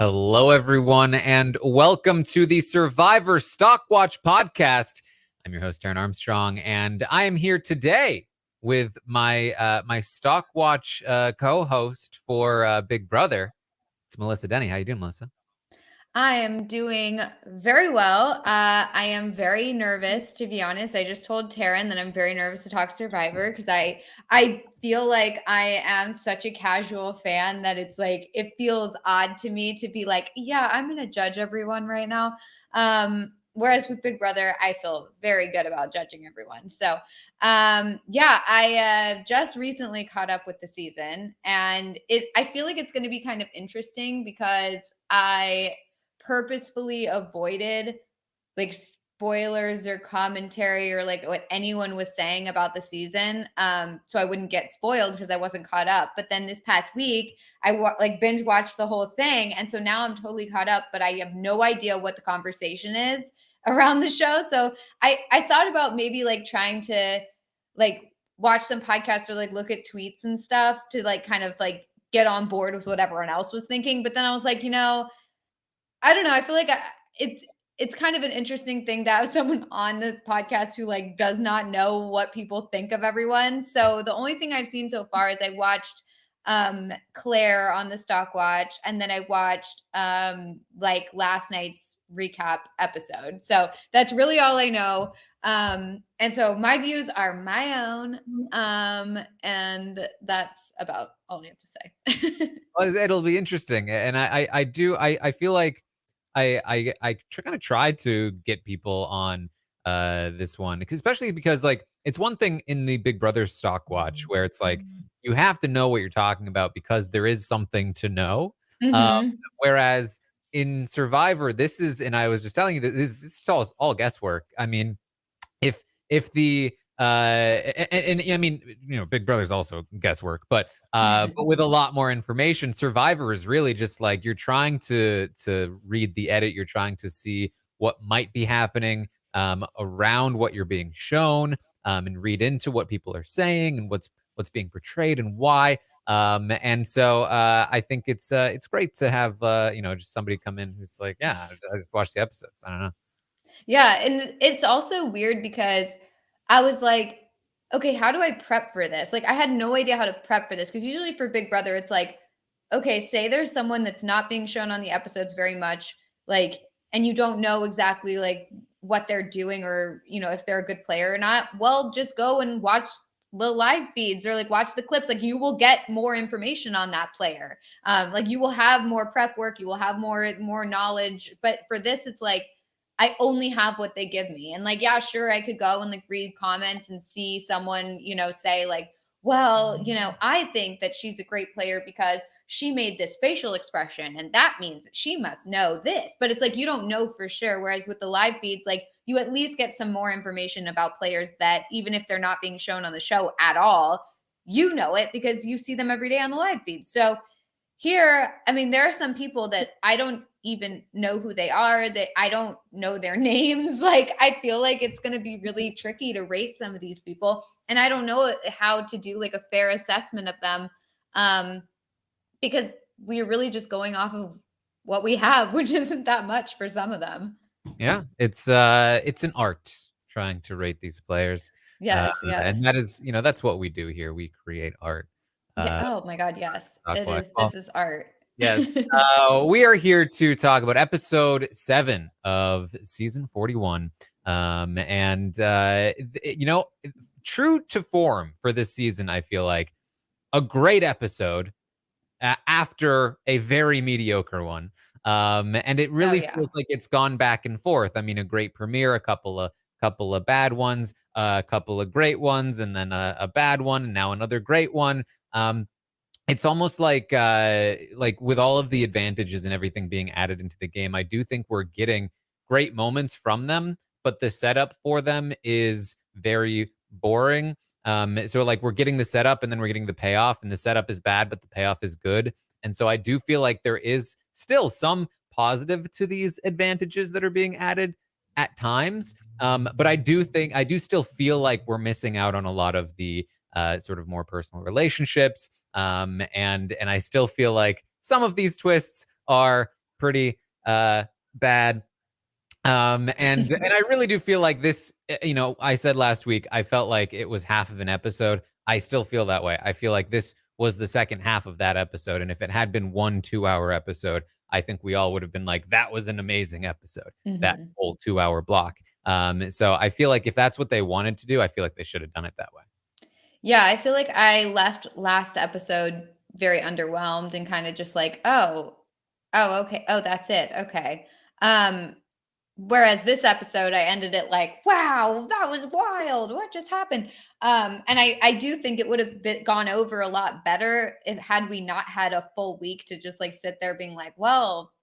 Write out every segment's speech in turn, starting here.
Hello, everyone, and welcome to the Survivor Stockwatch podcast. I'm your host, Taran Armstrong, and I am here today with my my Stockwatch co-host for Big Brother. It's Melissa Deni. How you doing, Melissa? I am doing very well. I am very nervous, to be honest. I just told Taran that I'm very nervous to talk Survivor because I feel like I am such a casual fan that it's like it feels odd to me to be like, yeah, I'm gonna judge everyone right now. Whereas with Big Brother, I feel very good about judging everyone. So I just recently caught up with the season, and I feel like it's gonna be kind of interesting because I purposefully avoided like spoilers or commentary or like what anyone was saying about the season, so I wouldn't get spoiled because I wasn't caught up. But then this past week I binge watched the whole thing, and so now I'm totally caught up, but I have no idea what the conversation is around the show. So I thought about maybe like trying to like watch some podcasts or like look at tweets and stuff to like kind of like get on board with what everyone else was thinking. But then I was like, I don't know. I feel like it's kind of an interesting thing to have someone on the podcast who like does not know what people think of everyone. So the only thing I've seen so far is I watched Claire on the Stockwatch, and then I watched like last night's recap episode. So that's really all I know. And so my views are my own. And that's about all I have to say. Well, it'll be interesting, and I feel like I kind of try to get people on this one, especially because like it's one thing in the Big Brother Stockwatch where it's like you have to know what you're talking about because there is something to know. Um, Mm-hmm. whereas in Survivor, this is, and I was just telling you that this is all guesswork. I mean, if the I mean, Big Brother's also guesswork, but with a lot more information. Survivor is really just like you're trying to read the edit, you're trying to see what might be happening around what you're being shown, and read into what people are saying and what's being portrayed and why. And so I think it's great to have just somebody come in who's like, yeah, I just watched the episodes. I don't know. Yeah, and it's also weird because I was like, okay, how do I prep for this? Like I had no idea how to prep for this because usually for Big Brother it's like, okay, say there's someone that's not being shown on the episodes very much, like, and you don't know exactly like what they're doing or, if they're a good player or not. Well, just go and watch the live feeds or like watch the clips. Like you will get more information on that player. Like you will have more prep work, you will have more knowledge. But for this, it's like I only have what they give me. And like, yeah, sure, I could go and like read comments and see someone, say like, well, I think that she's a great player because she made this facial expression and that means that she must know this. But it's like you don't know for sure. Whereas with the live feeds, like you at least get some more information about players that even if they're not being shown on the show at all, you know it because you see them every day on the live feed. So here, I mean, there are some people that I don't even know who they are, that I don't know their names. Like, I feel like it's going to be really tricky to rate some of these people. And I don't know how to do like a fair assessment of them, because we're really just going off of what we have, which isn't that much for some of them. Yeah, it's an art trying to rate these players. Yes, And yes. that is, that's what we do here. We create art. Yeah. Uh, Oh my God. Yes, it Stockwatch. is. Well, This is art. yes. We are here to talk about episode 7 of season 41. And true to form for this season, I feel like a great episode after a very mediocre one. And it Oh really yeah. feels like it's gone back and forth. I mean, a great premiere, a couple of bad ones, a couple of great ones, and then a bad one, and now another great one. It's almost like with all of the advantages and everything being added into the game, I do think we're getting great moments from them, but the setup for them is very boring. So like we're getting the setup and then we're getting the payoff, and the setup is bad, but the payoff is good. And so I do feel like there is still some positive to these advantages that are being added at times. But I do still feel like we're missing out on a lot of the sort of more personal relationships. And I still feel like some of these twists are pretty bad. And I really do feel like this, I said last week, I felt like it was half of an episode. I still feel that way. I feel like this was the second half of that episode. And if it had been 1 2-hour episode, I think we all would have been like, that was an amazing episode, that whole 2-hour block. So I feel like if that's what they wanted to do, I feel like they should have done it that way. Yeah, I feel like I left last episode very underwhelmed and kind of just like, okay. Oh, that's it. Okay. Whereas this episode, I ended it like, wow, that was wild. What just happened? And I do think it would have gone over a lot better had we not had a full week to just like sit there being like, well,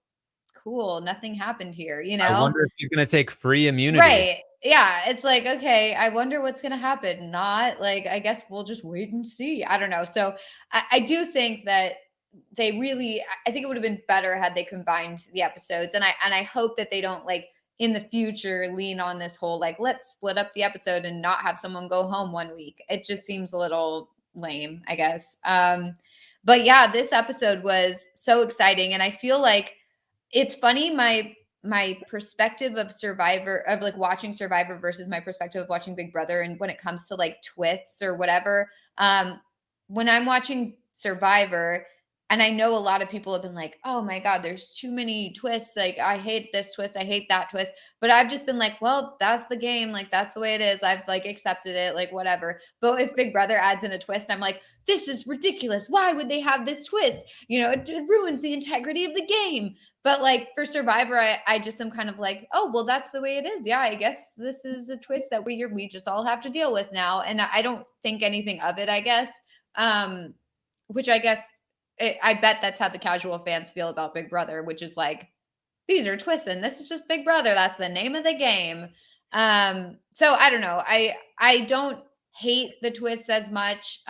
cool, nothing happened here, I wonder if he's going to take free immunity. Right. Yeah. It's like, okay, I wonder what's going to happen. Not like, I guess we'll just wait and see. I don't know. So I do think that I think it would have been better had they combined the episodes. And I hope that they don't like in the future lean on this whole, like, let's split up the episode and not have someone go home 1 week. It just seems a little lame, I guess. But yeah, this episode was so exciting. And I feel like it's funny. My perspective of Survivor, of like watching Survivor versus my perspective of watching Big Brother. And when it comes to like twists or whatever, when I'm watching Survivor, and I know a lot of people have been like, oh my God, there's too many twists. Like, I hate this twist. I hate that twist. But I've just been like, well, that's the game. Like, that's the way it is. I've like accepted it, like whatever. But if Big Brother adds in a twist, I'm like, this is ridiculous. Why would they have this twist? It ruins the integrity of the game. But like for Survivor, I just am kind of like, oh, well, that's the way it is. Yeah, I guess this is a twist that we just all have to deal with now. And I don't think anything of it, I guess. Which I guess I bet that's how the casual fans feel about Big Brother, which is like, these are twists and this is just Big Brother. That's the name of the game. So I don't know. I don't hate the twists as much,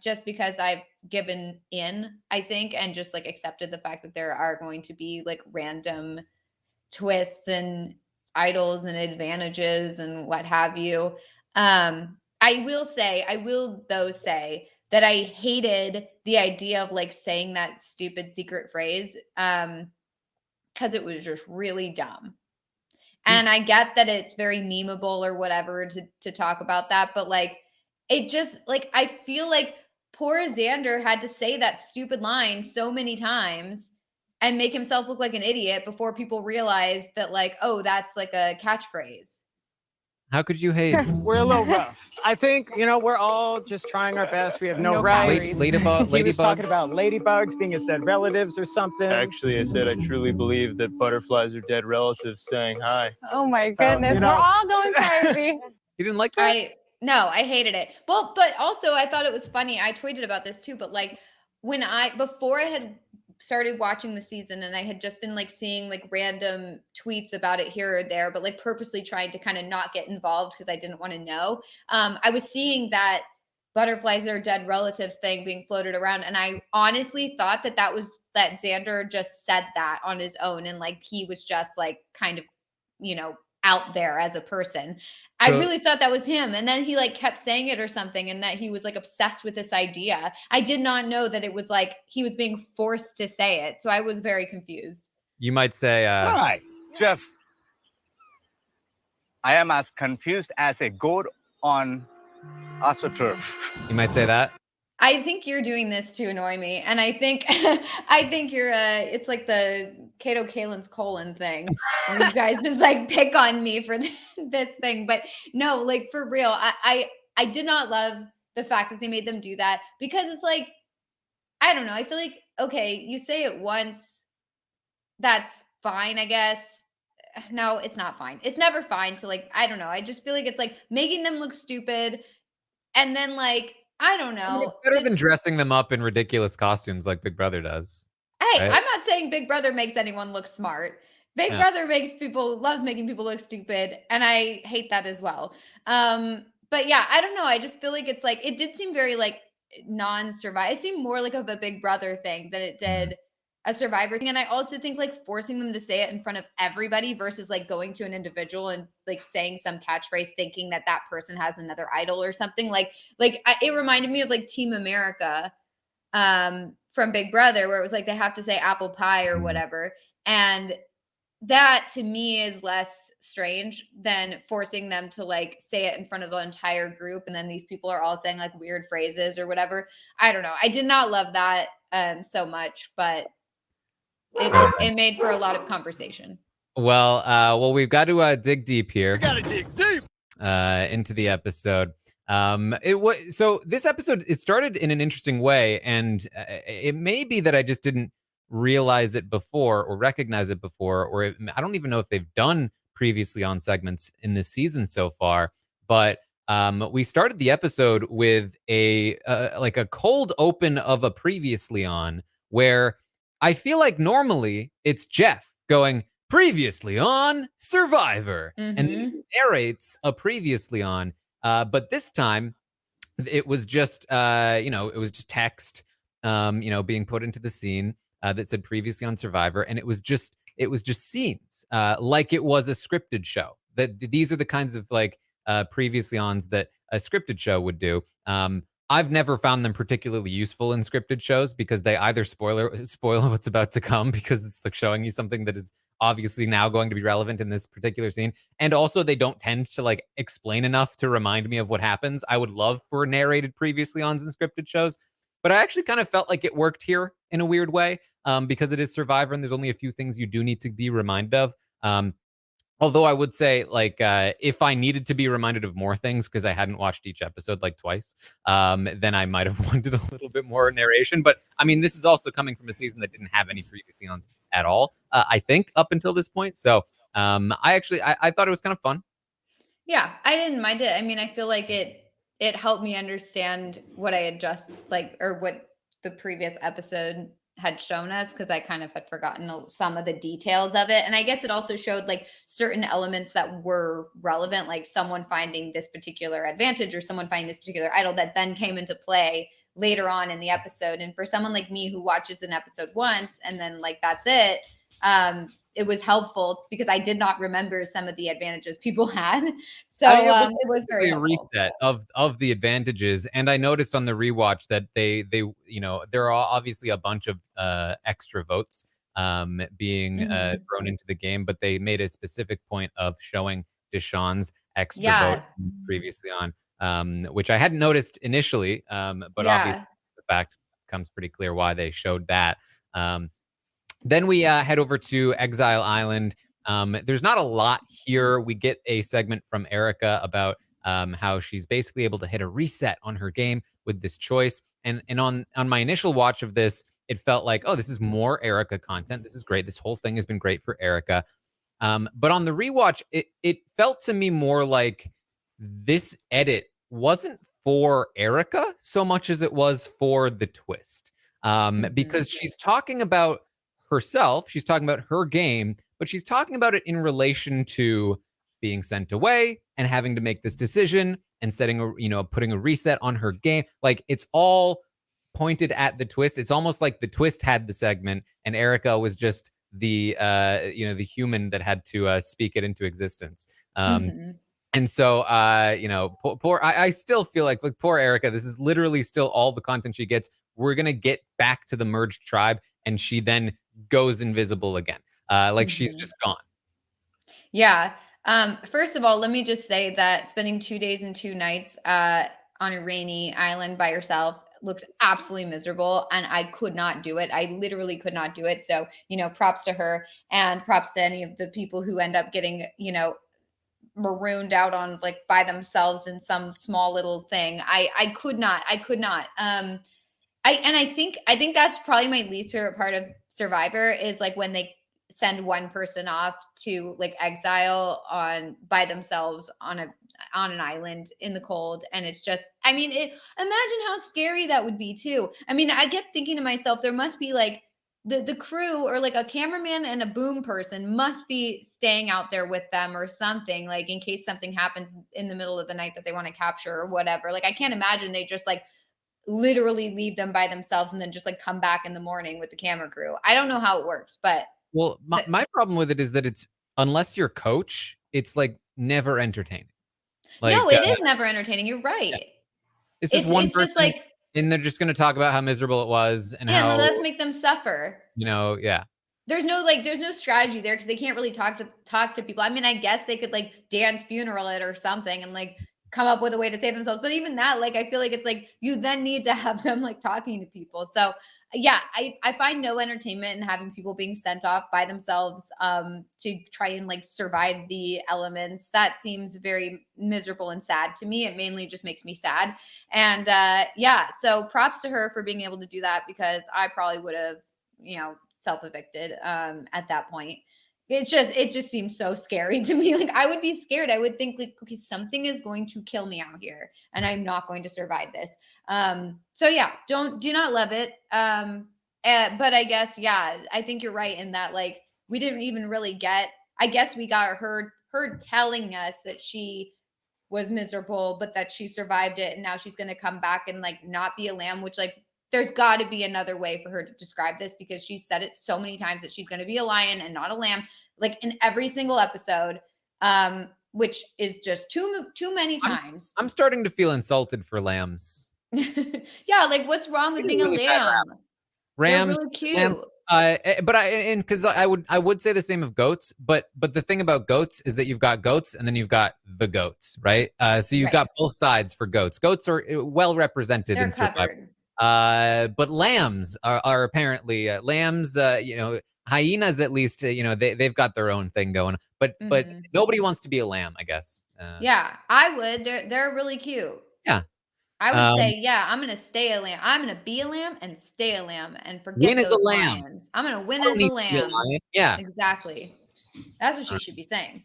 just because I've given in, I think, and just like accepted the fact that there are going to be like random twists and idols and advantages and what have you. I will say that I hated the idea of like saying that stupid secret phrase, because it was just really dumb. And I get that it's very memeable or whatever to talk about that, but like it just like I feel like poor Xander had to say that stupid line so many times and make himself look like an idiot before people realized that like, oh, that's like a catchphrase. How could you hate? We're a little rough. I think, we're all just trying our best. We have no rights. He was talking about ladybugs being his dead relatives or something. Actually, I said I truly believe that butterflies are dead relatives saying hi. Oh my goodness, we're all going crazy. You didn't like that? No, I hated it. Well, but also I thought it was funny. I tweeted about this too, but like before I had started watching the season and I had just been like seeing like random tweets about it here or there, but like purposely trying to kind of not get involved because I didn't want to know. I was seeing that butterflies are dead relatives thing being floated around. And I honestly thought that Xander just said that on his own. And like, he was just like kind of, out there as a person. I really thought that was him. And then he like kept saying it or something, and that he was like obsessed with this idea. I did not know that it was like he was being forced to say it. So I was very confused. You might say, all right, Jeff, I am as confused as a goat on AstroTurf. You might say that. I think you're doing this to annoy me. And I think you're it's like the Kato Kaelin's colon thing. And you guys just like pick on me for this thing. But no, like for real, I did not love the fact that they made them do that, because it's like, I don't know. I feel like, okay, you say it once, that's fine, I guess. No, it's not fine. It's never fine to like, I don't know. I just feel like it's like making them look stupid. And then like, I don't know. I mean, it's better than dressing them up in ridiculous costumes like Big Brother does. Hey, right? I'm not saying Big Brother makes anyone look smart. Big Brother loves making people look stupid. And I hate that as well. But yeah, I don't know. I just feel like it's like, it did seem very like non-Survivor. It seemed more like of a Big Brother thing than it did a Survivor thing. And I also think like forcing them to say it in front of everybody versus like going to an individual and like saying some catchphrase thinking that person has another idol or something, it reminded me of like Team America from Big Brother, where it was like they have to say apple pie or whatever. And that to me is less strange than forcing them to like say it in front of the entire group. And then these people are all saying like weird phrases or whatever. I don't know. I did not love that so much, but it made for a lot of conversation. Well, we've got to dig deep here. We gotta dig deep into the episode. So this episode, it started in an interesting way, and it may be that I just didn't realize it before or recognize it before, or I don't even know if they've done previously on segments in this season so far. But we started the episode with a cold open of a previously on, where I feel like normally it's Jeff going previously on Survivor, and then he narrates a previously on. But this time, it was just it was just text, being put into the scene that said previously on Survivor, and it was just scenes, like it was a scripted show. That these are the kinds of like previously ons that a scripted show would do. I've never found them particularly useful in scripted shows because they either spoil what's about to come because it's like showing you something that is obviously now going to be relevant in this particular scene, and also they don't tend to like explain enough to remind me of what happens. I would love for narrated previously ons in scripted shows, but I actually kind of felt like it worked here in a weird way, because it is Survivor and there's only a few things you do need to be reminded of. Although I would say, like, if I needed to be reminded of more things because I hadn't watched each episode like twice, then I might have wanted a little bit more narration. But I mean, this is also coming from a season that didn't have any previous seasons at all, I think, up until this point. So I thought it was kind of fun. Yeah, I didn't mind it. I mean, I feel like it helped me understand what I had just or what the previous episode had shown us, because I kind of had forgotten some of the details of it. And I guess it also showed like certain elements that were relevant, like someone finding this particular advantage or someone finding this particular idol that then came into play later on in the episode. And for someone like me who watches an episode once and then like that's it, it was helpful because I did not remember some of the advantages people had. So it was very a reset of the advantages. And I noticed on the rewatch that they there are obviously a bunch of extra votes being thrown into the game, but they made a specific point of showing Deshawn's extra vote previously on, which I hadn't noticed initially, but obviously the fact becomes pretty clear why they showed that. Then we head over to Exile Island. There's not a lot here. We get a segment from Erica about how she's basically able to hit a reset on her game with this choice. And on my initial watch of this, it felt like, oh, this is more Erica content. This is great. This whole thing has been great for Erica. But on the rewatch, it felt to me more like this edit wasn't for Erica so much as it was for the twist. Because she's talking about herself, she's talking about her game, but she's talking about it in relation to being sent away and having to make this decision and putting a reset on her game. Like it's all pointed at the twist. It's almost like the twist had the segment and Erica was just the the human that had to speak it into existence. And so, I still feel like poor Erica, this is literally still all the content she gets. We're going to get back to the merged tribe and she then goes invisible again. She's just gone. Yeah. First of all, let me just say that spending 2 days and 2 nights on a rainy island by yourself looks absolutely miserable. And I could not do it. I literally could not do it. So, props to her and props to any of the people who end up getting, marooned out on by themselves in some small little thing. I could not. I think that's probably my least favorite part of Survivor is when they send one person off to exile by themselves on an island in the cold. And it's just, imagine how scary that would be too. I kept thinking to myself, there must be the crew or a cameraman and a boom person must be staying out there with them or something, in case something happens in the middle of the night that they want to capture or whatever. I can't imagine they just literally leave them by themselves and then just come back in the morning with the camera crew. I don't know how it works, but my problem with it is that it's, unless you're coach, it's never entertaining. No, it is never entertaining. You're right. Yeah. It's just one person, and they're just going to talk about how miserable it was and how let's make them suffer. Yeah. there's no strategy there because they can't really talk to people. I mean, I guess they could like dance funeral it or something and like come up with a way to save themselves. But even that, like, I feel like it's like you then need to have them like talking to people. So yeah, I find no entertainment in having people being sent off by themselves to try and like survive the elements. That seems very miserable and sad to me. It mainly just makes me sad. And yeah, so props to her for being able to do that because I probably would have, self-evicted at that point. It just seems so scary to me. Like I would be scared. I would think like, okay, something is going to kill me out here and I'm not going to survive this. So yeah, do not love it. But I guess, yeah, I think you're right in that like we didn't even really get, I guess we got her telling us that she was miserable, but that she survived it. And now she's going to come back and like not be a lamb, which like there's got to be another way for her to describe this because she said it so many times that she's going to be a lion and not a lamb, like in every single episode, which is just too many times. I'm starting to feel insulted for lambs. Yeah, like what's wrong with being a lamb? Rams, they're really cute. lambs, because I would say the same of goats, but the thing about goats is that you've got goats and then you've got the goats, right? So you've got both sides for goats. Goats are well represented in Survivor. But lambs are apparently lambs. Hyenas at least. They've got their own thing going. But nobody wants to be a lamb, I guess. Yeah, I would. They're really cute. Yeah. I would say, yeah, I'm gonna stay a lamb. I'm gonna be a lamb and stay a lamb and forget win those as a lamb. lions. I'm gonna win as a lamb. Yeah, exactly. That's what she should be saying.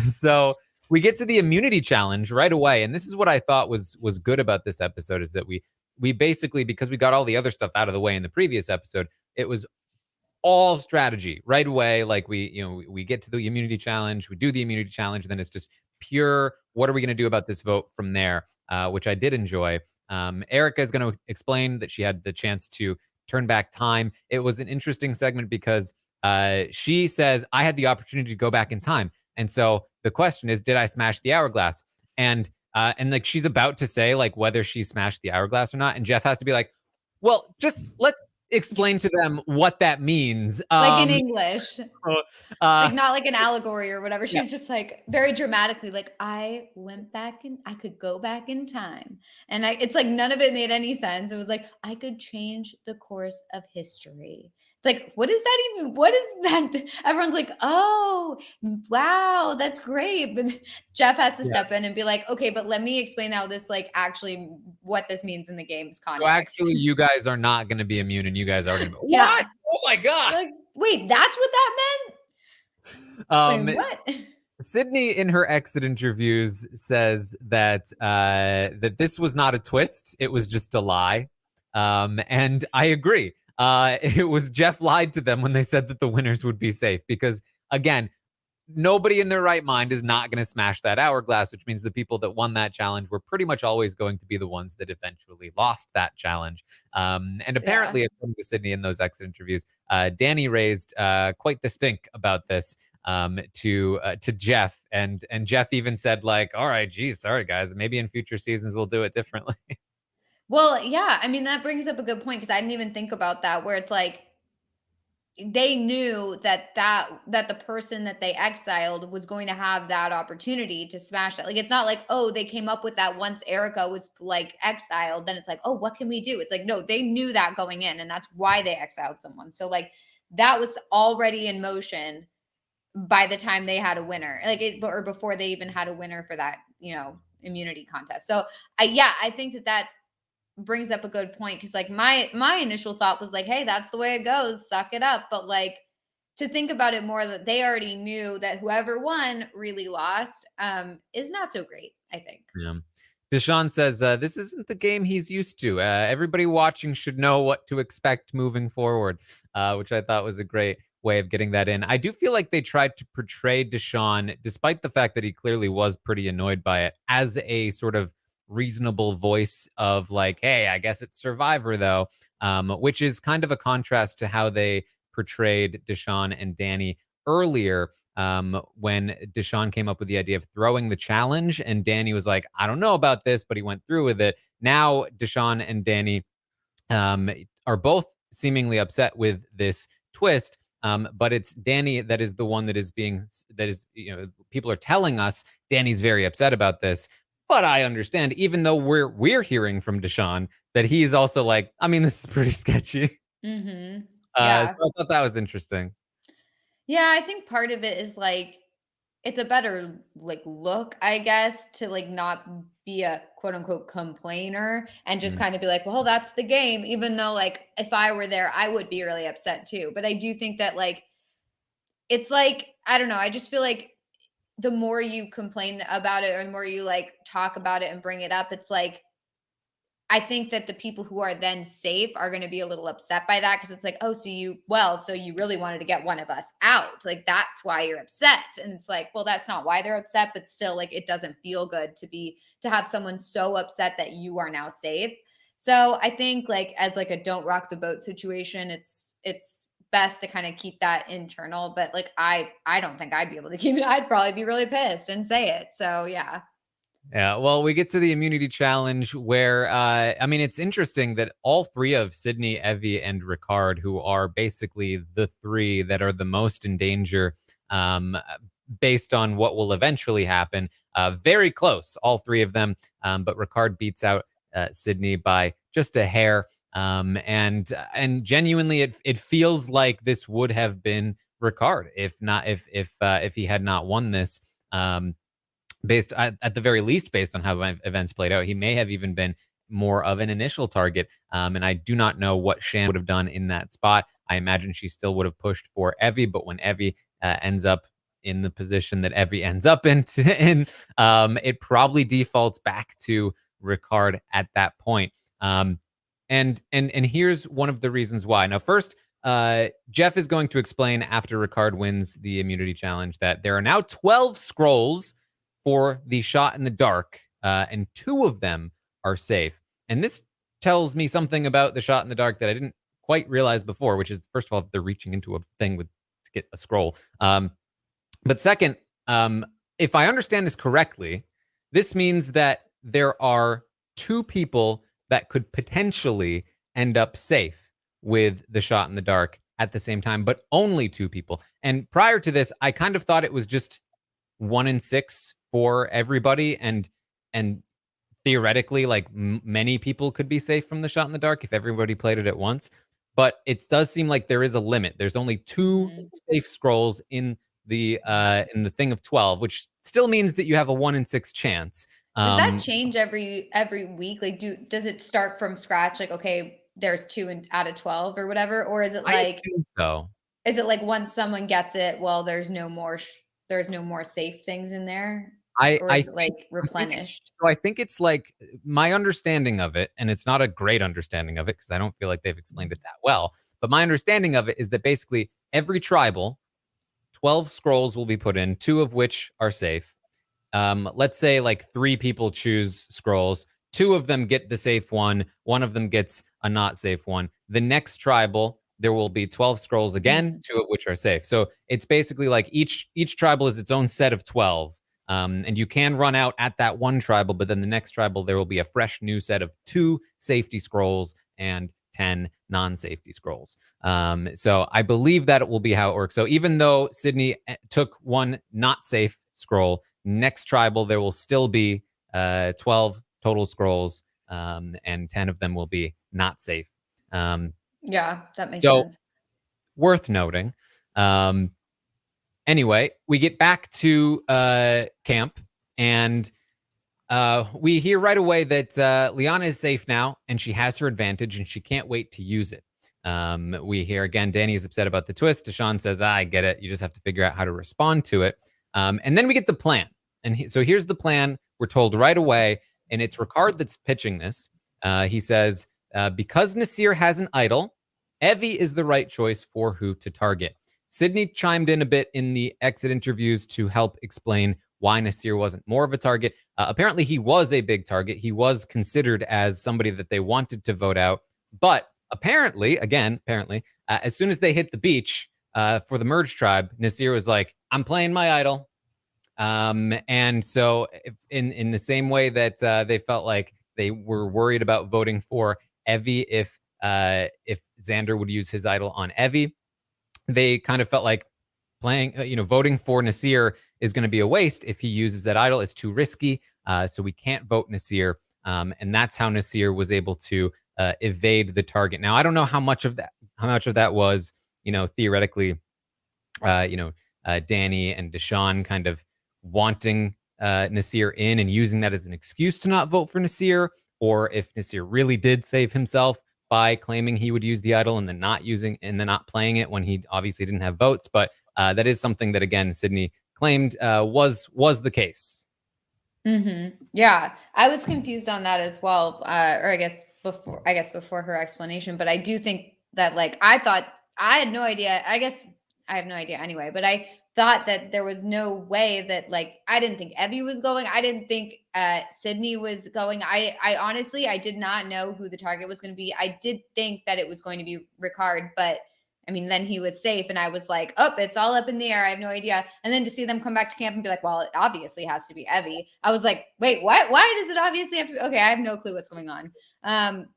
So we get to the immunity challenge right away, and this is what I thought was good about this episode is that we basically, because we got all the other stuff out of the way in the previous episode, it was all strategy right away. Like we get to the immunity challenge, we do the immunity challenge, and then it's just pure, what are we going to do about this vote from there, which I did enjoy. Erica is going to explain that she had the chance to turn back time. It was an interesting segment because she says, I had the opportunity to go back in time. And so the question is, did I smash the hourglass? And like she's about to say like whether she smashed the hourglass or not. And Jeff has to be like, well, just let's explain to them what that means. Like in English. Like not like an allegory or whatever. She's just like very dramatically like, I went back and I could go back in time. And it's like none of it made any sense. It was like, I could change the course of history. It's like, what is that even? What is that? Everyone's like, oh, wow, that's great. But Jeff has to step in and be like, okay, but let me explain how this, like, actually what this means in the game's context. So actually, you guys are not going to be immune and you guys are going to be, what? Oh my God. Like, wait, that's what that meant? Wait, what? Sydney in her exit interviews says that that this was not a twist. It was just a lie. And I agree. It was Jeff lied to them when they said that the winners would be safe because, again, nobody in their right mind is not going to smash that hourglass, which means the people that won that challenge were pretty much always going to be the ones that eventually lost that challenge. And apparently, according to Sydney in those exit interviews, Dani raised quite the stink about this to Jeff. And Jeff even said, like, all right, geez, sorry, guys, maybe in future seasons we'll do it differently. Well, yeah, I mean, that brings up a good point because I didn't even think about that, where it's like they knew that the person that they exiled was going to have that opportunity to smash that. Like, it's not like, oh, they came up with that once Erica was like exiled. Then it's like, oh, what can we do? It's like, no, they knew that going in, and that's why they exiled someone. So like that was already in motion by the time they had a winner, like or before they even had a winner for that, immunity contest. So I think that brings up a good point because like my initial thought was like, hey, that's the way it goes, suck it up. But like to think about it more, that they already knew that whoever won really lost is not so great, I think. Yeah. Deshaun says this isn't the game he's used to. Everybody watching should know what to expect moving forward, which I thought was a great way of getting that in. I do feel like they tried to portray Deshaun, despite the fact that he clearly was pretty annoyed by it, as a sort of reasonable voice of like, hey, I guess it's Survivor though, which is kind of a contrast to how they portrayed Deshaun and Dani earlier, when Deshaun came up with the idea of throwing the challenge and Dani was like, I don't know about this, but he went through with it. Now Deshaun and Dani are both seemingly upset with this twist, But it's Dani that is the one that is people are telling us Dani's very upset about this. But I understand, even though we're hearing from Deshawn that he's also like, I mean, this is pretty sketchy. Mm-hmm. So Yeah. I thought that was interesting. Yeah, I think part of it is like it's a better like look, I guess, to like not be a quote unquote complainer and just kind of be like, well, that's the game. Even though like if I were there, I would be really upset too. But I do think that like it's like, I don't know, I just feel like the more you complain about it or the more you like talk about it and bring it up, it's like I think that the people who are then safe are going to be a little upset by that because it's like, oh, so you really wanted to get one of us out. Like, that's why you're upset. And it's like, well, that's not why they're upset, but still, like, it doesn't feel good to have someone so upset that you are now safe. So I think like as like a don't rock the boat situation, it's best to kind of keep that internal. But like, I don't think I'd be able to keep it. I'd probably be really pissed and say it. So yeah. Yeah, well, we get to the immunity challenge where, I mean, it's interesting that all three of Sydney, Evie, and Ricard, who are basically the three that are the most in danger based on what will eventually happen, very close, all three of them. But Ricard beats out Sydney by just a hair. And genuinely, it feels like this would have been Ricard if he had not won this. Based at the very least, based on how events played out, he may have even been more of an initial target. And I do not know what Shan would have done in that spot. I imagine she still would have pushed for Evie, but when Evie ends up in the position that Evie ends up in, it probably defaults back to Ricard at that point. And here's one of the reasons why. Now, first, Jeff is going to explain after Ricard wins the immunity challenge that there are now 12 scrolls for the shot in the dark, and 2 of them are safe. And this tells me something about the shot in the dark that I didn't quite realize before, which is, first of all, they're reaching into a thing to get a scroll. But second, if I understand this correctly, this means that there are 2 people that could potentially end up safe with the shot in the dark at the same time, but only 2 people. And prior to this, I kind of thought it was just 1 in 6 for everybody, and theoretically, like many people could be safe from the shot in the dark if everybody played it at once. But it does seem like there is a limit. There's only 2 safe scrolls in the thing of 12, which still means that you have a 1 in 6 chance. Does that change every week? Like, does it start from scratch? Like, okay, there's 2 out of 12 or whatever, or is it like? I think so. Is it like once someone gets it, well, there's no more safe things in there? Or is it like replenished? I think it's like, my understanding of it, and it's not a great understanding of it because I don't feel like they've explained it that well, but my understanding of it is that basically every tribal, 12 scrolls will be put in, 2 of which are safe. Let's say like 3 people choose scrolls, 2 of them get the safe one of them gets a not safe one. The next tribal, there will be 12 scrolls again, 2 of which are safe. So it's basically like each tribal is its own set of 12. And you can run out at that one tribal, but then the next tribal, there will be a fresh new set of 2 safety scrolls and 10 non-safety scrolls. So I believe that it will be how it works. So even though Sydney took 1 not safe scroll, next tribal, there will still be 12 total scrolls, and 10 of them will be not safe. Yeah, that makes sense. Worth noting. Anyway, we get back to camp, and we hear right away that Liana is safe now, and she has her advantage, and she can't wait to use it. We hear again, Dani is upset about the twist. Deshawn says, I get it. You just have to figure out how to respond to it. And then we get the plan. And so here's the plan. We're told right away, and it's Ricard that's pitching this. He says, because Nasir has an idol, Evie is the right choice for who to target. Sydney chimed in a bit in the exit interviews to help explain why Nasir wasn't more of a target. Apparently, he was a big target. He was considered as somebody that they wanted to vote out. But apparently, as soon as they hit the beach for the Merge tribe, Nasir was like, I'm playing my idol. And so in the same way that they felt like they were worried about voting for Evie if Xander would use his idol on Evie, they kind of felt like playing, voting for Naseer is going to be a waste if he uses that idol. It's too risky. So we can't vote Naseer. And that's how Naseer was able to evade the target. Now, I don't know how much of that was, theoretically, Danny and Deshaun kind of wanting Naseer in and using that as an excuse to not vote for Naseer, or if Naseer really did save himself by claiming he would use the idol and then not playing it when he obviously didn't have votes. But that is something that, again, Sydney claimed was the case. Yeah, I was confused on that as well, or I guess before her explanation. But I do think that, like, I thought I had no idea. I guess I have no idea anyway. But I thought that there was no way that, like, I didn't think Evie was going. I didn't think Sydney was going. I honestly, I did not know who the target was going to be. I did think that it was going to be Ricard, but I mean, then he was safe, and I was like, oh, it's all up in the air. I have no idea. And then to see them come back to camp and be like, well, it obviously has to be Evie. I was like, wait, what? Why does it obviously have to be? Okay, I have no clue what's going on.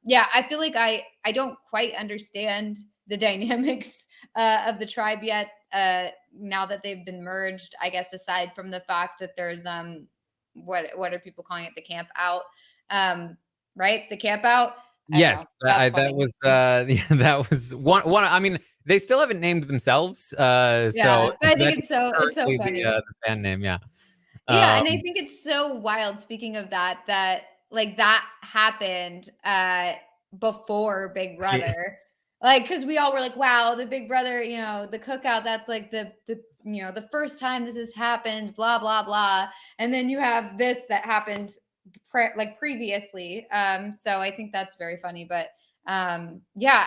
Yeah, I feel like I don't quite understand the dynamics of the tribe yet. Now that they've been merged, I guess, aside from the fact that there's what are people calling it? The camp out, right? The camp out. Yes, that was that was one. I mean, they still haven't named themselves. Yeah, so I think it's so funny. The fan name, yeah. Yeah, and I think it's so wild. Speaking of that like that happened before Big Brother. Like, because we all were like, wow, the Big Brother, the cookout, that's like the the first time this has happened, blah, blah, blah. And then you have this that happened previously. So I think that's very funny. But yeah,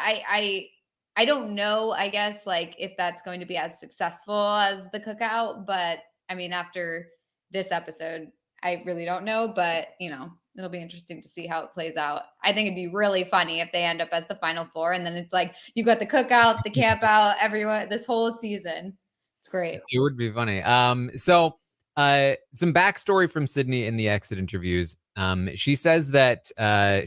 I don't know, I guess, like, if that's going to be as successful as the cookout. But I mean, after this episode, I really don't know. But it'll be interesting to see how it plays out. I think it'd be really funny if they end up as the final four, and then it's like you've got the cookout, the camp out, everyone, this whole season. It's great. It would be funny. So some backstory from Sydney in the exit interviews. She says that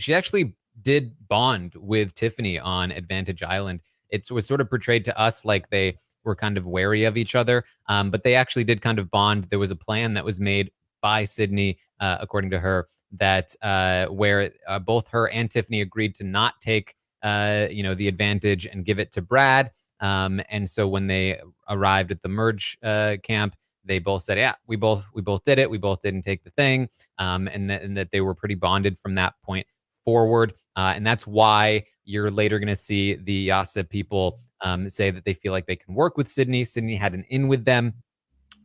she actually did bond with Tiffany on Advantage Island. It was sort of portrayed to us like they were kind of wary of each other, but they actually did kind of bond. There was a plan that was made by Sydney, according to her, that where both her and Tiffany agreed to not take the advantage and give it to Brad. And so when they arrived at the merge camp, they both said, yeah, we both did it. We both didn't take the thing. And that they were pretty bonded from that point forward. And that's why you're later going to see the Yasa people say that they feel like they can work with Sydney. Sydney had an in with them.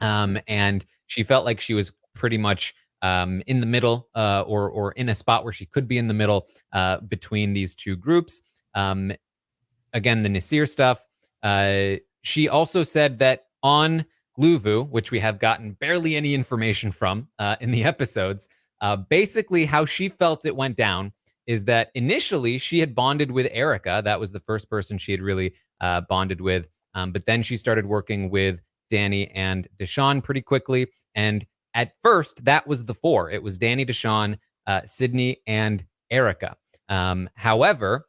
And she felt like she was pretty much in the middle or in a spot where she could be in the middle between these two groups. Again, the Naseer stuff. She also said that on Luvu, which we have gotten barely any information from in the episodes, basically how she felt it went down is that initially she had bonded with Erica. That was the first person she had really bonded with. But then she started working with Danny and Deshaun pretty quickly. And at first, that was the four. It was Danny, Deshaun, Sydney, and Erica. However,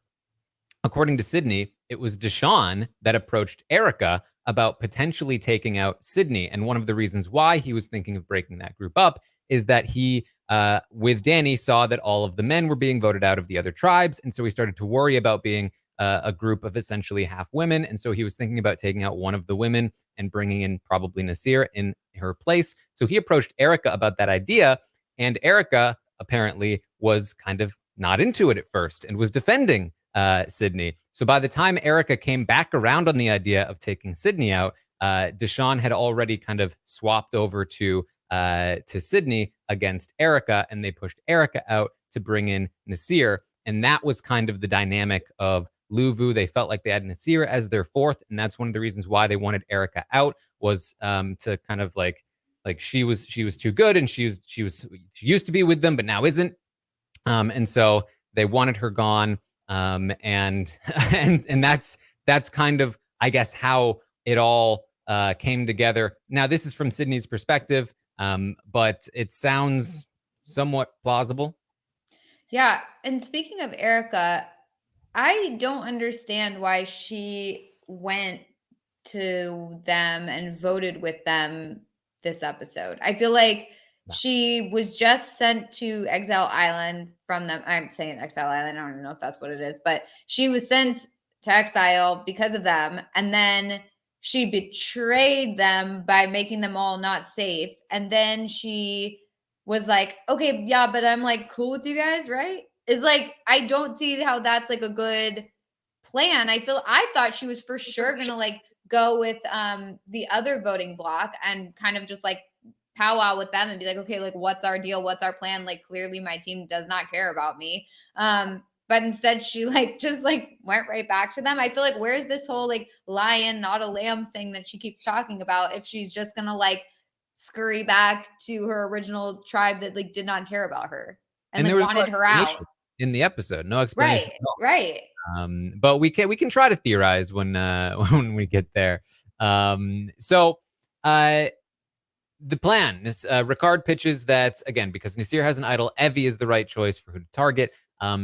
according to Sydney, it was Deshaun that approached Erica about potentially taking out Sydney. And one of the reasons why he was thinking of breaking that group up is that he, with Danny, saw that all of the men were being voted out of the other tribes. And so he started to worry about being a group of essentially half women. And so he was thinking about taking out one of the women and bringing in probably Naseer in her place. So he approached Erica about that idea. And Erica apparently was kind of not into it at first and was defending Sydney. So by the time Erica came back around on the idea of taking Sydney out, Deshaun had already kind of swapped over to Sydney against Erica, and they pushed Erica out to bring in Naseer. And that was kind of the dynamic of Luvu. They felt like they had Naseer as their fourth, and that's one of the reasons why they wanted Erica out, was to kind of like she was too good, and she used to be with them but now isn't. And so they wanted her gone. And that's kind of, I guess, how it all came together. Now, this is from Sydney's perspective, but it sounds somewhat plausible. Yeah. And speaking of Erica, I don't understand why she went to them and voted with them this episode. I feel like she was just sent to Exile Island from them. I'm saying Exile Island. I don't even know if that's what it is, but she was sent to exile because of them. And then she betrayed them by making them all not safe. And then she was like, okay, yeah, but I'm like cool with you guys, right? It's like, I don't see how that's like a good plan. I thought she was for sure gonna like go with the other voting block and kind of just like powwow with them and be like, okay, like what's our deal? What's our plan? Like clearly my team does not care about me. But instead she like just like went right back to them. I feel like where's this whole like lion, not a lamb thing that she keeps talking about if she's just gonna like scurry back to her original tribe that like did not care about her and like wanted her out in the episode. No explanation. Right. But we can try to theorize when when we get there. The plan is Ricard pitches that, again, because Nasir has an idol, Evie is the right choice for who to target.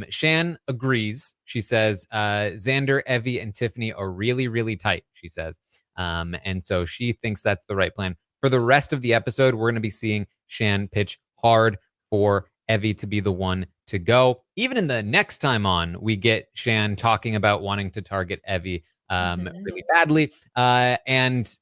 Shan agrees. She says Xander, Evie, and Tiffany are really, really tight, she says. And so she thinks that's the right plan. For the rest of the episode, we're going to be seeing Shan pitch hard for Evie to be the one to go. Even in the next time on, we get Shan talking about wanting to target Evie really badly. And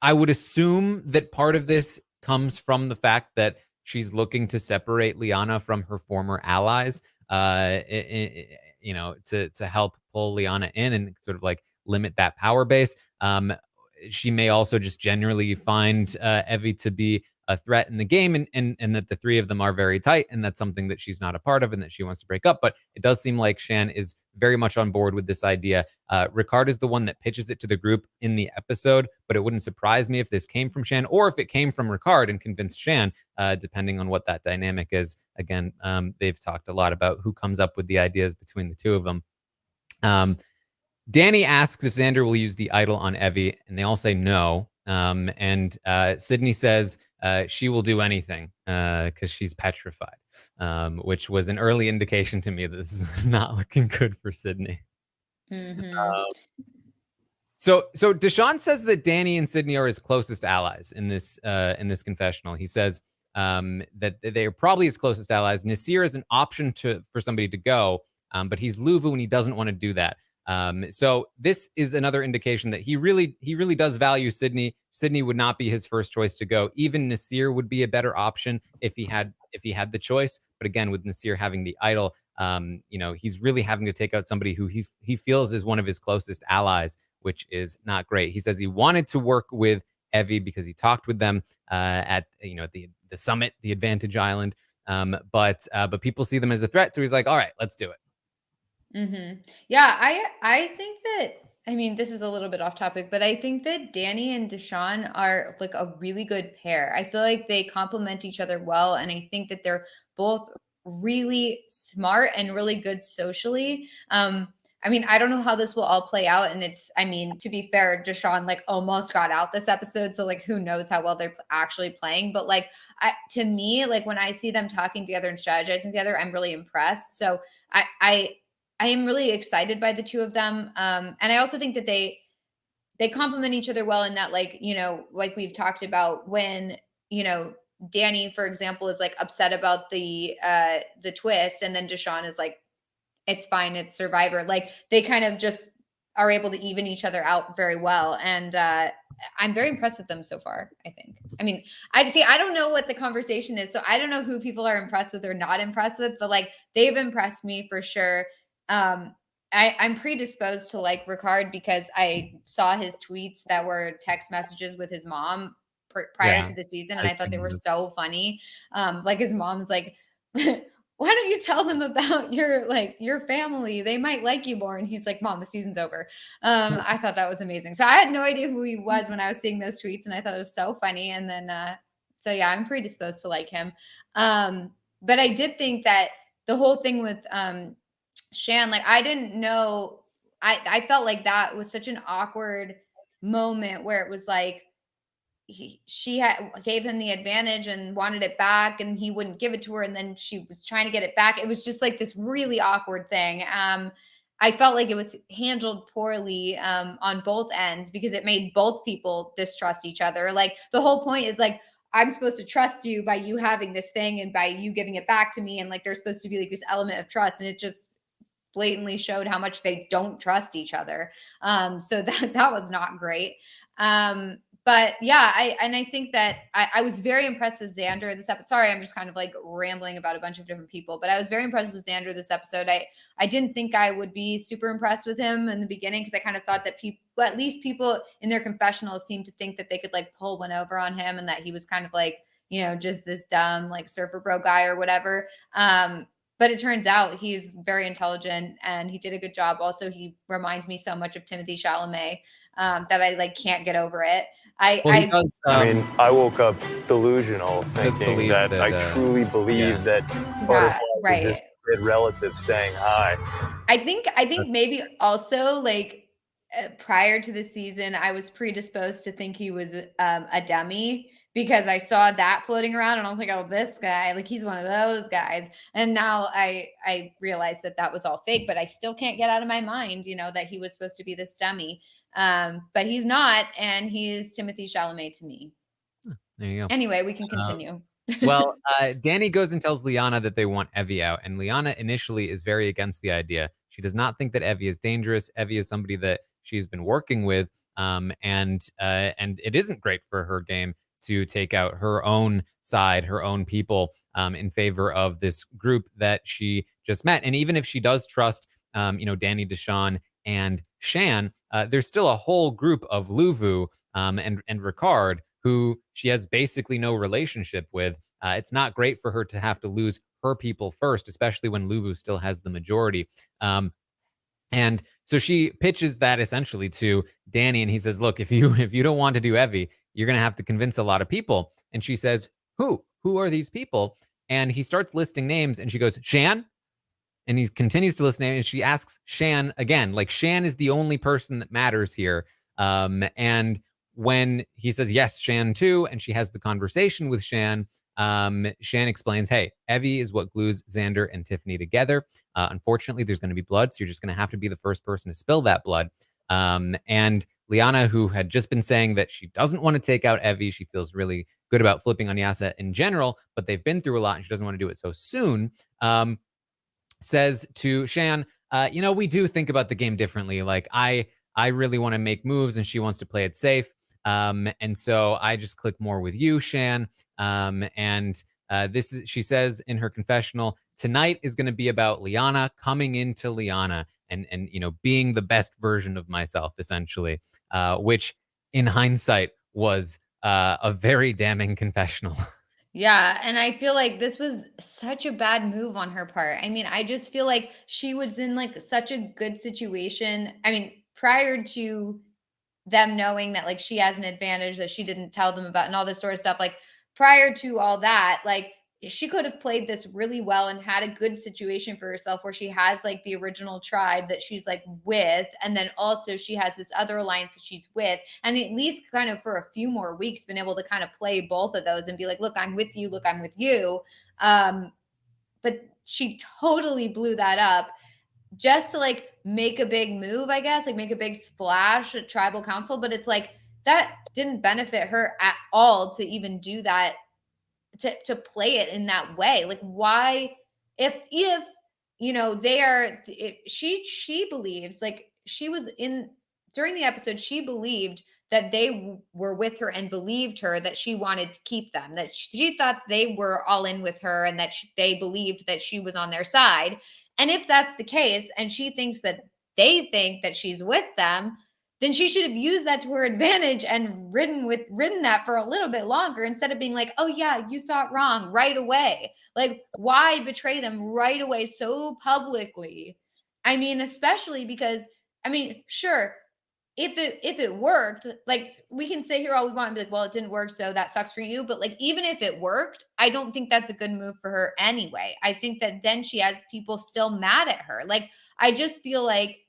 I would assume that part of this comes from the fact that she's looking to separate Liana from her former allies, you know, to help pull Liana in and sort of like limit that power base. She may also just generally find Evie to be a threat in the game and that the three of them are very tight and that's something that she's not a part of and that she wants to break up. But it does seem like Shan is very much on board with this idea. Ricard is the one that pitches it to the group in the episode, but it wouldn't surprise me if this came from Shan or if it came from Ricard and convinced Shan, depending on what that dynamic is. Again, they've talked a lot about who comes up with the ideas between the two of them. Danny asks if Xander will use the idol on Evie, and they all say no. And Sydney says she will do anything because she's petrified, which was an early indication to me that this is not looking good for Sydney. So Deshaun says that Danny and Sydney are his closest allies in this confessional. He says that they are probably his closest allies. Nasir is an option for somebody to go, but he's Luvu and he doesn't want to do that. So this is another indication that he really does value Sydney. Sydney would not be his first choice to go. Even Nasir would be a better option if he had the choice. But again, with Nasir having the idol, you know, he's really having to take out somebody who he feels is one of his closest allies, which is not great. He says he wanted to work with Evie because he talked with them at the summit, the Advantage Island. But people see them as a threat, so he's like, all right, let's do it. Yeah, I think that, I mean, this is a little bit off topic, but I think that Danny and Deshaun are like a really good pair. I feel like they complement each other well, and I think that they're both really smart and really good socially. I mean, I don't know how this will all play out, and to be fair, Deshaun like almost got out this episode, so like who knows how well they're actually playing. But like, to me, like when I see them talking together and strategizing together, I'm really impressed. So I am really excited by the two of them. And I also think that they complement each other well in that, like, you know, like we've talked about when, you know, Danny, for example, is like upset about the twist. And then Deshaun is like, it's fine. It's Survivor. Like they kind of just are able to even each other out very well. And I'm very impressed with them so far, I think. I mean, I don't know what the conversation is. So I don't know who people are impressed with or not impressed with, but like they've impressed me for sure. I'm predisposed to like Ricard because I saw his tweets that were text messages with his mom prior to the season, and I thought they were so funny. Like his mom's like, why don't you tell them about your family? They might like you more. And he's like, Mom, the season's over. I thought that was amazing. So I had no idea who he was when I was seeing those tweets, and I thought it was so funny. And then so yeah, I'm predisposed to like him. But I did think that the whole thing with Shan, like I didn't know, I felt like that was such an awkward moment where it was like she gave him the advantage and wanted it back and he wouldn't give it to her, and then she was trying to get it back. It was just like this really awkward thing. I felt like it was handled poorly on both ends because it made both people distrust each other. Like the whole point is like, I'm supposed to trust you by you having this thing and by you giving it back to me. And like, there's supposed to be like this element of trust. And it just blatantly showed how much they don't trust each other. So that was not great. But yeah, I think that I was very impressed with Xander this episode. Sorry, I'm just kind of like rambling about a bunch of different people, but I was very impressed with Xander this episode. I didn't think I would be super impressed with him in the beginning because I kind of thought that people, at least people in their confessionals, seemed to think that they could like pull one over on him and that he was kind of like, you know, just this dumb like surfer bro guy or whatever. But it turns out he's very intelligent and he did a good job. Also, he reminds me so much of Timothée Chalamet that I like can't get over it. I mean, I woke up delusional thinking that I truly believe that butterflies are just dead relatives saying hi. I think maybe also like prior to the season, I was predisposed to think he was a dummy because I saw that floating around and I was like, oh, this guy, like he's one of those guys. And now I realized that that was all fake, but I still can't get out of my mind, you know, that he was supposed to be this dummy. But he's not, and he's Timothée Chalamet to me. There you go. Anyway, we can continue. Well, Dani goes and tells Liana that they want Evie out, and Liana initially is very against the idea. She does not think that Evie is dangerous. Evie is somebody that she's been working with, and it isn't great for her game to take out her own side, her own people, in favor of this group that she just met. And even if she does trust, Dani, Deshawn, and Shan, there's still a whole group of Luvu and Ricard who she has basically no relationship with. It's not great for her to have to lose her people first, especially when Luvu still has the majority. And so she pitches that essentially to Dani, and he says, look, if you don't want to do Evie, you're going to have to convince a lot of people. And she says, who are these people? And he starts listing names, and she goes, Shan? And he continues to listen, and she asks Shan again. Like, Shan is the only person that matters here. And when he says, yes, Shan too, and she has the conversation with Shan, Shan explains, hey, Evie is what glues Xander and Tiffany together. Unfortunately, there's going to be blood, so you're just going to have to be the first person to spill that blood. And Liana, who had just been saying that she doesn't want to take out Evie, she feels really good about flipping on Yasa in general, but they've been through a lot and she doesn't want to do it so soon, says to Shan, we do think about the game differently. Like, I really want to make moves and she wants to play it safe. And so I just click more with you, Shan. She says in her confessional, tonight is going to be about Liana, coming into Liana and being the best version of myself, essentially, which in hindsight was a very damning confessional. Yeah, and I feel like this was such a bad move on her part. I mean, I just feel like she was in like such a good situation. I mean, prior to them knowing that like she has an advantage that she didn't tell them about and all this sort of stuff, like prior to all that, like she could have played this really well and had a good situation for herself where she has like the original tribe that she's like with, and then also she has this other alliance that she's with, and at least kind of for a few more weeks been able to kind of play both of those and be like, look, I'm with you, look, I'm with you. But she totally blew that up just to like make a big move, I guess, like make a big splash at tribal council. But it's like that didn't benefit her at all to even do that, to play it in that way. Like, why, if they are, she believes, like she was in during the episode, she believed that they were with her and believed her, that she wanted to keep them, that she thought they were all in with her and that they believed that she was on their side. And if that's the case, and she thinks that they think that she's with them, then she should have used that to her advantage and ridden that for a little bit longer instead of being like, oh yeah, you thought wrong right away. Like, why betray them right away so publicly? I mean, especially because, I mean, sure, if it worked, like we can sit here all we want and be like, well, it didn't work, so that sucks for you. But like, even if it worked, I don't think that's a good move for her anyway. I think that then she has people still mad at her. Like, I just feel like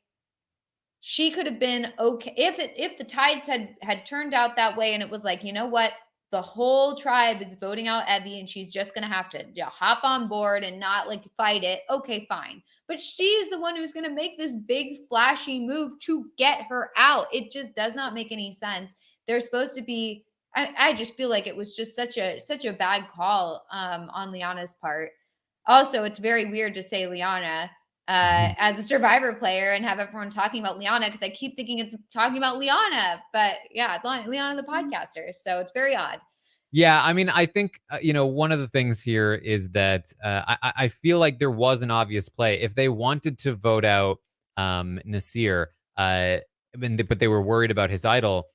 she could have been okay if the tides had turned out that way and it was like, you know what, the whole tribe is voting out Evie and she's just going to have to hop on board and not like fight it. Okay, fine. But she's the one who's going to make this big flashy move to get her out. It just does not make any sense. They're supposed to be, I just feel like it was just such a bad call on Liana's part. Also, it's very weird to say Liana as a Survivor player and have everyone talking about Liana, because I keep thinking it's talking about Liana, but yeah, Liana the podcaster. So it's very odd. Yeah, I mean, I think, one of the things here is that I feel like there was an obvious play. If they wanted to vote out Nasir, but they were worried about his idol,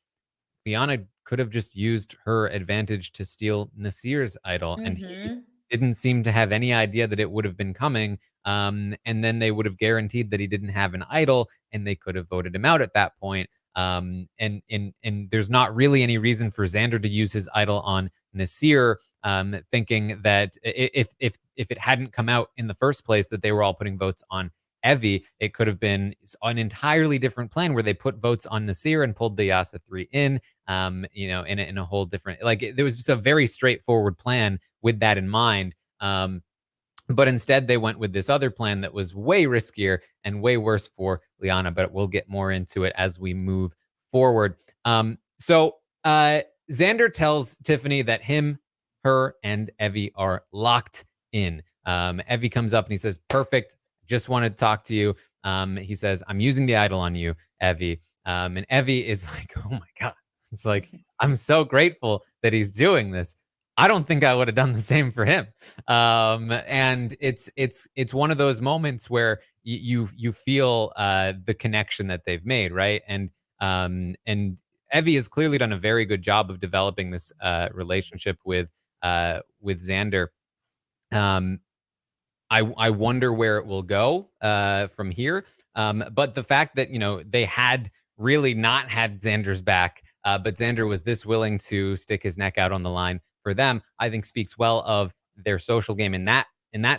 Liana could have just used her advantage to steal Nasir's idol, and he didn't seem to have any idea that it would have been coming. And then they would have guaranteed that he didn't have an idol, and they could have voted him out at that point. And there's not really any reason for Xander to use his idol on Nasir, thinking that if it hadn't come out in the first place that they were all putting votes on Evie, it could have been an entirely different plan where they put votes on Nasir and pulled the Yasa 3 in, in a whole different, like, there was just a very straightforward plan with that in mind. But instead, they went with this other plan that was way riskier and way worse for Liana, but we'll get more into it as we move forward. So Xander tells Tiffany that him, her, and Evie are locked in. Evie comes up and he says, perfect, just wanted to talk to you. He says, I'm using the idol on you, Evie. And Evie is like, oh my God. It's like, I'm so grateful that he's doing this. I don't think I would have done the same for him. And it's one of those moments where you feel the connection that they've made, right? And Evie has clearly done a very good job of developing this relationship with Xander. I wonder where it will go from here. But the fact that they had really not had Xander's back, but Xander was this willing to stick his neck out on the line for them, I think speaks well of their social game in that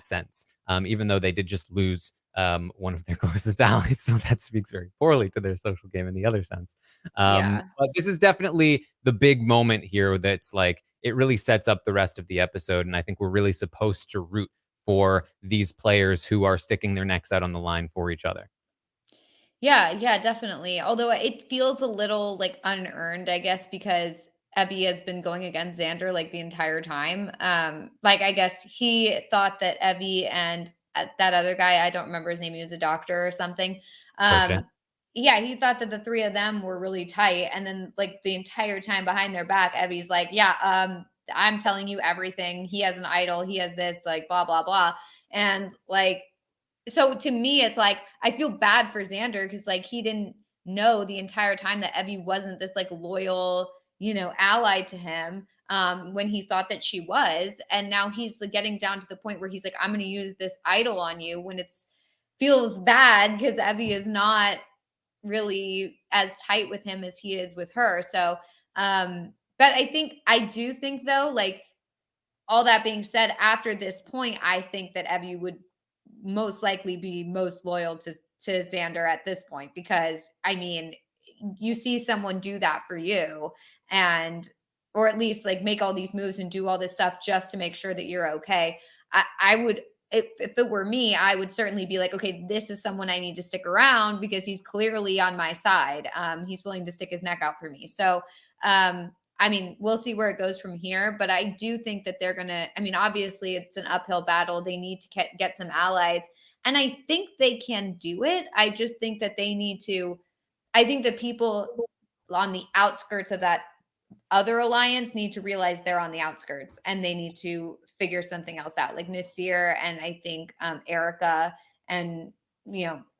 sense. Even though they did just lose one of their closest allies, so that speaks very poorly to their social game in the other sense. But this is definitely the big moment here that's like, it really sets up the rest of the episode, and I think we're really supposed to root for these players who are sticking their necks out on the line for each other. Yeah, definitely. Although it feels a little like unearned, I guess, because Evie has been going against Xander like the entire time. Like, I guess he thought that Evie and that other guy, I don't remember his name, he was a doctor or something. Yeah, he thought that the three of them were really tight. And then like the entire time behind their back, Evie's like, yeah, I'm telling you everything. He has an idol. He has this, like, blah, blah, blah. And like, so to me, it's like, I feel bad for Xander because like he didn't know the entire time that Evie wasn't this like loyal, ally to him when he thought that she was. And now he's like getting down to the point where he's like, I'm going to use this idol on you, when feels bad because Evie is not really as tight with him as he is with her. So, but I do think though, like, all that being said, after this point, I think that Evie would most likely be most loyal to Xander at this point, because I mean, you see someone do that for you, or at least like make all these moves and do all this stuff just to make sure that you're okay. I would, if it were me, I would certainly be like, okay, this is someone I need to stick around because he's clearly on my side. He's willing to stick his neck out for me. So, I mean, we'll see where it goes from here, but I do think that they're going to, I mean, obviously it's an uphill battle. They need to get some allies, and I think they can do it. I just think that they need to, I think the people on the outskirts of that other alliance need to realize they're on the outskirts and they need to figure something else out, like Nasir and I think Erica, and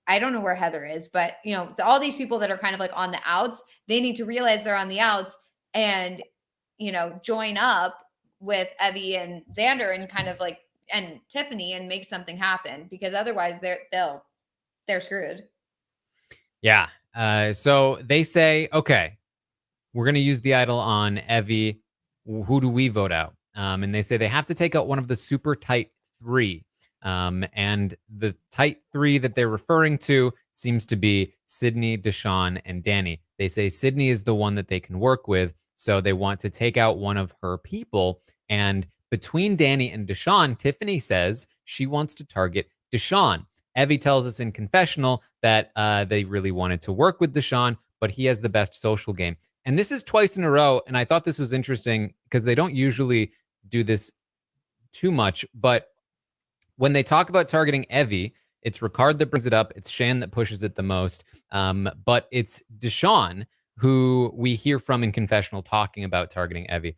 I don't know where Heather is, but all these people that are kind of like on the outs, they need to realize they're on the outs and join up with Evie and Xander and kind of like, and Tiffany, and make something happen, because otherwise they're screwed. Yeah. So they say, okay, we're going to use the idol on Evie. Who do we vote out? And they say they have to take out one of the super tight three. And the tight three that they're referring to seems to be Sydney, Deshawn, and Danny. They say Sydney is the one that they can work with. So they want to take out one of her people. And between Dani and Deshawn, Tiffany says she wants to target Deshawn. Evie tells us in confessional that they really wanted to work with Deshawn, but he has the best social game. And this is twice in a row. And I thought this was interesting because they don't usually do this too much. But when they talk about targeting Evie, it's Ricard that brings it up. It's Shan that pushes it the most. But it's Deshawn who we hear from in confessional talking about targeting Evie.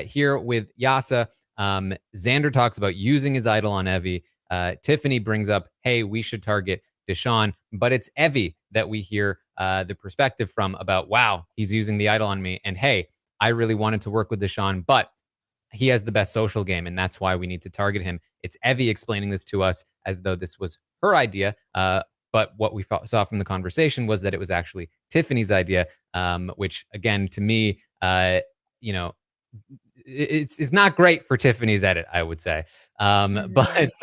Here with Yasa, Xander talks about using his idol on Evie. Tiffany brings up, hey, we should target Deshawn. But it's Evie that we hear the perspective from about, wow, he's using the idol on me. And hey, I really wanted to work with Deshawn, but he has the best social game, and that's why we need to target him. It's Evie explaining this to us as though this was her idea. But what we saw from the conversation was that it was actually Tiffany's idea, which, again, to me, it's not great for Tiffany's edit, I would say. But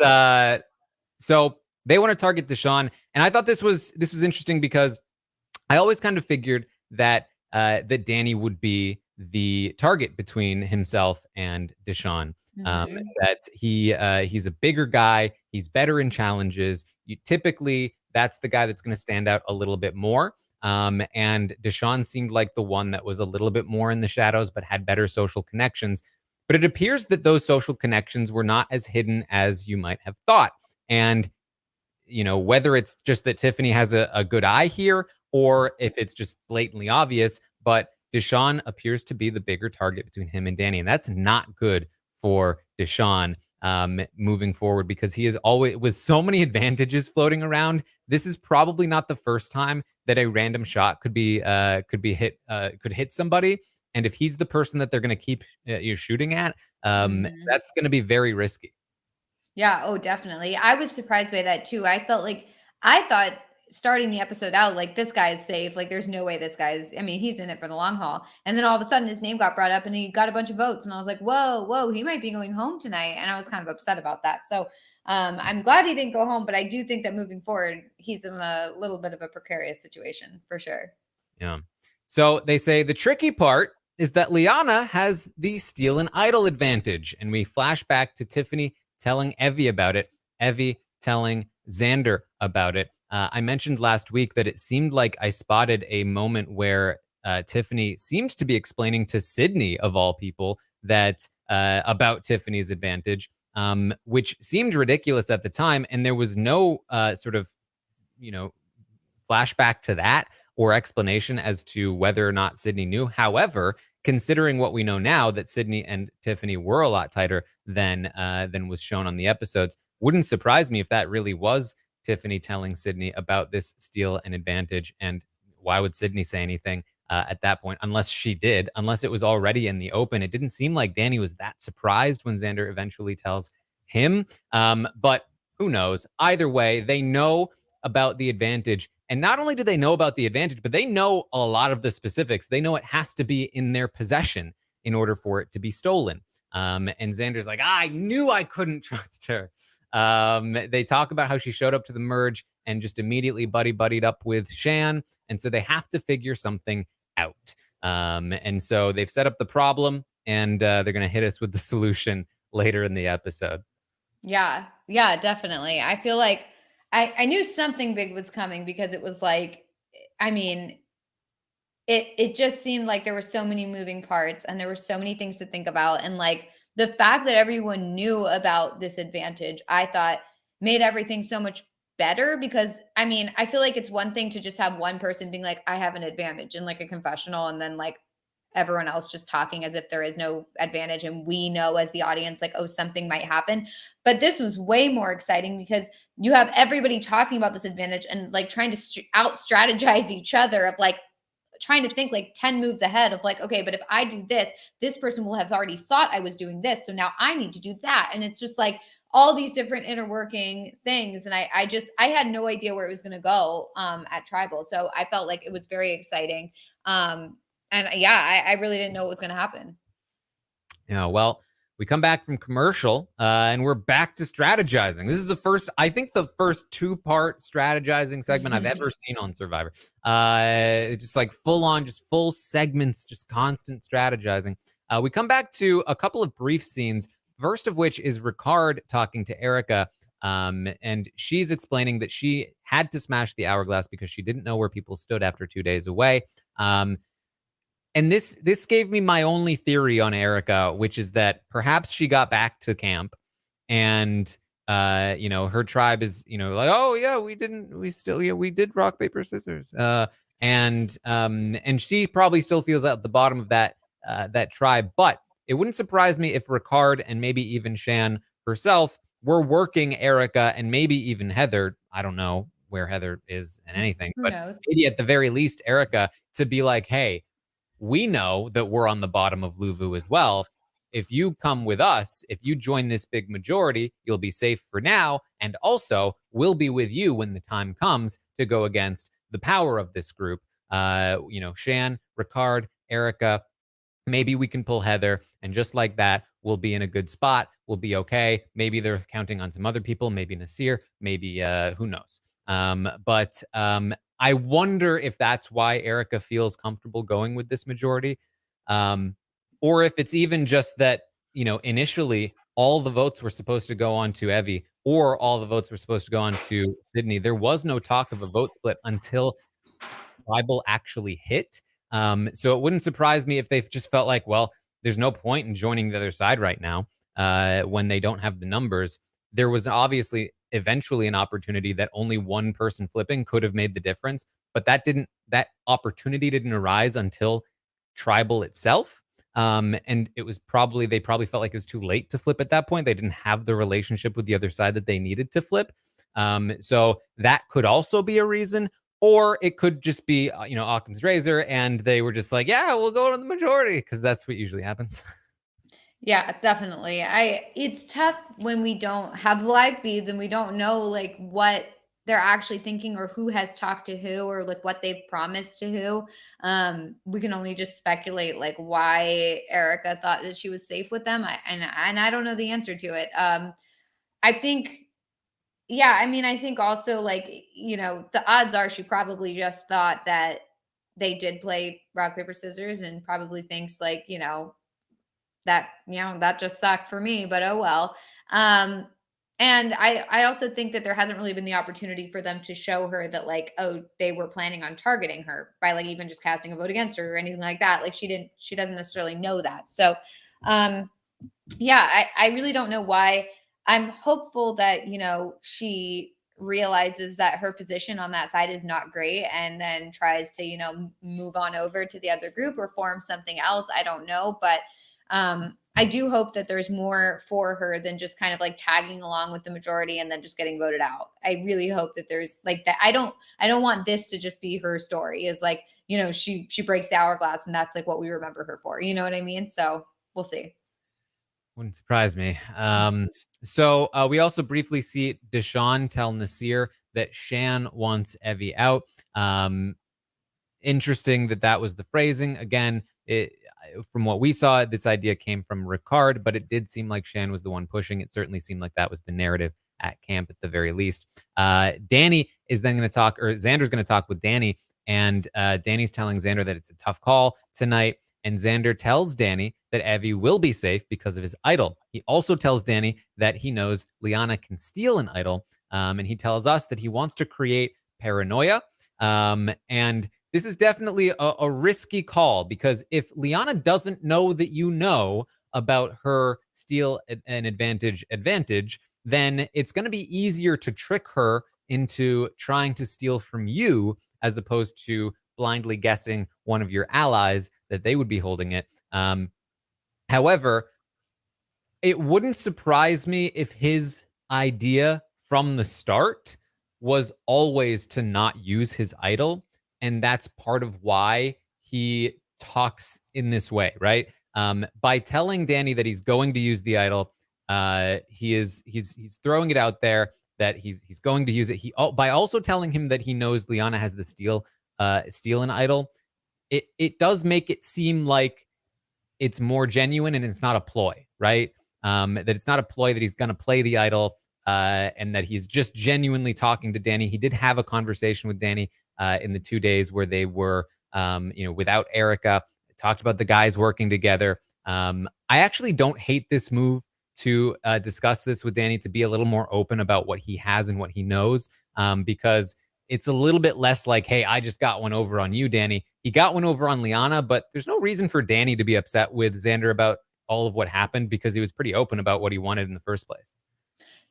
so they want to target Deshawn, and I thought this was interesting because I always kind of figured that that Dani would be the target between himself and Deshawn. That he's a bigger guy, he's better in challenges. Typically, that's the guy that's going to stand out a little bit more. And Deshawn seemed like the one that was a little bit more in the shadows, but had better social connections. But it appears that those social connections were not as hidden as you might have thought. And, whether it's just that Tiffany has a good eye here, or if it's just blatantly obvious, but Deshawn appears to be the bigger target between him and Dani. And that's not good for Deshawn moving forward, because he is always, with so many advantages floating around, this is probably not the first time that a random shot could hit somebody. And if he's the person that they're going to keep shooting at, that's going to be very risky. Yeah. Oh, definitely. I was surprised by that too. I thought starting the episode out, like, this guy is safe. Like, there's no way this guy's, he's in it for the long haul. And then all of a sudden his name got brought up and he got a bunch of votes. And I was like, whoa, he might be going home tonight. And I was kind of upset about that. So I'm glad he didn't go home, but I do think that moving forward, he's in a little bit of a precarious situation for sure. Yeah. So they say the tricky part is that Liana has the steal and idol advantage. And we flash back to Tiffany telling Evie about it. Evie telling Xander about it. I mentioned last week that it seemed like I spotted a moment where Tiffany seemed to be explaining to Sydney, of all people, that about Tiffany's advantage, which seemed ridiculous at the time. And there was no sort of, flashback to that or explanation as to whether or not Sydney knew. However, considering what we know now, that Sydney and Tiffany were a lot tighter than was shown on the episodes, wouldn't surprise me if that really was Tiffany telling Sydney about this steal and advantage. And why would Sydney say anything at that point, unless it was already in the open? It didn't seem like Dani was that surprised when Xander eventually tells him. But who knows? Either way, they know about the advantage. And not only do they know about the advantage, but they know a lot of the specifics. They know it has to be in their possession in order for it to be stolen. And Xander's like, I knew I couldn't trust her. They talk about how she showed up to the merge and just immediately buddied up with Shan. And so they have to figure something out. And so they've set up the problem, and they're going to hit us with the solution later in the episode. Yeah, definitely. I feel like I knew something big was coming, because it was like, it just seemed like there were so many moving parts and there were so many things to think about. And like, the fact that everyone knew about this advantage, I thought made everything so much better, because I feel like it's one thing to just have one person being like, I have an advantage in like a confessional, and then like everyone else just talking as if there is no advantage. And we know as the audience, like, oh, something might happen. But this was way more exciting because you have everybody talking about this advantage and like trying to out strategize each other, of like trying to think like 10 moves ahead of like, okay, but if I do this, this person will have already thought I was doing this. So now I need to do that. And it's just like all these different interworking things. And I had no idea where it was going to go at Tribal. So I felt like it was very exciting. And yeah, I really didn't know what was going to happen. Yeah, well, We come back from commercial, and we're back to strategizing. This is the first 2-part strategizing segment I've ever seen on Survivor. Just like full segments, just constant strategizing. We come back to a couple of brief scenes, first of which is Ricard talking to Erica, and she's explaining that she had to smash the hourglass because she didn't know where people stood after 2 days away. And this gave me my only theory on Erica, which is that perhaps she got back to camp and her tribe is, like, oh yeah, we did rock, paper, scissors. And she probably still feels at the bottom of that tribe. But it wouldn't surprise me if Ricard and maybe even Shan herself were working Erica and maybe even Heather. I don't know where Heather is and anything, but maybe at the very least Erica, to be like, hey, we know that we're on the bottom of Luvu as well. If you come with us, if you join this big majority, you'll be safe for now. And also, we'll be with you when the time comes to go against the power of this group. Shan, Ricard, Erica, maybe we can pull Heather. And just like that, we'll be in a good spot. We'll be okay. Maybe they're counting on some other people, maybe Nasir, maybe who knows. But I wonder if that's why Erica feels comfortable going with this majority. Or if it's even just that, initially all the votes were supposed to go on to Evie, or all the votes were supposed to go on to Sydney. There was no talk of a vote split until Tribal actually hit. So it wouldn't surprise me if they just felt like, well, there's no point in joining the other side right now when they don't have the numbers. There was obviously eventually an opportunity that only one person flipping could have made the difference, but that opportunity didn't arise until Tribal itself. And it was they probably felt like it was too late to flip at that point. They didn't have the relationship with the other side that they needed to flip. So that could also be a reason, or it could just be, Occam's razor, and they were just like, yeah, we'll go to the majority, because that's what usually happens. Yeah, definitely. It's tough when we don't have live feeds and we don't know like what they're actually thinking or who has talked to who or like what they've promised to who. We can only just speculate like why Erica thought that she was safe with them. And I don't know the answer to it. I think, I think also like, the odds are she probably just thought that they did play rock, paper, scissors and probably thinks like, that just sucked for me, but oh well. And I also think that there hasn't really been the opportunity for them to show her that like, oh, they were planning on targeting her by like even just casting a vote against her or anything like that. Like she doesn't necessarily know that. So I really don't know why. I'm hopeful that, she realizes that her position on that side is not great and then tries to, move on over to the other group or form something else. I don't know, but I do hope that there's more for her than just kind of like tagging along with the majority and then just getting voted out. I really hope that there's like that. I don't want this to just be her story is like, she breaks the hourglass and that's like what we remember her for. You know what I mean? So we'll see. Wouldn't surprise me. So we also briefly see Deshawn tell Nasir that Shan wants Evie out. Interesting that was the phrasing. Again, from what we saw, this idea came from Ricard, but it did seem like Shan was the one pushing. It certainly seemed like that was the narrative at camp at the very least. Danny is then going to talk, or Xander's going to talk with Danny, and Danny's telling Xander that it's a tough call tonight. And Xander tells Danny that Evie will be safe because of his idol. He also tells Danny that he knows Liana can steal an idol. And he tells us that he wants to create paranoia. And this is definitely a risky call, because if Liana doesn't know that you know about her steal an advantage, then it's going to be easier to trick her into trying to steal from you as opposed to blindly guessing one of your allies that they would be holding it. However, it wouldn't surprise me if his idea from the start was always to not use his idol. And that's part of why he talks in this way, right? By telling Danny that he's going to use the idol, he's throwing it out there that he's going to use it. By also telling him that he knows Liana has the steal an idol, it does make it seem like it's more genuine and it's not a ploy, right? that it's not a ploy, that he's going to play the idol, and that he's just genuinely talking to Dani. He did have a conversation with Dani in the 2 days where they were, without Erica. Talked about the guys working together. I actually don't hate this move to discuss this with Dani, to be a little more open about what he has and what he knows, because it's a little bit less like, hey, I just got one over on you, Dani. He got one over on Liana, but there's no reason for Dani to be upset with Xander about all of what happened, because he was pretty open about what he wanted in the first place.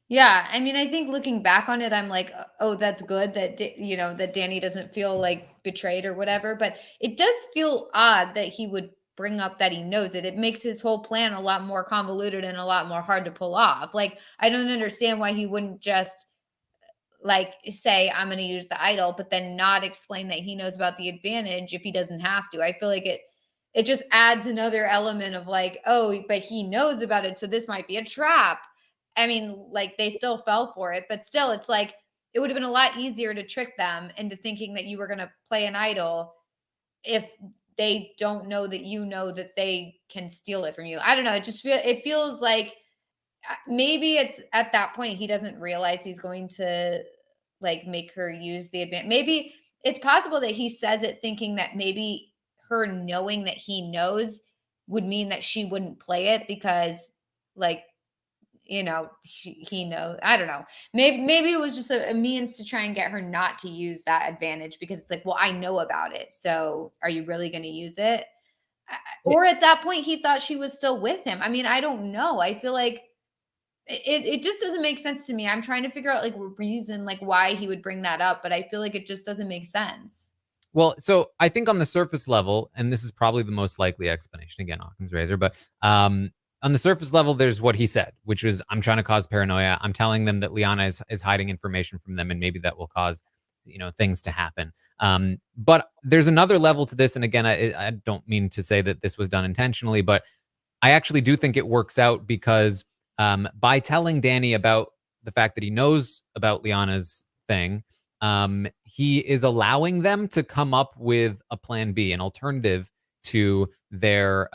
Yeah, I mean, I think looking back on it, I'm like, oh, that's good that that Dani doesn't feel like betrayed or whatever. But it does feel odd that he would bring up that he knows it. It makes his whole plan a lot more convoluted and a lot more hard to pull off. Like, I don't understand why he wouldn't just like say, I'm going to use the idol, but then not explain that he knows about the advantage if he doesn't have to. I feel like it just adds another element of like, oh, but he knows about it, so this might be a trap. I mean, like, they still fell for it, but still, it's like, it would have been a lot easier to trick them into thinking that you were going to play an idol if they don't know that you know that they can steal it from you. I don't know. It feels like maybe it's at that point he doesn't realize he's going to like make her use the advantage. Maybe it's possible that he says it thinking that maybe her knowing that he knows would mean that she wouldn't play it because like, he knows. I don't know. Maybe it was just a means to try and get her not to use that advantage, because it's like, well, I know about it. So are you really going to use it? Or at that point, he thought she was still with him. I mean, I don't know. I feel like it just doesn't make sense to me. I'm trying to figure out like a reason, like why he would bring that up, but I feel like it just doesn't make sense. Well, so I think on the surface level, and this is probably the most likely explanation, again, Occam's razor, but on the surface level, there's what he said, which was, I'm trying to cause paranoia. I'm telling them that Liana is hiding information from them, and maybe that will cause, things to happen. But there's another level to this. And again, I don't mean to say that this was done intentionally, but I actually do think it works out because by telling Dani about the fact that he knows about Liana's thing, he is allowing them to come up with a plan B, an alternative to their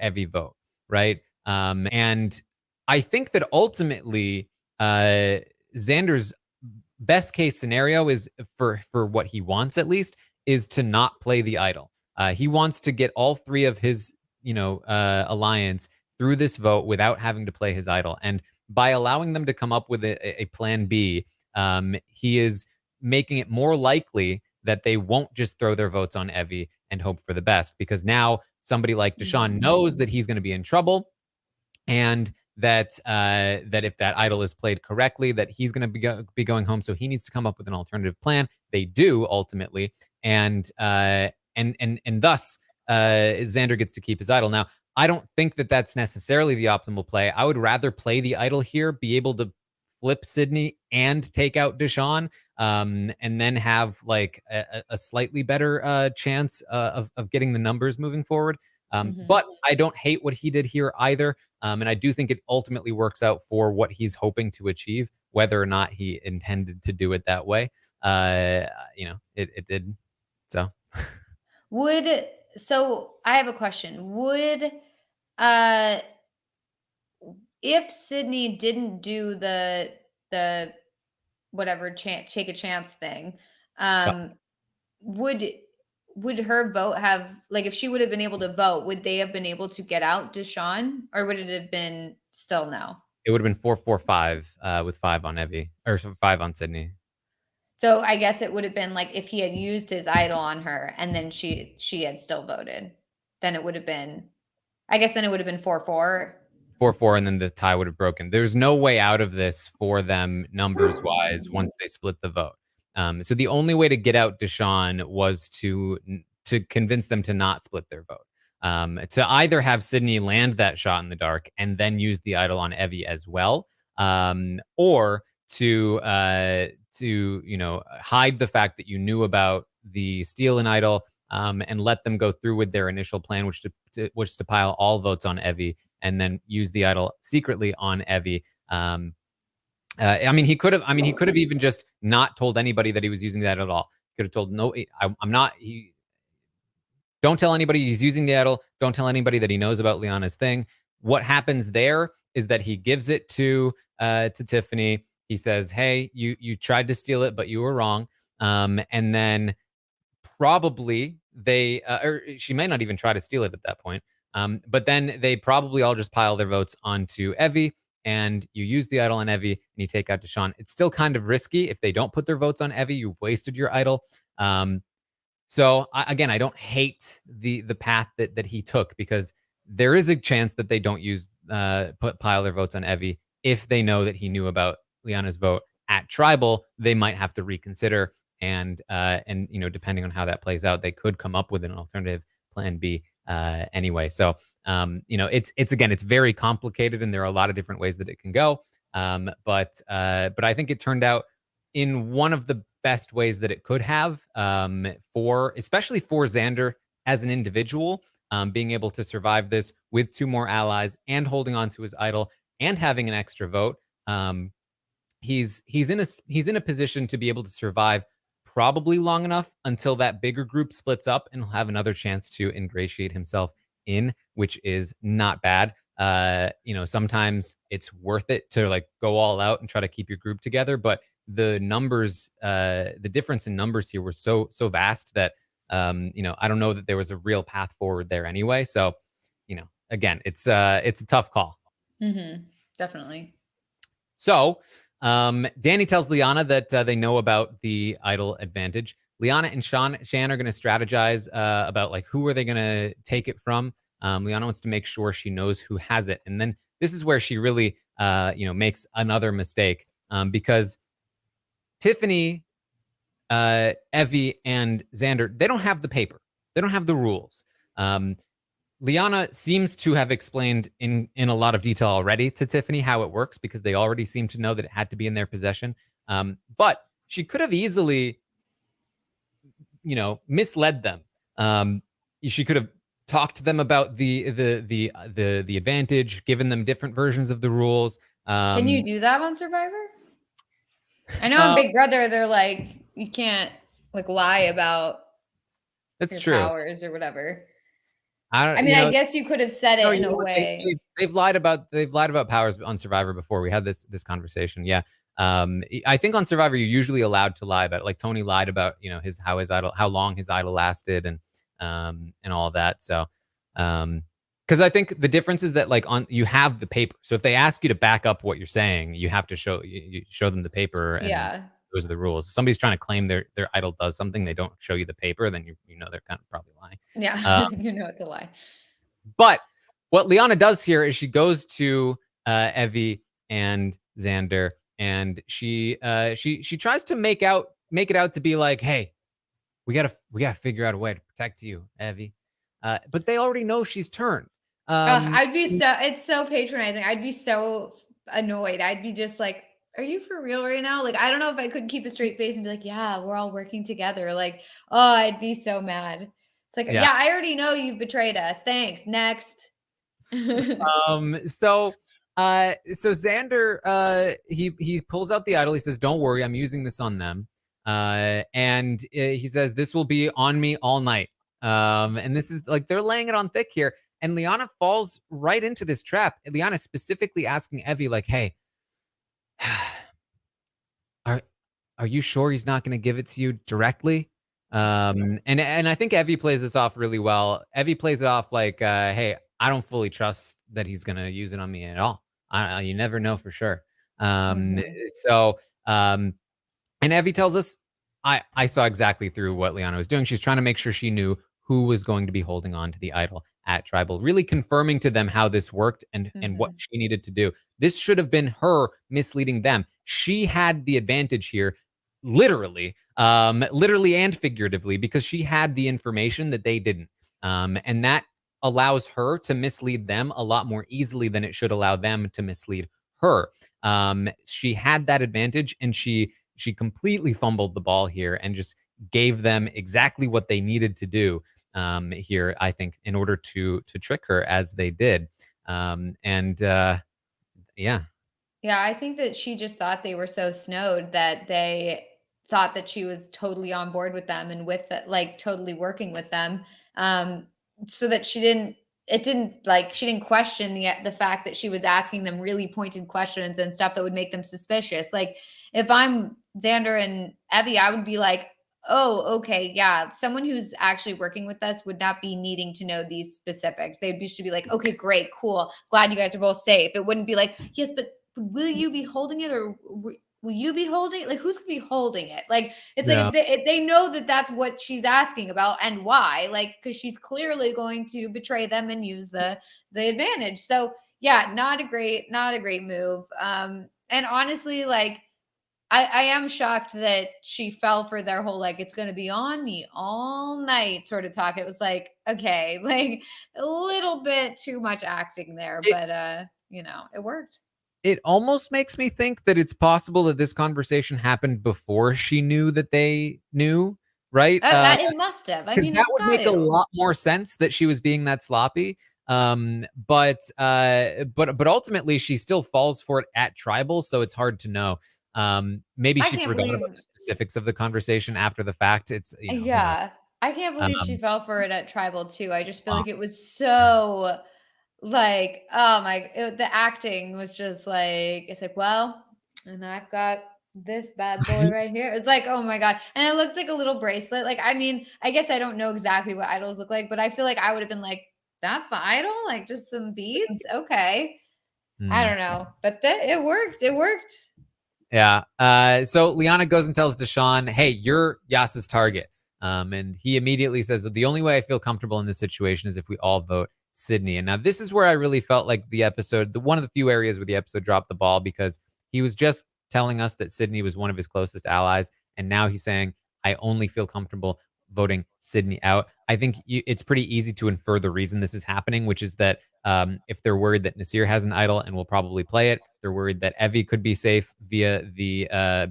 Evie vote, right? And I think that ultimately, Xander's best case scenario is for what he wants, at least, is to not play the idol. He wants to get all three of his, alliance through this vote without having to play his idol. And by allowing them to come up with a plan B, he is making it more likely that they won't just throw their votes on Evie and hope for the best, because now somebody like Deshawn knows that he's going to be in trouble, and that if that idol is played correctly, that he's going to be going home. So he needs to come up with an alternative plan. They do ultimately, and thus Xander gets to keep his idol. Now, I don't think that that's necessarily the optimal play. I would rather play the idol here, be able to flip Sydney and take out Deshawn, and then have like a slightly better chance of getting the numbers moving forward. But I don't hate what he did here either. And I do think it ultimately works out for what he's hoping to achieve, whether or not he intended to do it that way. It did. So so I have a question. Would if Sydney didn't do the whatever take a chance thing, would her vote have, like, if she would have been able to vote, would they have been able to get out Deshawn, or would it have been still no? It would have been 4-4-5 with 5 on Evie, or 5 on Sydney. So I guess it would have been like if he had used his idol on her and then she had still voted, then it would have been, I guess then it would have been 4-4. 4-4, and then the tie would have broken. There's no way out of this for them numbers wise once they split the vote. So the only way to get out Deshawn was to convince them to not split their vote. To either have Sydney land that shot in the dark and then use the idol on Evie as well, or to hide the fact that you knew about the steal and idol, and let them go through with their initial plan, which to pile all votes on Evie and then use the idol secretly on Evie. He could have even just not told anybody that he was using the idol at all. Could have told, no, I'm not. Don't tell anybody he's using the idol. Don't tell anybody that he knows about Liana's thing. what happens there is that he gives it to Tiffany. He says, hey, you tried to steal it, but you were wrong. And then probably they, or she may not even try to steal it at that point. But then they probably all just pile their votes onto Evie, and you use the idol on Evie and you take out Deshawn. It's still kind of risky. If they don't put their votes on Evie, you've wasted your idol. So again, I don't hate the path that he took, because there is a chance that they don't pile their votes on Evie. If they know that he knew about Liana's vote at Tribal, they might have to reconsider. And depending on how that plays out, they could come up with an alternative plan B anyway. So it's very complicated, and there are a lot of different ways that it can go. But I think it turned out in one of the best ways that it could have, especially for Xander as an individual, being able to survive this with 2 more allies and holding on to his idol and having an extra vote. He's in a position to be able to survive probably long enough until that bigger group splits up, and he'll have another chance to ingratiate himself in, which is not bad. Sometimes it's worth it to like go all out and try to keep your group together, but the numbers, the difference in numbers here were so vast that I don't know that there was a real path forward there anyway. So, again, it's a tough call. Definitely. So, Dani tells Liana that they know about the idol advantage. Liana and Shan are going to strategize about like who are they going to take it from. Liana wants to make sure she knows who has it, and then this is where she really makes another mistake, because Tiffany, Evie, and Xander, they don't have the paper. They don't have the rules. Liana seems to have explained in a lot of detail already to Tiffany how it works, because they already seem to know that it had to be in their possession. But she could have easily, misled them. She could have talked to them about the advantage, given them different versions of the rules. Can you do that on Survivor? I know on Big Brother, they're like, you can't like lie about your powers or whatever. I guess you could have said it in a way. They've lied about powers on Survivor before. We had this conversation. Yeah. I think on Survivor you're usually allowed to lie about it. Like Tony lied about how long his idol lasted and all of that. So because I think the difference is that you have the paper. So if they ask you to back up what you're saying, you have to show them the paper. And those are the rules. If somebody's trying to claim their idol does something, they don't show you the paper, then they're kind of probably lying. Yeah, it's a lie. But what Liana does here is she goes to Evie and Xander, and she tries to make it out to be like, hey, we gotta figure out a way to protect you, Evie. But they already know she's turned. It's so patronizing. I'd be so annoyed. I'd be just like, are you for real right now? Like, I don't know if I could keep a straight face and be like, yeah, we're all working together. Like, oh, I'd be so mad. It's like, yeah, I already know you've betrayed us. Thanks. Next. So Xander, he pulls out the idol. He says, don't worry, I'm using this on them. And he says, this will be on me all night. And this is like, they're laying it on thick here. And Liana falls right into this trap. Liana specifically asking Evie, like, hey, are you sure he's not going to give it to you directly? And I think Evie plays this off really well. Evie plays it off like, hey, I don't fully trust that he's going to use it on me at all. You never know for sure. So, and Evie tells us, I saw exactly through what Liana was doing. She's trying to make sure she knew who was going to be holding on to the idol at Tribal, really confirming to them how this worked and what she needed to do. This should have been her misleading them. She had the advantage here, literally and figuratively, because she had the information that they didn't. And that allows her to mislead them a lot more easily than it should allow them to mislead her. She had that advantage, and she completely fumbled the ball here and just gave them exactly what they needed to do here, I think, in order to trick her as they did. Yeah, I think that she just thought they were so snowed that they thought that she was totally on board with them and with like totally working with them, so that she didn't it didn't like she didn't question the fact that she was asking them really pointed questions and stuff that would make them suspicious. Like if I'm Xander and Evie, I would be like, oh, okay, yeah. Someone who's actually working with us would not be needing to know these specifics. Should be like, okay, great, cool. Glad you guys are both safe. It wouldn't be like, yes, but will you be holding it or will you be holding it? Like, who's gonna be holding it? Like, it's like if they know that that's what she's asking about and why, like, because she's clearly going to betray them and use the advantage. So yeah, not a great move. And honestly, like, I am shocked that she fell for their whole like it's gonna be on me all night sort of talk. It was like, okay, like a little bit too much acting there, but you know, it worked. It almost makes me think that it's possible that this conversation happened before she knew that they knew, right? It must have. I mean, that would make a lot more sense that she was being that sloppy. But ultimately, she still falls for it at tribal, so it's hard to know. Maybe she forgot about the specifics of the conversation after the fact. It's I can't believe she fell for it at tribal too. I just feel like it was so. Like, oh my, the acting was just like, it's like, well, and I've got this bad boy right here. It's like, oh my God. And it looked like a little bracelet. Like, I mean, I guess I don't know exactly what idols look like, but I feel like I would have been like, that's the idol? Like just some beads? Okay. I don't know. But it worked. It worked. Yeah. So Liana goes and tells Deshawn, hey, you're Yas's target. And he immediately says that the only way I feel comfortable in this situation is if we all vote Sydney. And now this is where I really felt like the episode, one of the few areas where the episode dropped the ball, because he was just telling us that Sydney was one of his closest allies. And now he's saying, I only feel comfortable voting Sydney out. I think it's pretty easy to infer the reason this is happening, which is that if they're worried that Nasir has an idol and will probably play it, they're worried that Evie could be safe via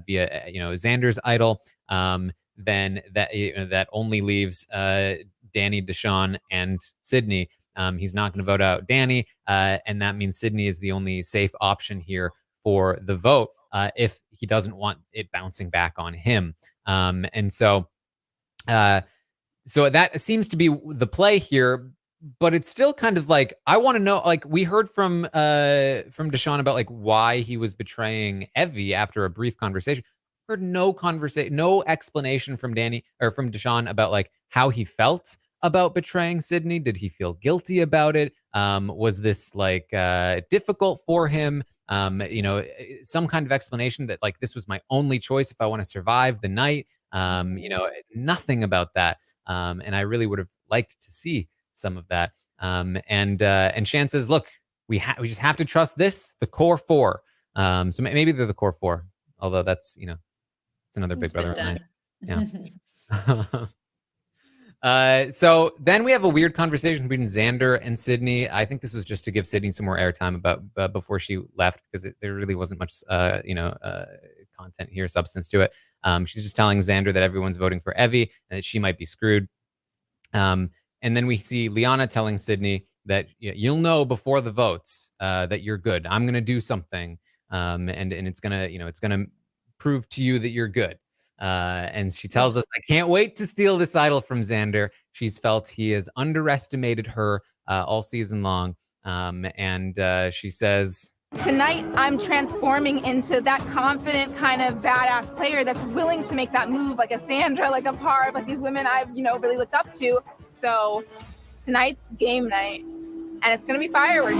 Xander's idol. Then that only leaves Dani, Deshawn, and Sydney. He's not going to vote out Dani, and that means Sydney is the only safe option here for the vote if he doesn't want it bouncing back on him. And so that seems to be the play here, but it's still kind of like, I want to know, like we heard from Deshawn about like why he was betraying Evie after a brief conversation. Heard no explanation from Dani or from Deshawn about like how he felt about betraying Sydney. Did he feel guilty about it? Was this like difficult for him? Some kind of explanation that like this was my only choice if I want to survive the night. Nothing about that. And I really would have liked to see some of that. And Shan says, look, we just have to trust the core four. So maybe they're the core four, although that's, it's another Big Brother Alliance. Yeah. So then we have a weird conversation between Xander and Sydney. I think this was just to give Sydney some more airtime about before she left, because there really wasn't much, content here, substance to it. She's just telling Xander that everyone's voting for Evie and that she might be screwed. And then we see Liana telling Sydney that you'll know before the votes that you're good. I'm gonna do something, and it's gonna prove to you that you're good. And she tells us, I can't wait to steal this idol from Xander. She's felt he has underestimated her all season long. And she says, tonight, I'm transforming into that confident kind of badass player that's willing to make that move, like a Sandra, like a Parv, like these women I've, really looked up to. So tonight's game night, and it's going to be fireworks.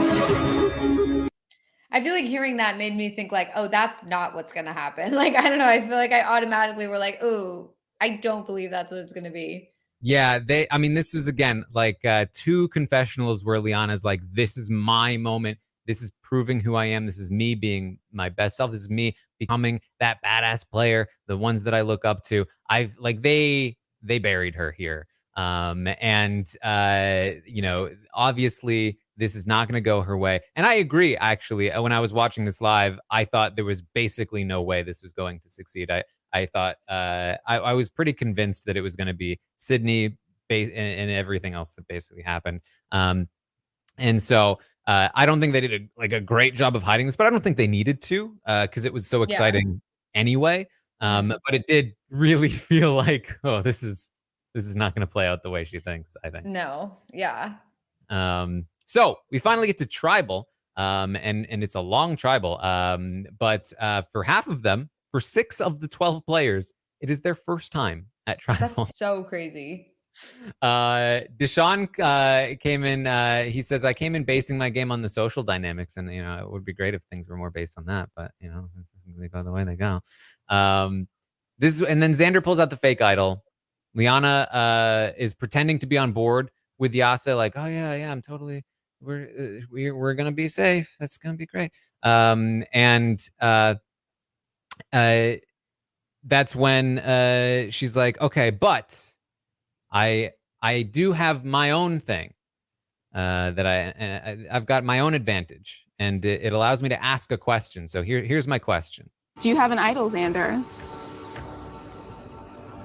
I feel like hearing that made me think like, oh, that's not what's going to happen. Like, I don't know. I feel like I automatically were like, oh, I don't believe that's what it's going to be. Yeah, this was again, like two confessionals where Liana's like, this is my moment. This is proving who I am. This is me being my best self. This is me becoming that badass player, the ones that I look up to. They buried her here. Obviously this is not going to go her way. And I agree, actually. When I was watching this live, I thought there was basically no way this was going to succeed. I thought I was pretty convinced that it was going to be Sydney and everything else that basically happened. And so I don't think they did a great job of hiding this, but I don't think they needed to because it was so exciting anyway. But it did really feel like, oh, this is not going to play out the way she thinks, I think. No. Yeah. So we finally get to tribal, and it's a long tribal. But for half of them, for 6 of the 12 players, it is their first time at tribal. That's so crazy. Deshaun came in. He says, I came in basing my game on the social dynamics, and it would be great if things were more based on that, but they go the way they go. And then Xander pulls out the fake idol. Liana is pretending to be on board with Yase, like, oh yeah, I'm totally, we're gonna be safe. That's gonna be great. That's when she's like, okay, but I do have my own thing that I've got my own advantage, and it allows me to ask a question. So here's my question. Do you have an idol, Xander?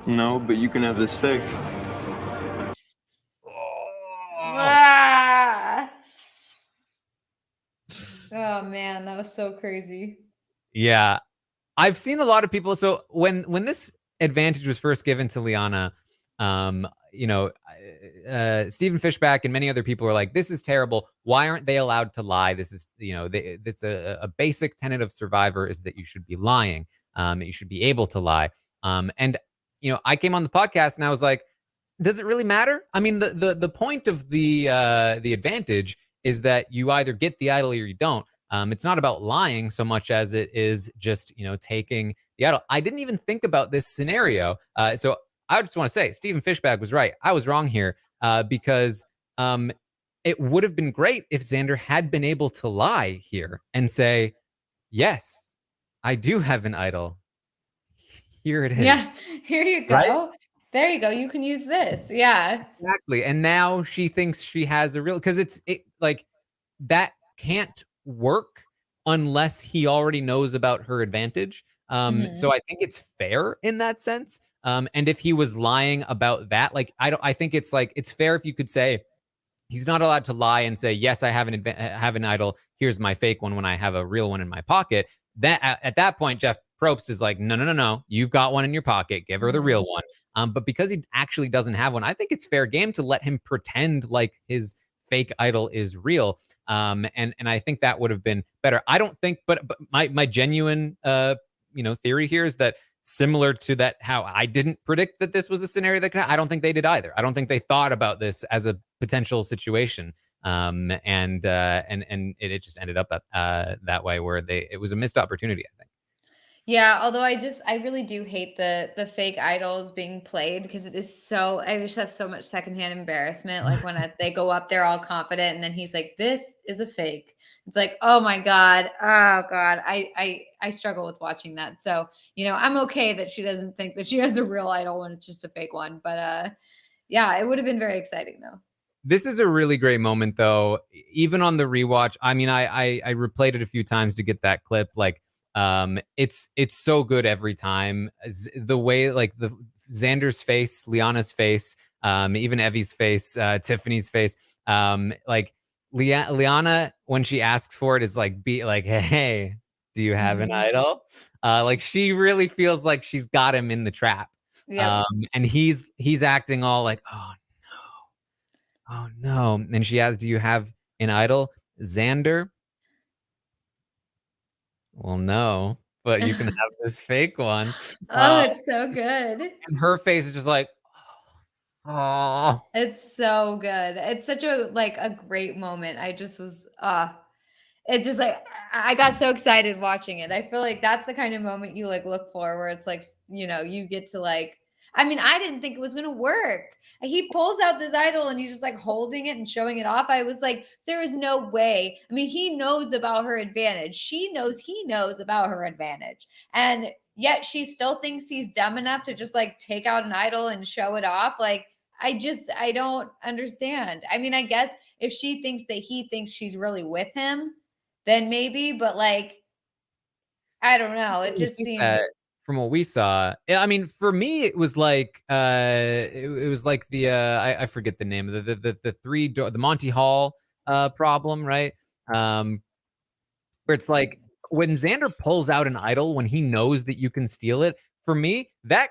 No, but you can have this fake. Ah. Oh man, that was so crazy. Yeah, I've seen a lot of people. So when this advantage was first given to Liana, Stephen Fishback and many other people were like, this is terrible. Why aren't they allowed to lie? This is, it's a basic tenet of Survivor is that you should be lying. You should be able to lie. And I came on the podcast and I was like, does it really matter? I mean, the point of the advantage is that you either get the idol or you don't. It's not about lying so much as it is just, taking the idol. I didn't even think about this scenario. So I just want to say, Stephen Fishbag was right. I was wrong here because it would have been great if Xander had been able to lie here and say, yes, I do have an idol. Here it is. Yes, here you go. Right? There you go. You can use this. Yeah. Exactly. And now she thinks she has a real, because it like that can't work unless he already knows about her advantage. So I think it's fair in that sense. And if he was lying about that, like I think it's like it's fair if you could say he's not allowed to lie and say, yes, I have an idol. Here's my fake one when I have a real one in my pocket. That at that point, Jeff Probst is like, no. You've got one in your pocket. Give her the real one. But because he actually doesn't have one, I think it's fair game to let him pretend like his fake idol is real. And I think that would have been better. I don't think, but my genuine theory here is that similar to that, how I didn't predict that this was a scenario that I don't think they did either. I don't think they thought about this as a potential situation. And it just ended up that way where it was a missed opportunity, I think. Yeah, although I really do hate the fake idols being played because it is so, I just have so much secondhand embarrassment. Like when they go up there all confident and then he's like, this is a fake. It's like, oh my God. Oh God. I struggle with watching that. So, I'm okay that she doesn't think that she has a real idol when it's just a fake one. But yeah, it would have been very exciting though. This is a really great moment though. Even on the rewatch, I mean, I replayed it a few times to get that clip. Like, it's so good every time. The way like the Xander's face, Liana's face, even Evie's face, Tiffany's face, like Liana when she asks for it is like, be like, hey, do you have an idol? Like she really feels like she's got him in the trap. Yep. And he's acting all like, oh no. And she asks, do you have an idol, Xander? Well, no, but you can have this fake one. Oh, it's so good. And her face is just like, oh. It's so good. It's such a great moment. I just was, it's just like, I got so excited watching it. I feel like that's the kind of moment you look for where it's like, you get to I mean, I didn't think it was going to work. He pulls out this idol and he's just holding it and showing it off. I was like, there is no way. I mean, he knows about her advantage. She knows he knows about her advantage. And yet she still thinks he's dumb enough to just take out an idol and show it off. I don't understand. I mean, I guess if she thinks that he thinks she's really with him, then maybe, but I don't know. It just seems. From what we saw, I mean, for me, it was like it was like the I forget the name of the Monty Hall problem, right? Where it's like when Xander pulls out an idol when he knows that you can steal it. For me, that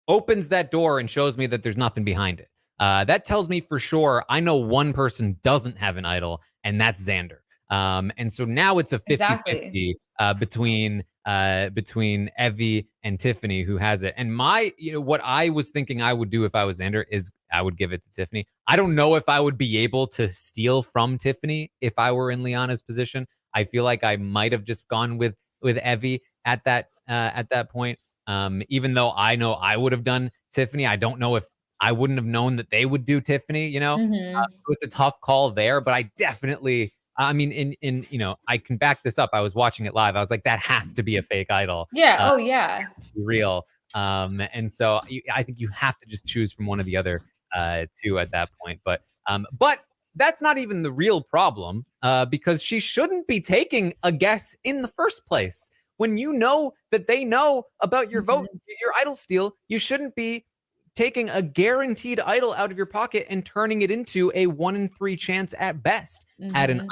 opens that door and shows me that there's nothing behind it. that tells me for sure I know one person doesn't have an idol, and that's Xander. And so now it's a 50-50 between Evie and Tiffany, who has it. And what I was thinking I would do if I was Xander is I would give it to Tiffany. I don't know if I would be able to steal from Tiffany if I were in Liana's position. I feel like I might have just gone with Evie at that point. Even though I know I would have done Tiffany, I don't know if I wouldn't have known that they would do Tiffany. So it's a tough call there, but I definitely. I mean, I can back this up. I was watching it live. I was like, that has to be a fake idol. Yeah. Yeah. Real. And so I think you have to just choose from one of the other two at that point. But that's not even the real problem, because she shouldn't be taking a guess in the first place. When you know that they know about your vote, your idol steal, you shouldn't be taking a guaranteed idol out of your pocket and turning it into a 1 in 3 chance at best at an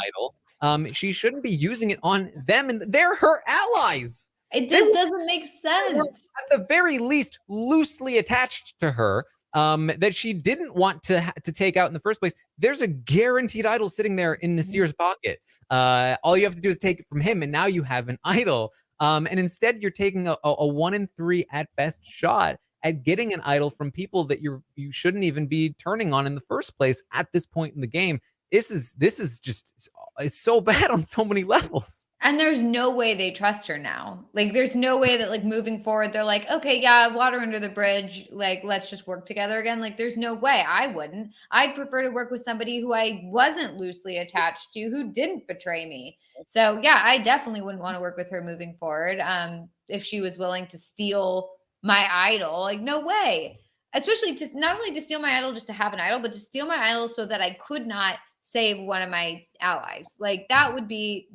idol. She shouldn't be using it on them, and they're her allies. It just doesn't make sense. At the very least, loosely attached to her, that she didn't want to take out in the first place. There's a guaranteed idol sitting there in Nasir's pocket. All you have to do is take it from him, and now you have an idol. And instead, you're taking a 1 in 3 at best shot at getting an idol from people that you shouldn't even be turning on in the first place at this point in the game. This is just, it's so bad on so many levels. And there's no way they trust her now. Like, there's no way that, like, moving forward, they're like, okay, yeah, water under the bridge. Like, let's just work together again. Like, there's no way. I wouldn't. I'd prefer to work with somebody who I wasn't loosely attached to, who didn't betray me. So yeah, I definitely wouldn't want to work with her moving forward. If she was willing to steal my idol, like, no way. Especially just not only to steal my idol just to have an idol, but to steal my idol so that I could not save one of my allies. Like, that would be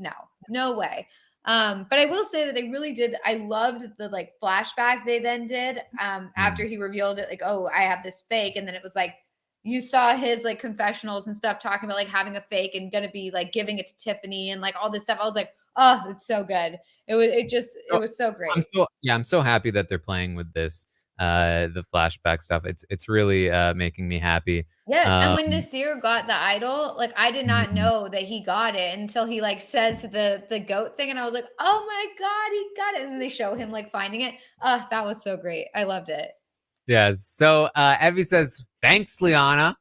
no way. But I will say that they really did. I loved the like flashback they then did after he revealed it, like, oh, I have this fake. And then it was like, you saw his like confessionals and stuff talking about like having a fake and going to be like giving it to Tiffany and like all this stuff. I was like, oh, it's so good. It was so great. I'm so happy that they're playing with this, the flashback stuff. It's really making me happy. Yes, and when Nasir got the idol, like, I did not know that he got it until he like says the goat thing, and I was like, oh my god, he got it. And then they show him like finding it. That was so great. I loved it. Yes. So Evie says, thanks, Liana.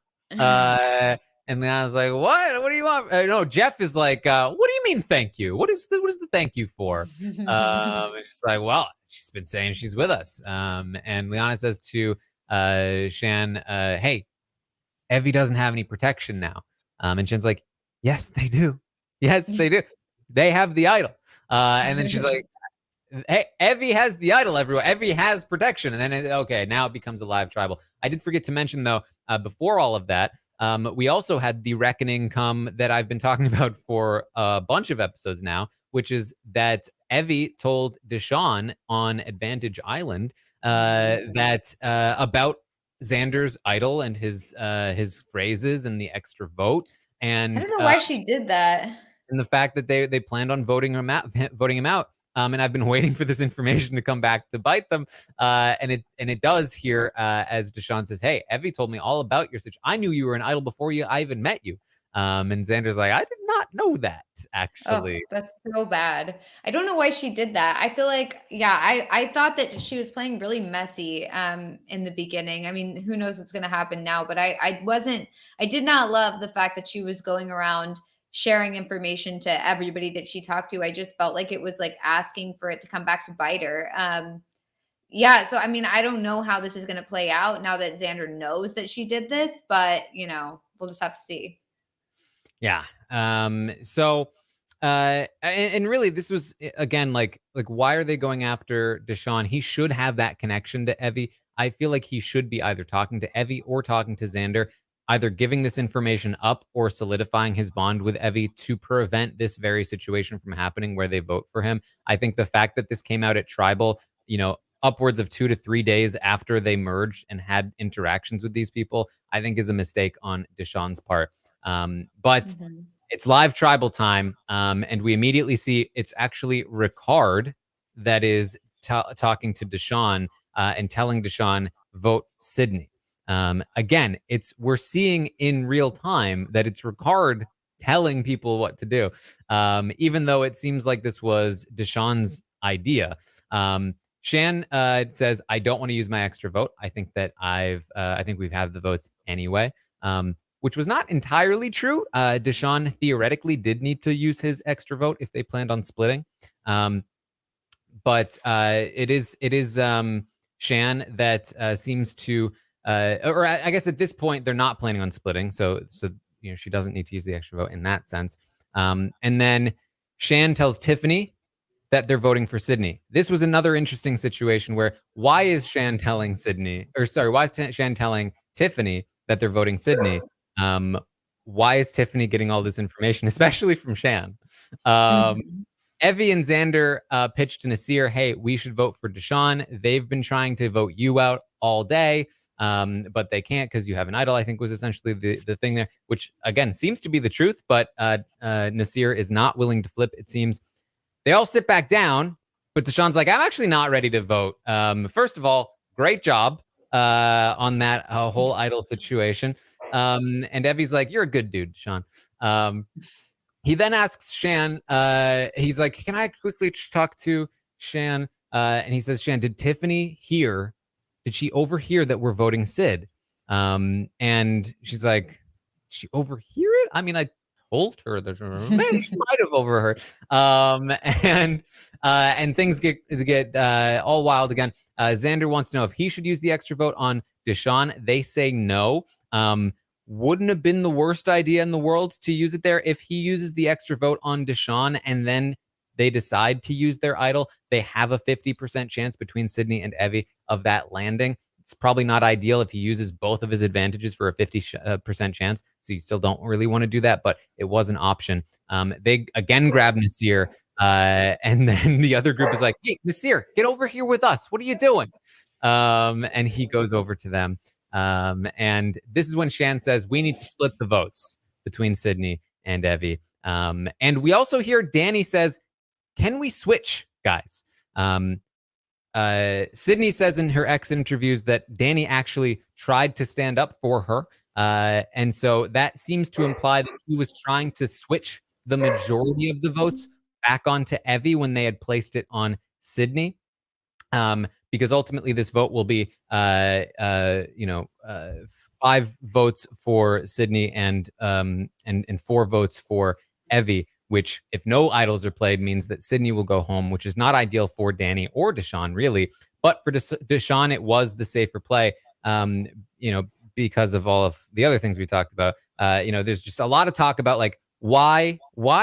And Liana's like, what do you want? No, Jeff is like, what do you mean thank you? What is the thank you for? And she's like, well, she's been saying she's with us. And Liana says to Shan, hey, Evie doesn't have any protection now. And Shan's like, yes, they do. Yes, they do. They have the idol. And then she's like, hey, Evie has the idol everywhere. Evie has protection. And then, now it becomes a live tribal. I did forget to mention, though, before all of that, we also had the reckoning come that I've been talking about for a bunch of episodes now, which is that Evie told Deshawn on Advantage Island that about Xander's idol and his phrases and the extra vote. And I don't know why she did that. And the fact that they planned on voting him out. And I've been waiting for this information to come back to bite them. And it does here, as Deshawn says, hey, Evie told me all about your situation. I knew you were an idol before I even met you. And Xander's like, I did not know that, actually. Oh, that's so bad. I don't know why she did that. I feel like, I thought that she was playing really messy in the beginning. I mean, who knows what's going to happen now, but I did not love the fact that she was going around sharing information to everybody that she talked to. I just felt like it was like asking for it to come back to bite her. So I mean, I don't know how this is going to play out now that Xander knows that she did this, but we'll just have to see. Yeah. So and really this was again like why are they going after Deshawn? He should have that connection to Evie. I feel like he should be either talking to Evie or talking to Xander, either giving this information up or solidifying his bond with Evie to prevent this very situation from happening where they vote for him. I think the fact that this came out at Tribal, upwards of 2 to 3 days after they merged and had interactions with these people, I think is a mistake on Deshawn's part. But it's live Tribal time. And we immediately see it's actually Ricard that is talking to Deshawn and telling Deshawn, vote Sydney. Again, we're seeing in real time that it's Ricard telling people what to do, even though it seems like this was Deshawn's idea. Shan says, "I don't want to use my extra vote. I think that I think we've had the votes anyway," which was not entirely true. Deshawn theoretically did need to use his extra vote if they planned on splitting, but it is Shan that seems to, or I guess at this point they're not planning on splitting, so she doesn't need to use the extra vote in that sense. And then Shan tells Tiffany that they're voting for Sydney. This was another interesting situation where why is Shan telling Tiffany that they're voting Sydney? Why is Tiffany getting all this information, especially from Shan? Evie and Xander pitched to Nasir, hey, we should vote for Deshawn. They've been trying to vote you out all day, but they can't because you have an idol, I think was essentially the thing there, which, again, seems to be the truth, but Nasir is not willing to flip, it seems. They all sit back down, but Deshawn's like, I'm actually not ready to vote. First of all, great job on that whole idol situation. And Evie's like, you're a good dude, Deshawn. He then asks Shan, he's like, can I quickly talk to Shan? And he says, Shan, did Tiffany she overhear that we're voting Sid? And she's like, did she overhear it? I mean, I told her that she might have overheard. And things get all wild again. Xander wants to know if he should use the extra vote on Deshawn. They say no. Wouldn't have been the worst idea in the world to use it there. If he uses the extra vote on Deshawn and then they decide to use their idol, they have a 50% chance between Sydney and Evie of that landing. It's probably not ideal if he uses both of his advantages for a 50% chance. So you still don't really want to do that, but it was an option. They again grab Nasir, and then the other group is like, hey, Nasir, get over here with us. What are you doing? And he goes over to them. And this is when Shan says, we need to split the votes between Sydney and Evie. And we also hear Danny says, can we switch, guys? Sydney says in her exit interviews that Danny actually tried to stand up for her. And so that seems to imply that he was trying to switch the majority of the votes back onto Evie when they had placed it on Sydney. Because ultimately this vote will be, 5 votes for Sydney and 4 votes for Evie, which, if no idols are played, means that Sydney will go home, which is not ideal for Danny or Deshawn, really. But for Deshawn, it was the safer play, because of all of the other things we talked about. There's just a lot of talk about, like, why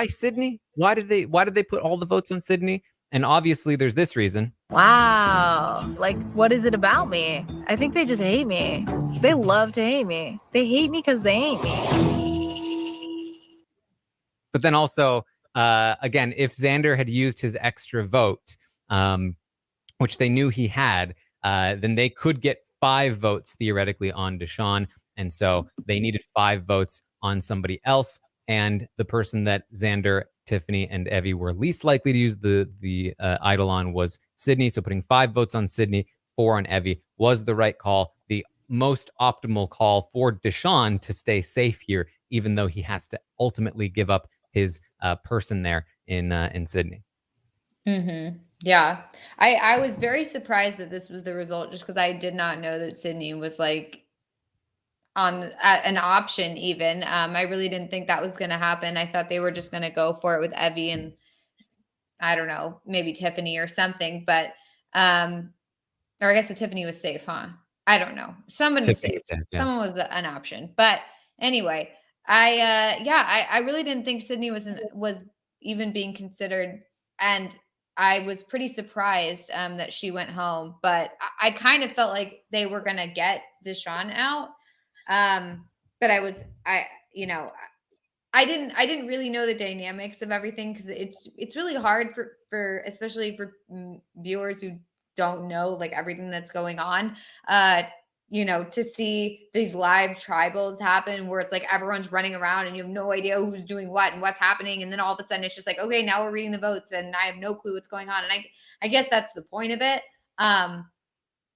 Sydney? Why did they put all the votes on Sydney? And obviously there's this reason. Wow. Like, what is it about me? I think they just hate me. They love to hate me. They hate me because they ain't me. But then also, again, if Xander had used his extra vote, which they knew he had, then they could get 5 votes theoretically on Deshawn. And so they needed 5 votes on somebody else. And the person that Xander, Tiffany, and Evie were least likely to use the idol on was Sydney. So putting 5 votes on Sydney, 4 on Evie was the right call. The most optimal call for Deshawn to stay safe here, even though he has to ultimately give up his person there in Sydney. Mm-hmm. Yeah. I was very surprised that this was the result, just because I did not know that Sydney was like on an option even. I really didn't think that was going to happen. I thought they were just going to go for it with Evie and, I don't know, maybe Tiffany or something, but or I guess if Tiffany was safe, huh? I don't know. Someone was safe. Yeah. Someone was an option. But anyway, I really didn't think Sydney was even being considered, and I was pretty surprised that she went home, but I kind of felt like they were going to get Deshawn out. But I didn't really know the dynamics of everything, because it's really hard for especially for viewers who don't know like everything that's going on, to see these live tribals happen where it's like everyone's running around and you have no idea who's doing what and what's happening. And then all of a sudden it's just like, okay, now we're reading the votes and I have no clue what's going on. And I guess that's the point of it.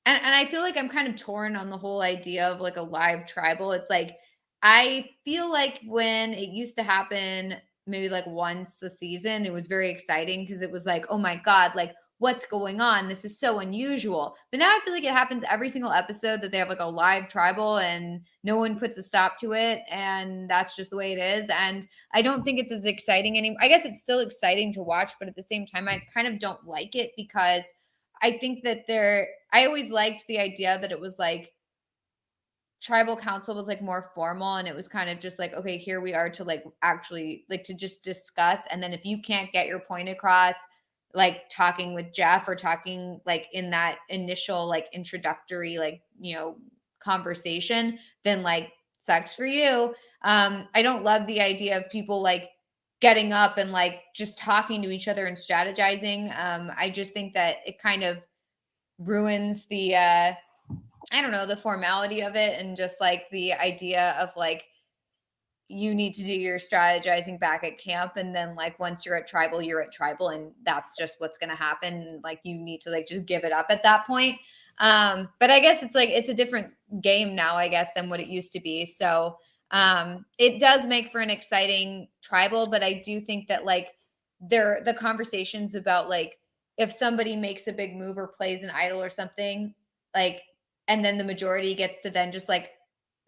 and I feel like I'm kind of torn on the whole idea of like a live tribal. It's like, I feel like when it used to happen maybe like once a season, it was very exciting because it was like, oh my God, like what's going on? This is so unusual. But now I feel like it happens every single episode that they have like a live tribal and no one puts a stop to it. And that's just the way it is. And I don't think it's as exciting anymore. I guess it's still exciting to watch, but at the same time, I kind of don't like it because I think that I always liked the idea that it was like tribal council was like more formal and it was kind of just like, okay, here we are to like actually like to just discuss. And then if you can't get your point across, like talking with Jeff or talking like in that initial like introductory, like, conversation, then like sucks for you. I don't love the idea of people like getting up and like just talking to each other and strategizing. I just think that it kind of ruins the I don't know, the formality of it and just like the idea of like you need to do your strategizing back at camp, and then like once you're at tribal and that's just what's going to happen. Like you need to like just give it up at that point. But I guess it's like it's a different game now, I guess, than what it used to be. So it does make for an exciting tribal, but I do think that like the conversations about like if somebody makes a big move or plays an idol or something, like, and then the majority gets to then just like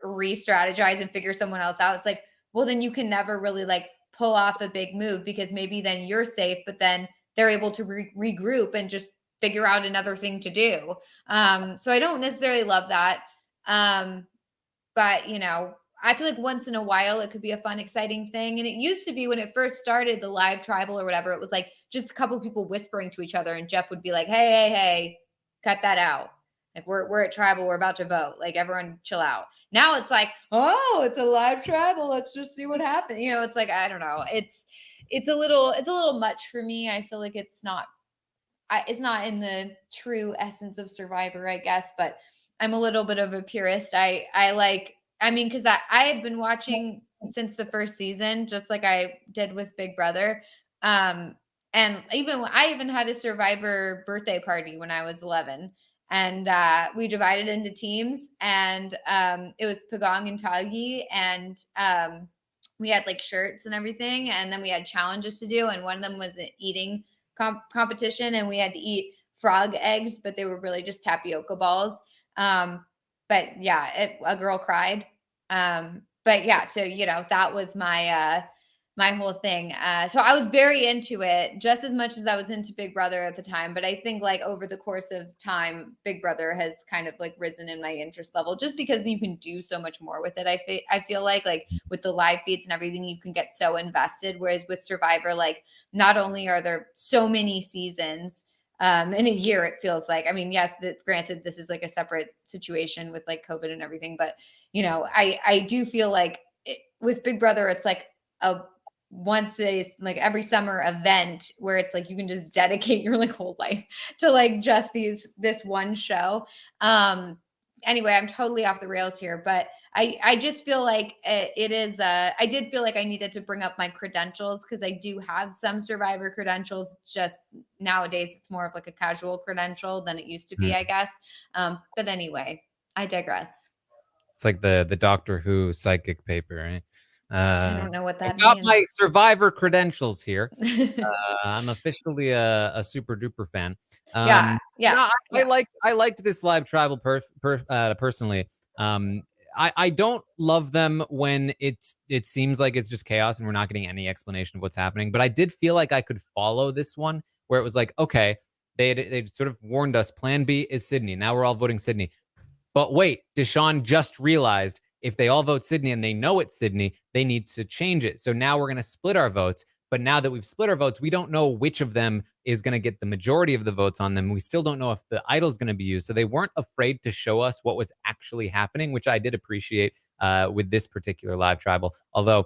re-strategize and figure someone else out. It's like, well, then you can never really like pull off a big move because maybe then you're safe, but then they're able to regroup and just figure out another thing to do. So I don't necessarily love that. But I feel like once in a while it could be a fun, exciting thing. And it used to be when it first started, the live tribal or whatever, it was like just a couple people whispering to each other and Jeff would be like, hey, cut that out. Like we're at tribal, we're about to vote. Like everyone chill out. Now it's like, oh, it's a live tribal. Let's just see what happens. It's like, I don't know. It's a little much for me. I feel like it's not in the true essence of Survivor, I guess, but I'm a little bit of a purist. Because I have been watching since the first season, just like I did with Big Brother. And I even had a Survivor birthday party when I was 11. And we divided into teams, and it was Pagong and Tagi, and we had like shirts and everything, and then we had challenges to do, and one of them was an eating competition, and we had to eat frog eggs, but they were really just tapioca balls. But yeah, a girl cried. But yeah, so that was my whole thing. So I was very into it just as much as I was into Big Brother at the time. But I think like over the course of time, Big Brother has kind of like risen in my interest level just because you can do so much more with it. I feel like with the live feeds and everything, you can get so invested. Whereas with Survivor, like not only are there so many seasons in a year, it feels like, I mean, yes, granted, this is like a separate situation with like COVID and everything. But, I do feel like with Big Brother, it's like like every summer event where it's like you can just dedicate your like whole life to like just this one show. Anyway, I'm totally off the rails here, but I just feel like it is I did feel like I needed to bring up my credentials because I do have some Survivor credentials. It's just nowadays it's more of like a casual credential than it used to be, I guess. But anyway, I digress. It's like the Doctor Who psychic paper, right? I don't know what that I got means. my Survivor credentials here. I'm officially a super duper fan. Yeah. I liked this live tribal personally. I don't love them when it seems like it's just chaos and we're not getting any explanation of what's happening. But I did feel like I could follow this one where it was like, okay, they sort of warned us. Plan B is Sydney. Now we're all voting Sydney. But wait, Deshaun just realized if they all vote Sydney and they know it's Sydney, they need to change it. So now we're going to split our votes. But now that we've split our votes, we don't know which of them is going to get the majority of the votes on them. We still don't know if the idol is going to be used. So they weren't afraid to show us what was actually happening, which I did appreciate with this particular live tribal. Although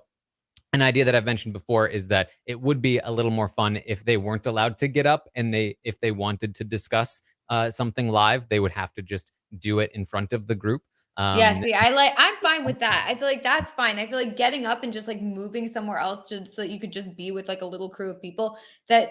an idea that I've mentioned before is that it would be a little more fun if they weren't allowed to get up and if they wanted to discuss something live, they would have to just do it in front of the group. Yeah, see, I'm fine with that. I feel like that's fine. I feel like getting up and just like moving somewhere else just so that you could just be with like a little crew of people, that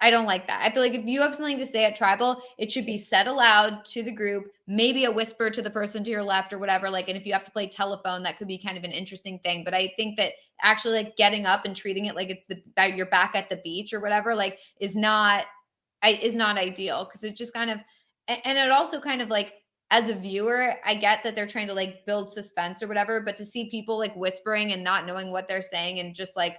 I don't like that. I feel like if you have something to say at tribal, it should be said aloud to the group, maybe a whisper to the person to your left or whatever. Like, and if you have to play telephone, that could be kind of an interesting thing. But I think that actually like getting up and treating it like it's that you're back at the beach or whatever, like is not ideal, because it just kind of, and it also kind of like, as a viewer, I get that they're trying to like build suspense or whatever, but to see people like whispering and not knowing what they're saying, and just like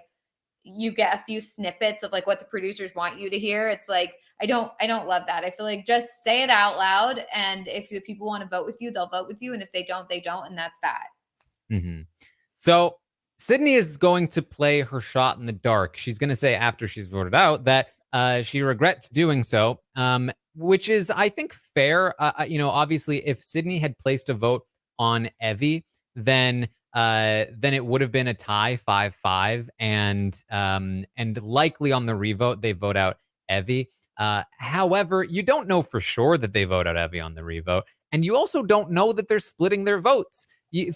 you get a few snippets of like what the producers want you to hear, it's like I don't love that. I feel like just say it out loud, and if the people want to vote with you, they'll vote with you, and if they don't, they don't, and that's that. Mm-hmm. So Sydney is going to play her shot in the dark. She's going to say after she's voted out that she regrets doing so, which is, I think, fair. Obviously, if Sydney had placed a vote on Evie, then it would have been a tie 5-5, and likely on the revote they vote out Evie. However, you don't know for sure that they vote out Evie on the revote, and you also don't know that they're splitting their votes.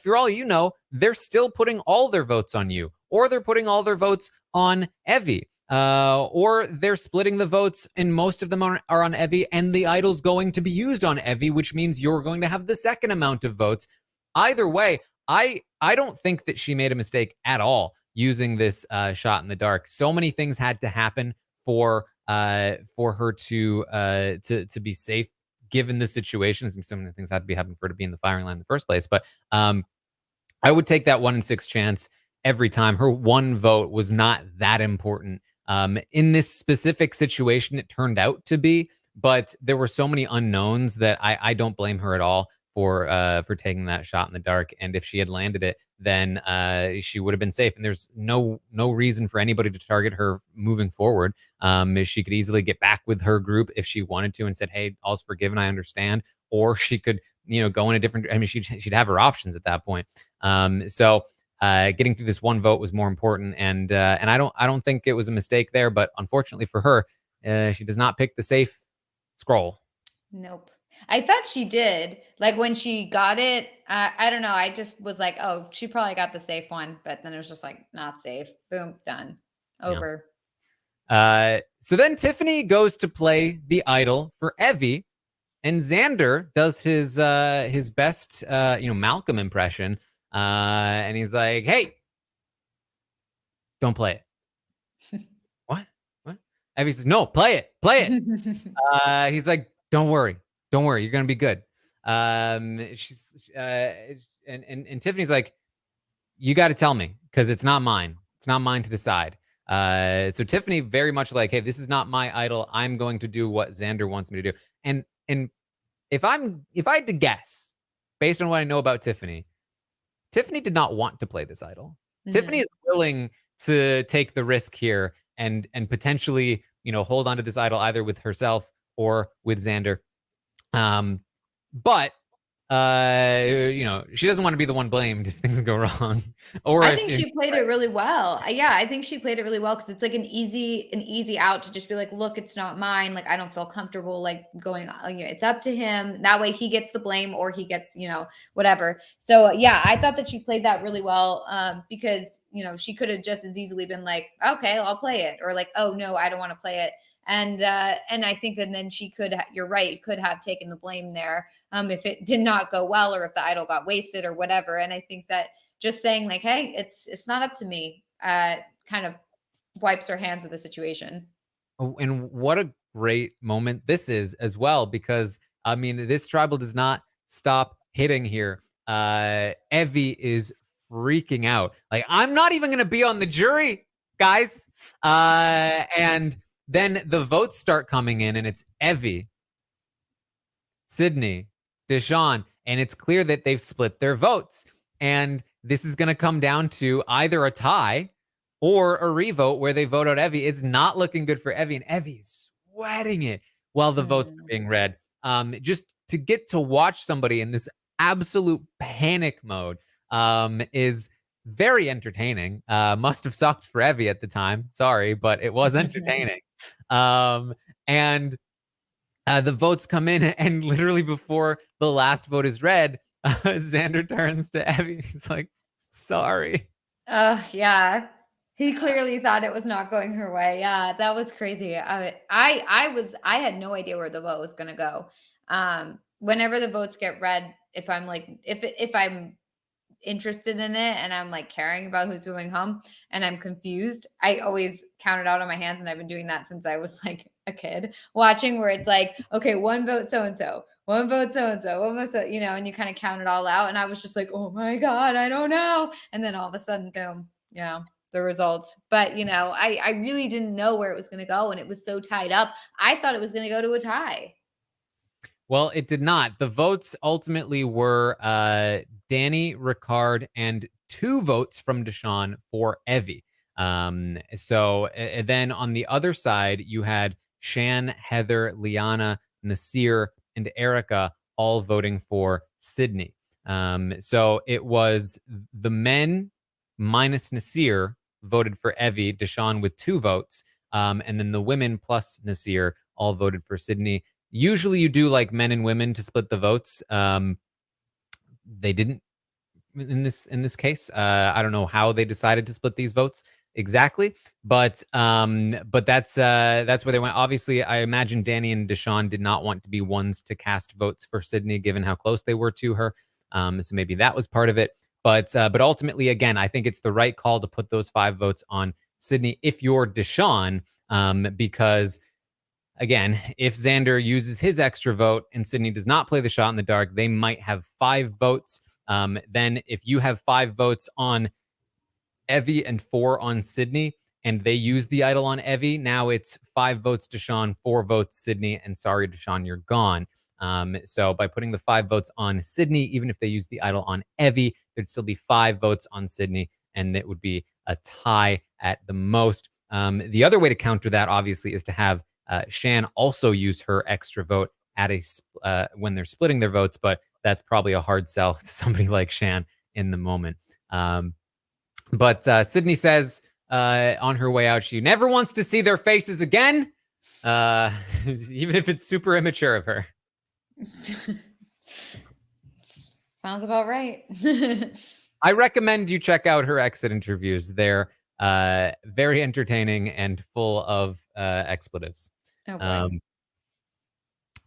For all you know, they're still putting all their votes on you, or they're putting all their votes on Evie, or they're splitting the votes, and most of them are on Evie, and the idol's going to be used on Evie, which means you're going to have the second amount of votes. Either way, I don't think that she made a mistake at all using this shot in the dark. So many things had to happen for her to be safe given the situations, and so many things had to be happening for her to be in the firing line in the first place. But I would take that 1 in 6 chance every time. Her one vote was not that important. In this specific situation, it turned out to be, but there were so many unknowns that I don't blame her at all for taking that shot in the dark. And if she had landed it, then she would have been safe. And there's no reason for anybody to target her moving forward. She could easily get back with her group if she wanted to and said, "Hey, all's forgiven, I understand." Or she could, go in a different. I mean, she'd have her options at that point. So getting through this one vote was more important, and I don't think it was a mistake there. But unfortunately for her, she does not pick the safe scroll. Nope. I thought she did. Like when she got it, I don't know. I just was like, oh, she probably got the safe one. But then it was just like, not safe. Boom, done. Over. Yeah. So then Tiffany goes to play the idol for Evie, and Xander does his best, Malcolm impression. And he's like, "Hey, don't play it." What? Evie says, "No, play it. He's like, Don't worry, you're gonna be good." She's and Tiffany's like, "You got to tell me, because it's not mine. It's not mine to decide." So Tiffany very much like, "Hey, this is not my idol. I'm going to do what Xander wants me to do." And if I had to guess, based on what I know about Tiffany did not want to play this idol. Mm-hmm. Tiffany is willing to take the risk here and potentially, hold on to this idol either with herself or with Xander. But she doesn't want to be the one blamed if things go wrong. Or I think she played it really well. Yeah, I think she played it really well, because it's like an easy out to just be like, "Look, it's not mine. Like, I don't feel comfortable like going. It's up to him. That way, he gets the blame, or he gets whatever." So yeah, I thought that she played that really well, because she could have just as easily been like, "Okay, I'll play it," or like, "Oh no, I don't want to play it." And I think that then she could, you're right, could have taken the blame there if it did not go well, or if the idol got wasted or whatever. And I think that just saying like, "Hey, it's not up to me," kind of wipes her hands of the situation. Oh, and what a great moment this is as well, because I mean, this tribal does not stop hitting here. Evie is freaking out. Like, "I'm not even going to be on the jury, guys." And then the votes start coming in, and it's Evie, Sydney, Deshawn, and it's clear that they've split their votes. And this is going to come down to either a tie or a revote where they vote out Evie. It's not looking good for Evie, and Evie is sweating it while the votes are being read. Just to get to watch somebody in this absolute panic mode is very entertaining. Must have sucked for Evie at the time. Sorry, but it was entertaining. And the votes come in, and literally before the last vote is read, Xander turns to Evie. He's like, "Sorry." Yeah. He clearly thought it was not going her way. Yeah, that was crazy. I had no idea where the vote was going to go. Whenever the votes get read, if I'm like, if I'm interested in it and I'm like caring about who's going home and I'm confused, I always count it out on my hands. And I've been doing that since I was like a kid, watching where it's like, okay, one vote so-and-so, one vote so-and-so, one vote so, you know, and you kind of count it all out. And I was just like, oh my God, I don't know. And then all of a sudden, boom, yeah, the results. But, you know, I really didn't know where it was going to go. And it was so tied up. I thought it was going to go to a tie. Well, it did not. The votes ultimately were Dani, Ricard, and 2 votes from Deshawn for Evie. So then on the other side, you had Shan, Heather, Liana, Nasir, and Erica all voting for Sydney. So it was the men minus Nasir voted for Evie, Deshawn with 2 votes, and then the women plus Nasir all voted for Sydney. Usually you do like men and women to split the votes. They didn't in this case. I don't know how they decided to split these votes exactly, but that's where they went. Obviously, I imagine Dani and Deshawn did not want to be ones to cast votes for Sydney, given how close they were to her. So maybe that was part of it. But ultimately, again, I think it's the right call to put those 5 votes on Sydney if you're Deshawn, because again, if Xander uses his extra vote and Sydney does not play the shot in the dark, they might have 5 votes. Then if you have 5 votes on Evie and 4 on Sydney, and they use the idol on Evie, now it's 5 votes Deshawn, 4 votes Sydney, and sorry, Deshawn, you're gone. So by putting the 5 votes on Sydney, even if they use the idol on Evie, there'd still be 5 votes on Sydney, and it would be a tie at the most. The other way to counter that, obviously, is to have Shan also use her extra vote at when they're splitting their votes, but that's probably a hard sell to somebody like Shan in the moment. But Sydney says on her way out, she never wants to see their faces again, even if it's super immature of her. Sounds about right. I recommend you check out her exit interviews. They're very entertaining and full of expletives. Oh,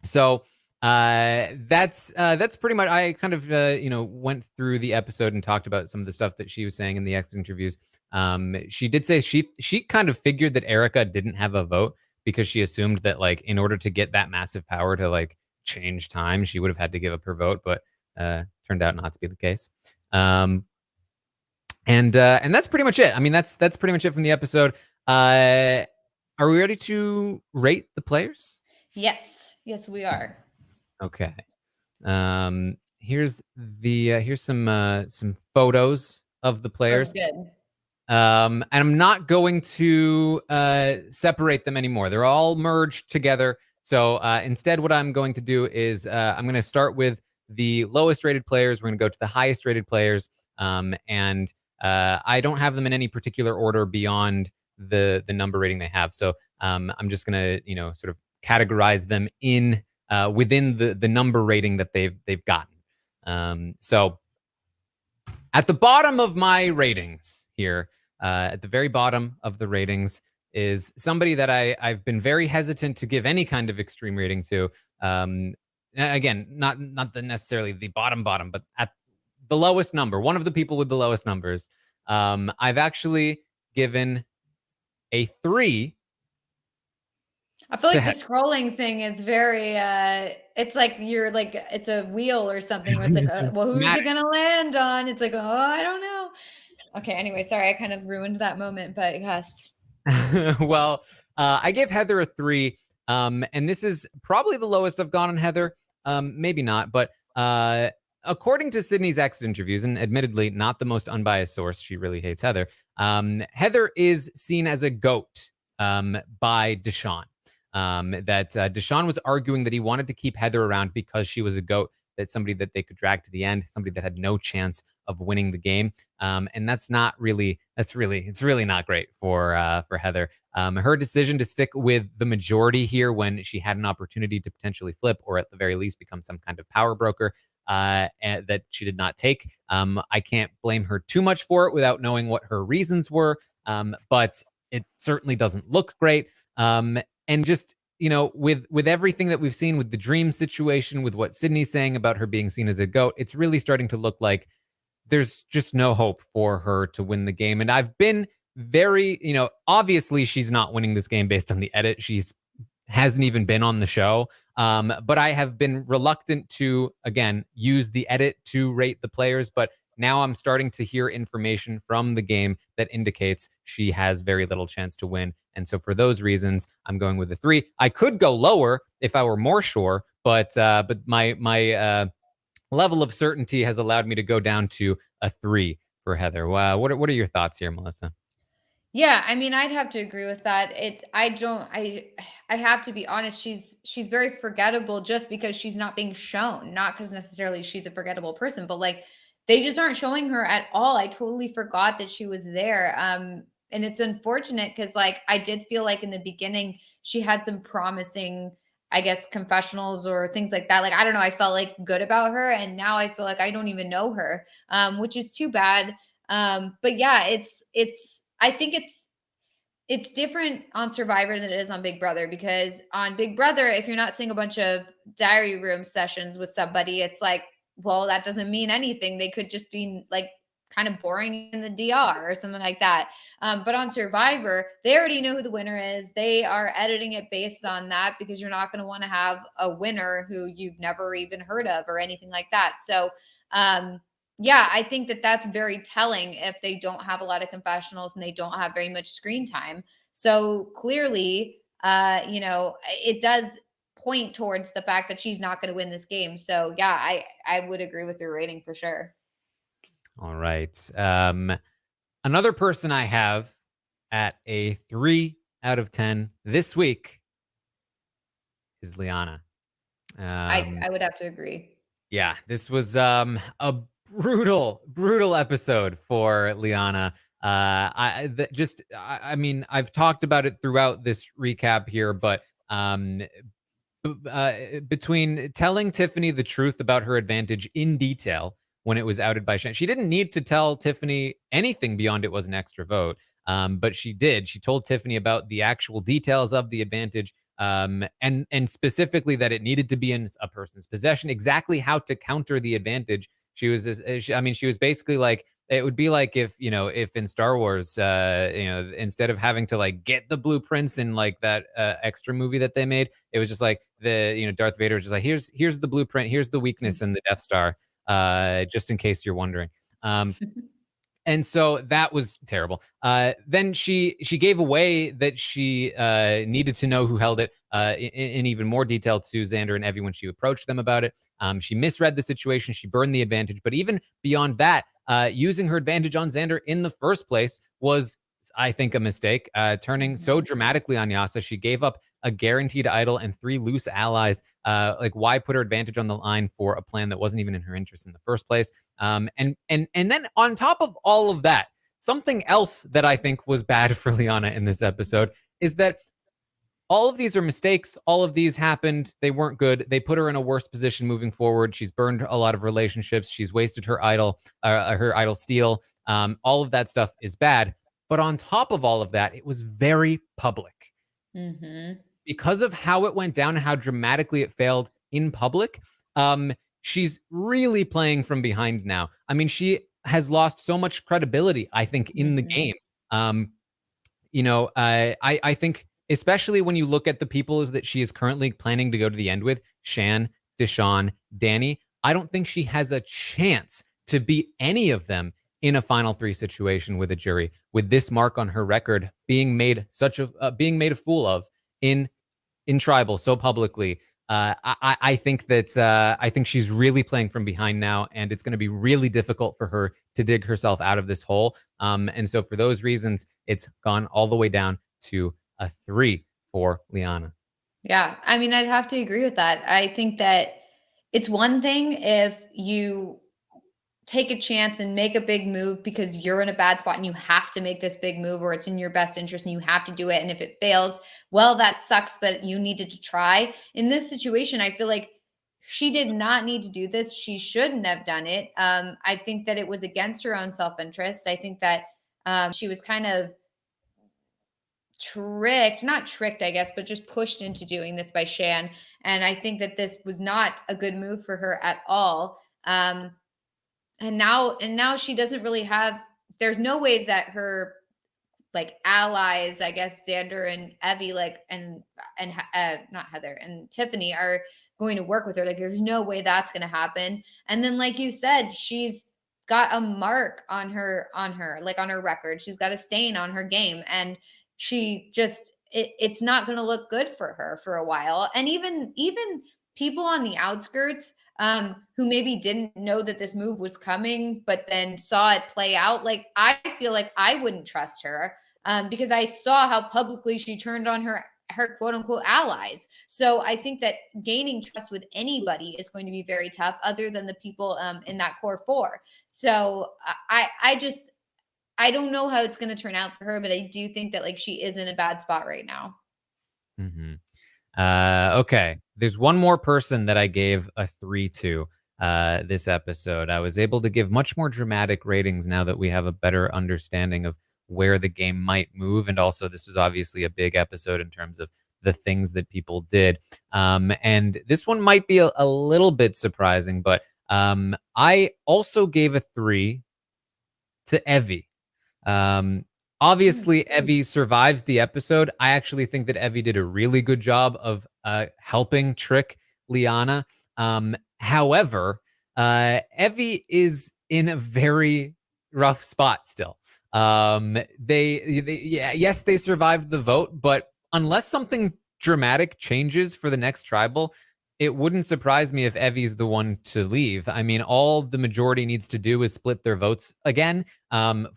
so that's pretty much. I kind of went through the episode and talked about some of the stuff that she was saying in the exit interviews. She did say she kind of figured that Erica didn't have a vote because she assumed that, like, in order to get that massive power to like change time, she would have had to give up her vote, but turned out not to be the case. And that's pretty much it. I mean, that's pretty much it from the episode. Are we ready to rate the players? Yes, we are. Okay. Here's some photos of the players. That's good. And I'm not going to separate them anymore. They're all merged together. So instead, what I'm going to do is I'm going to start with the lowest rated players. We're going to go to the highest rated players. And I don't have them in any particular order beyond the number rating they have. So I'm just going to, sort of categorize them in within the number rating that they've gotten. So at the bottom of my ratings here, at the very bottom of the ratings, is somebody that I've been very hesitant to give any kind of extreme rating to. Again, not necessarily the bottom, but at the lowest number, one of the people with the lowest numbers. I've actually given a 3. I feel like the scrolling thing is very, it's like it's a wheel or something where it's like, well, who's it going to land on? It's like, oh, I don't know. Okay, anyway, sorry, I kind of ruined that moment, but yes. Well, I gave Heather a 3, and this is probably the lowest I've gone on Heather. Maybe not, but according to Sydney's exit interviews, and admittedly not the most unbiased source, she really hates Heather. Heather is seen as a goat by Deshawn. That Deshawn was arguing that he wanted to keep Heather around because she was a goat, that's somebody that they could drag to the end, somebody that had no chance of winning the game. And it's really not great for Heather. Her decision to stick with the majority here when she had an opportunity to potentially flip, or at the very least become some kind of power broker, that she did not take. I can't blame her too much for it without knowing what her reasons were. but it certainly doesn't look great. And just, with everything that we've seen with the dream situation, with what Sydney's saying about her being seen as a GOAT, it's really starting to look like there's just no hope for her to win the game. And I've been very, obviously she's not winning this game based on the edit. She's hasn't even been on the show. But I have been reluctant to, again, use the edit to rate the players. But now I'm starting to hear information from the game that indicates she has very little chance to win. And so for those reasons, I'm going with a 3. I could go lower if I were more sure, but my level of certainty has allowed me to go down to a 3 for Heather. Wow. What are your thoughts here, Melissa? Yeah, I mean, I'd have to agree with that. I have to be honest, she's very forgettable just because she's not being shown, not because necessarily she's a forgettable person, but like they just aren't showing her at all. I totally forgot that she was there. And it's unfortunate because like I did feel like in the beginning she had some promising, I guess, confessionals or things like that. Like, I don't know, I felt like good about her, and now I feel like I don't even know her, which is too bad. But yeah, I think it's different on Survivor than it is on Big Brother, because on Big Brother, if you're not seeing a bunch of diary room sessions with somebody, it's like, well, that doesn't mean anything. They could just be like kind of boring in the DR or something like that. But on Survivor, they already know who the winner is. They are editing it based on that because you're not going to want to have a winner who you've never even heard of or anything like that. So, yeah, I think that that's very telling if they don't have a lot of confessionals and they don't have very much screen time. So clearly, it does point towards the fact that she's not going to win this game. So yeah, I would agree with your rating for sure. All right. Another person I have at a 3 out of 10 this week is Liana. I would have to agree. Yeah, this was a brutal episode for Liana. I mean, I've talked about it throughout this recap here, but between telling Tiffany the truth about her advantage in detail when it was outed by Shan, she didn't need to tell Tiffany anything beyond it was an extra vote, but she did. She told Tiffany about the actual details of the advantage, and specifically that it needed to be in a person's possession, exactly how to counter the advantage. She was basically like, it would be like if in Star Wars, instead of having to like get the blueprints in like that extra movie that they made, it was just like Darth Vader was just like, here's the blueprint, here's the weakness in the Death Star, just in case you're wondering. And so that was terrible. Then she gave away that she needed to know who held it in even more detail to Xander and Evie when she approached them about it. She misread the situation. She burned the advantage. But even beyond that, using her advantage on Xander in the first place was, I think, a mistake. Turning so dramatically on Yasa, she gave up a guaranteed idol and 3 loose allies. Like, why put her advantage on the line for a plan that wasn't even in her interest in the first place? And then on top of all of that, something else that I think was bad for Liana in this episode is that all of these are mistakes. All of these happened. They weren't good. They put her in a worse position moving forward. She's burned a lot of relationships. She's wasted her idol steal. All of that stuff is bad. But on top of all of that, it was very public. Mm-hmm. Because of how it went down and how dramatically it failed in public, she's really playing from behind now. I mean, she has lost so much credibility, I think, in the game. I think, especially when you look at the people that she is currently planning to go to the end with, Shan, Deshawn, Danny, I don't think she has a chance to beat any of them in a final 3 situation with a jury, with this mark on her record being made a fool of in Tribal so publicly. I think she's really playing from behind now, and it's going to be really difficult for her to dig herself out of this hole. And so for those reasons, it's gone all the way down to a 3 for Liana. Yeah, I mean, I'd have to agree with that. I think that it's one thing if you take a chance and make a big move because you're in a bad spot and you have to make this big move, or it's in your best interest and you have to do it. And if it fails, well, that sucks, but you needed to try. In this situation, I feel like she did not need to do this. She shouldn't have done it. I think that it was against her own self-interest. I think that she was kind of not tricked, I guess, but just pushed into doing this by Shan. And I think that this was not a good move for her at all. And now she doesn't really have, there's no way that her like allies, I guess Xander and Evie, like, and not Heather and Tiffany are going to work with her. Like, there's no way that's going to happen. And then, like you said, she's got a mark on her, like on her record. She's got a stain on her game. And she just, it's not going to look good for her for a while. And even people on the outskirts, who maybe didn't know that this move was coming, but then saw it play out. Like, I feel like I wouldn't trust her, because I saw how publicly she turned on her quote unquote allies. So I think that gaining trust with anybody is going to be very tough, other than the people in that core four. So I don't know how it's going to turn out for her, but I do think that like she is in a bad spot right now. Mm-hmm. Okay. There's one more person that I gave a 3 to this episode. I was able to give much more dramatic ratings now that we have a better understanding of where the game might move. And also, this was obviously a big episode in terms of the things that people did. And this one might be a little bit surprising, but I also gave a 3 to Evie. Obviously, Evie survives the episode. I actually think that Evie did a really good job of helping trick Liana. However, Evie is in a very rough spot still. Yes, they survived the vote, but unless something dramatic changes for the next tribal, it wouldn't surprise me if Evie's the one to leave. I mean, all the majority needs to do is split their votes again,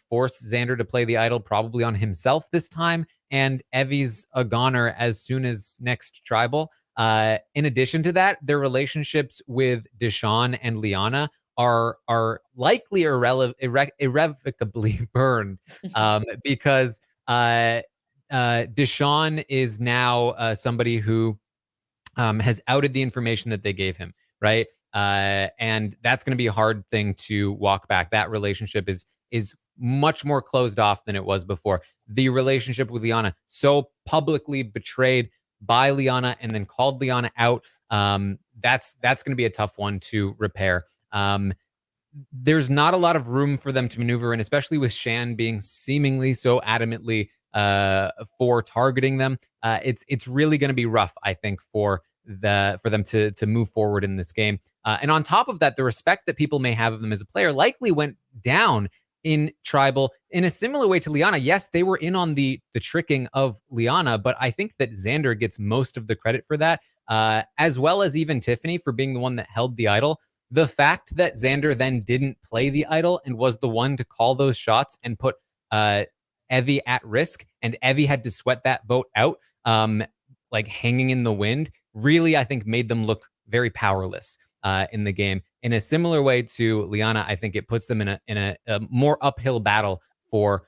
force Xander to play the idol probably on himself this time, and Evie's a goner as soon as next tribal. In addition to that, their relationships with Deshawn and Liana are likely irrevocably burned, because Deshawn is now somebody who has outed the information that they gave him, right? And that's going to be a hard thing to walk back. That relationship is much more closed off than it was before. The relationship with Liana, so publicly betrayed by Liana and then called Liana out, that's going to be a tough one to repair. There's not a lot of room for them to maneuver in, especially with Shan being seemingly so adamantly for targeting them. It's really going to be rough, I think, for them to move forward in this game. And on top of that, the respect that people may have of them as a player likely went down in Tribal in a similar way to Liana. Yes, they were in on the tricking of Liana, but I think that Xander gets most of the credit for that, as well as even Tiffany for being the one that held the idol. The fact that Xander then didn't play the idol and was the one to call those shots and put Evie at risk, and Evie had to sweat that vote out, like hanging in the wind, really, I think, made them look very powerless in the game. In a similar way to Liana, I think it puts them in a more uphill battle for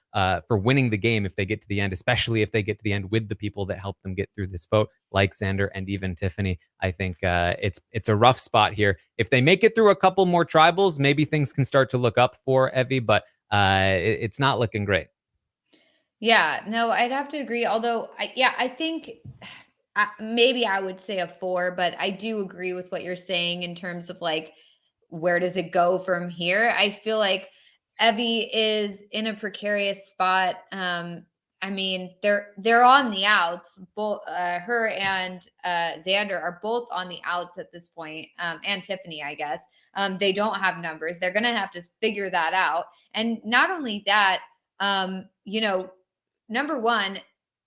winning the game if they get to the end, especially if they get to the end with the people that helped them get through this vote, like Xander and even Tiffany. I think it's a rough spot here. If they make it through a couple more tribals, maybe things can start to look up for Evie, but it's not looking great. Yeah, no, I'd have to agree. Although, I think maybe I would say a 4, but I do agree with what you're saying in terms of like, where does it go from here? I feel like Evie is in a precarious spot. I mean, they're on the outs. Both her and Xander are both on the outs at this point, and Tiffany, I guess. They don't have numbers. They're gonna have to figure that out. And not only that, number one,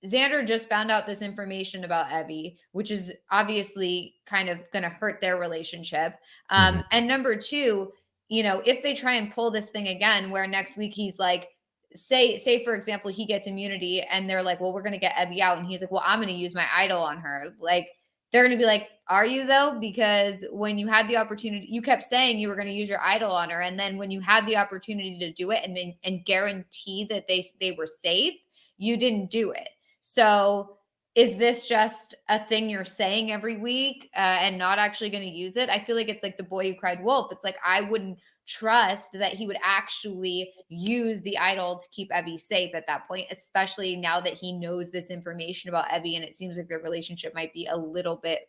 Xander just found out this information about Evie, which is obviously kind of going to hurt their relationship. And number two, if they try and pull this thing again, where next week he's like, say for example, he gets immunity and they're like, well, we're going to get Evie out. And he's like, well, I'm going to use my idol on her. Like, they're going to be like, are you though? Because when you had the opportunity, you kept saying you were going to use your idol on her. And then when you had the opportunity to do it and guarantee that they were safe, you didn't do it. So is this just a thing you're saying every week and not actually going to use it? I feel like it's like the boy who cried wolf. It's like, I wouldn't trust that he would actually use the idol to keep Evie safe at that point, especially now that he knows this information about Evie, and it seems like their relationship might be a little bit,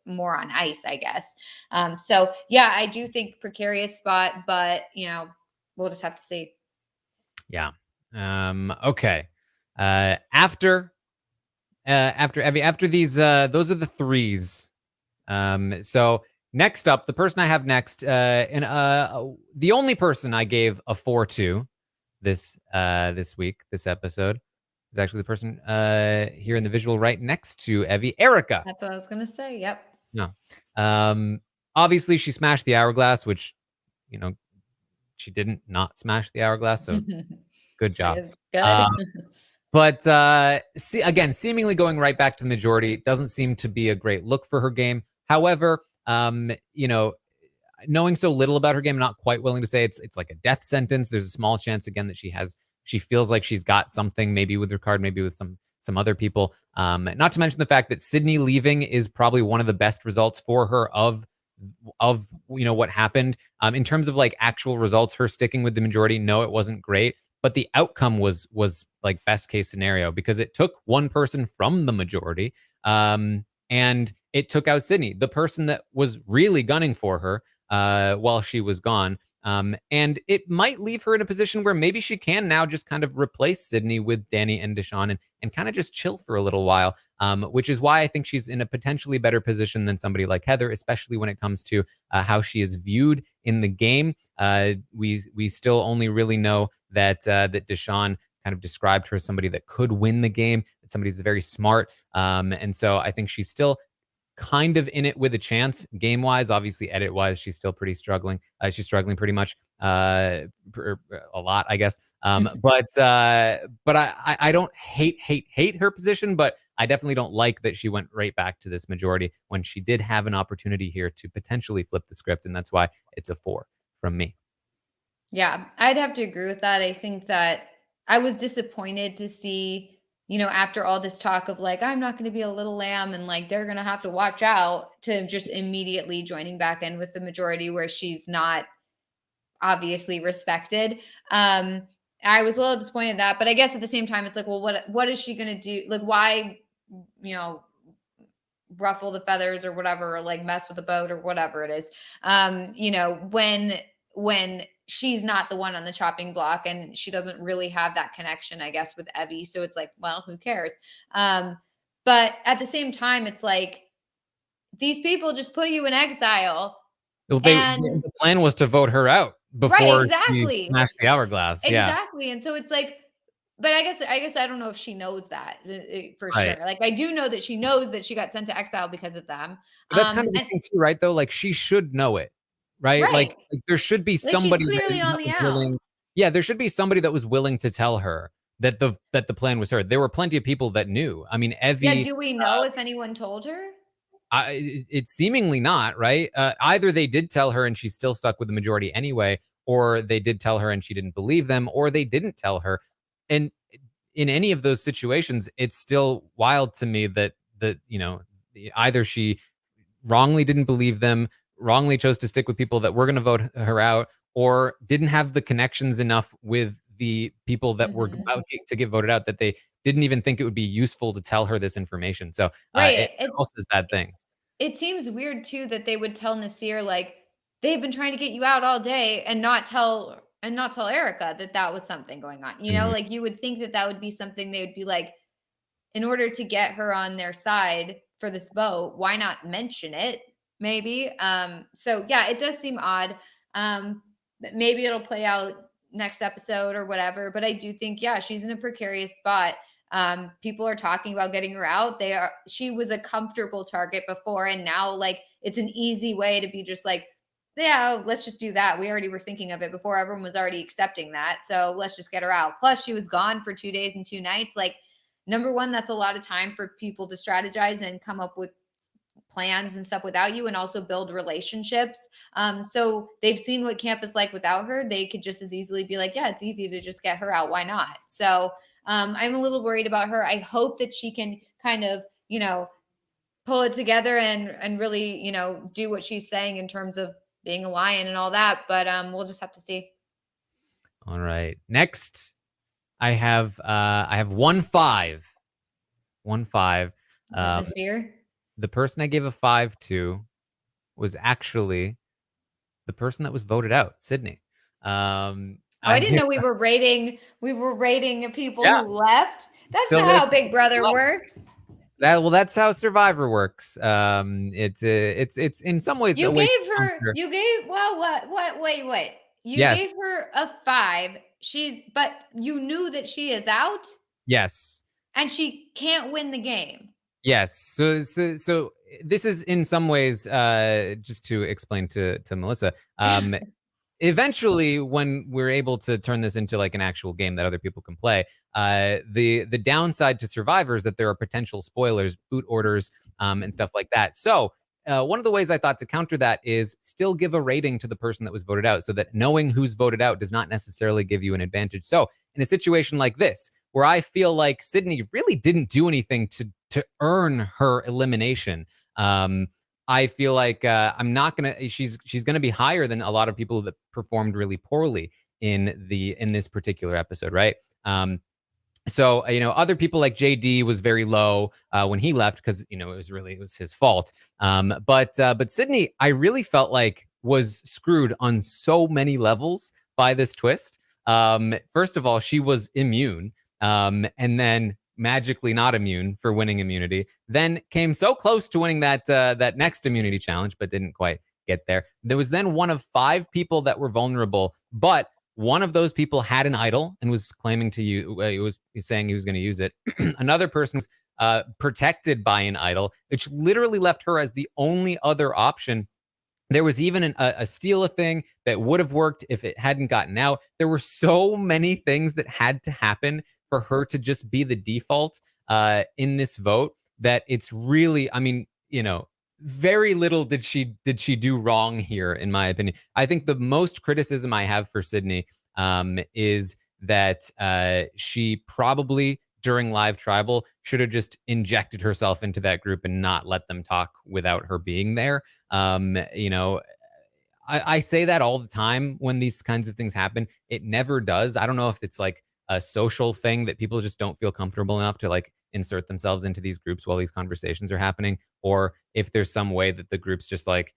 more on ice, I guess. So yeah, I do think precarious spot, but we'll just have to see. Yeah. Okay. After Evie, after these, those are the threes. So next up, the person I have next, the only person I gave a 4 to this week, this episode, is actually the person here in the visual right next to Evie, Erica. That's what I was gonna say. Yep. No. Obviously she smashed the hourglass, which, she didn't not smash the hourglass, so good job. Good. But again, seemingly going right back to the majority doesn't seem to be a great look for her game. However, knowing so little about her game, I'm not quite willing to say it's like a death sentence. There's a small chance again that she feels like she's got something, maybe with her card, maybe with some other people. Not to mention the fact that Sydney leaving is probably one of the best results for her of what happened. In terms of like actual results, her sticking with the majority, no, it wasn't great. But the outcome was like best case scenario, because it took one person from the majority, and it took out Sydney, the person that was really gunning for her while she was gone. And it might leave her in a position where maybe she can now just kind of replace Sydney with Dani and Deshawn and kind of just chill for a little while, which is why I think she's in a potentially better position than somebody like Heather, especially when it comes to how she is viewed in the game. We still only really know that Deshawn kind of described her as somebody that could win the game, that somebody who's very smart. And so I think she's still kind of in it with a chance game-wise. Obviously, edit-wise, she's still pretty struggling. She's struggling pretty much a lot, I guess. But I don't hate her position, but I definitely don't like that she went right back to this majority when she did have an opportunity here to potentially flip the script, and that's why it's a 4 from me. Yeah, I'd have to agree with that. I think that I was disappointed to see, after all this talk of like, I'm not going to be a little lamb and like, they're going to have to watch out, to just immediately joining back in with the majority where she's not obviously respected. I was a little disappointed in that, but I guess at the same time, it's like, well, what is she going to do? Like, why, ruffle the feathers or whatever, or like mess with the boat or whatever it is. When she's not the one on the chopping block and she doesn't really have that connection, I guess, with Evie. So it's like, well, who cares? But at the same time, it's like, these people just put you in exile. Well, the plan was to vote her out before she smashed the hourglass. Exactly. Yeah. And so it's like, but I guess I don't know if she knows that for sure. Like, I do know that she knows that she got sent to exile because of them. But that's kind of the thing too, right? Though, like, she should know it. Right? Like there should be somebody that was willing. Yeah, there should be somebody that was willing to tell her that the plan was her. There were plenty of people that knew. I mean, Evie. Yeah, do we know if anyone told her? It's seemingly not, right? Either they did tell her and she's still stuck with the majority anyway, or they did tell her and she didn't believe them, or they didn't tell her. And in any of those situations, it's still wild to me that either she wrongly didn't believe them, wrongly chose to stick with people that were going to vote her out, or didn't have the connections enough with the people that were about to get voted out that they didn't even think it would be useful to tell her this information. So it also is bad things. It seems weird too that they would tell Naseer, like, they've been trying to get you out all day, and not tell Erica that was something going on. Like, you would think that would be something they would be like, in order to get her on their side for this vote, why not mention it? Maybe. So yeah, it does seem odd. Maybe it'll play out next episode or whatever, but I do think, yeah, she's in a precarious spot. People are talking about getting her out. She was a comfortable target before, and now like it's an easy way to be just like, yeah, let's just do that. We already were thinking of it before. Everyone was already accepting that. So let's just get her out. Plus she was gone for 2 days and 2 nights. Like, number one, that's a lot of time for people to strategize and come up with plans and stuff without you, and also build relationships. So they've seen what camp is like without her. They could just as easily be like, yeah, it's easy to just get her out. Why not? So I'm a little worried about her. I hope that she can kind of, pull it together and really, do what she's saying in terms of being a lion and all that. But we'll just have to see. All right. Next, I have 1-5. 1-5. Nasir? The person I gave a 5 to was actually the person that was voted out, Sydney. I didn't know we were rating people Yeah. who left. That's Still not how Big Brother works. That's how Survivor works. It's in some ways You a way gave to her. counter- You gave. Well, what? Wait. You Yes. gave her a 5. But you knew that she is out, Yes. and she can't win the game. Yes. So this is in some ways, just to explain to Melissa, eventually when we're able to turn this into like an actual game that other people can play, the downside to Survivor is that there are potential spoilers, boot orders, and stuff like that. So one of the ways I thought to counter that is still give a rating to the person that was voted out, so that knowing who's voted out does not necessarily give you an advantage. So in a situation like this, where I feel like Sydney really didn't do anything to earn her elimination, I feel like she's gonna be higher than a lot of people that performed really poorly in this particular episode, right? So other people like JD was very low when he left because it was his fault. But Sydney, I really felt like was screwed on so many levels by this twist. First of all, she was immune, and then magically not immune for winning immunity. Then came so close to winning that next immunity challenge, but didn't quite get there. There was then one of 5 people that were vulnerable, but one of those people had an idol and was claiming to was saying he was going to use it. Another person was protected by an idol, which literally left her as the only other option. There was even a steal a thing that would have worked if it hadn't gotten out. There were so many things that had to happen for her to just be the default in this vote that it's really, very little did she do wrong here, in my opinion. I think the most criticism I have for Sydney is that she probably during live tribal should have just injected herself into that group and not let them talk without her being there. I say that all the time when these kinds of things happen. It never does. I don't know if it's like a social thing that people just don't feel comfortable enough to like insert themselves into these groups while these conversations are happening, or if there's some way that the groups just like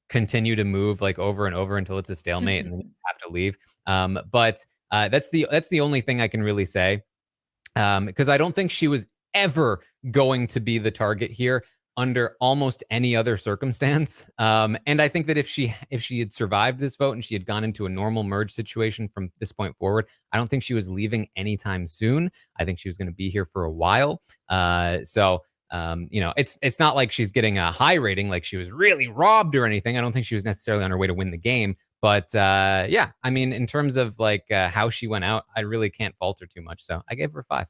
continue to move like over and over until it's a stalemate and then you have to leave. But that's the only thing I can really say, because I don't think she was ever going to be the target here under almost any other circumstance. And I think that if she had survived this vote and she had gone into a normal merge situation from this point forward, I don't think she was leaving anytime soon. I think she was going to be here for a while. So it's not like she's getting a high rating, like she was really robbed or anything. I don't think she was necessarily on her way to win the game. But yeah, I mean, in terms of like how she went out, I really can't fault her too much. So I gave her 5.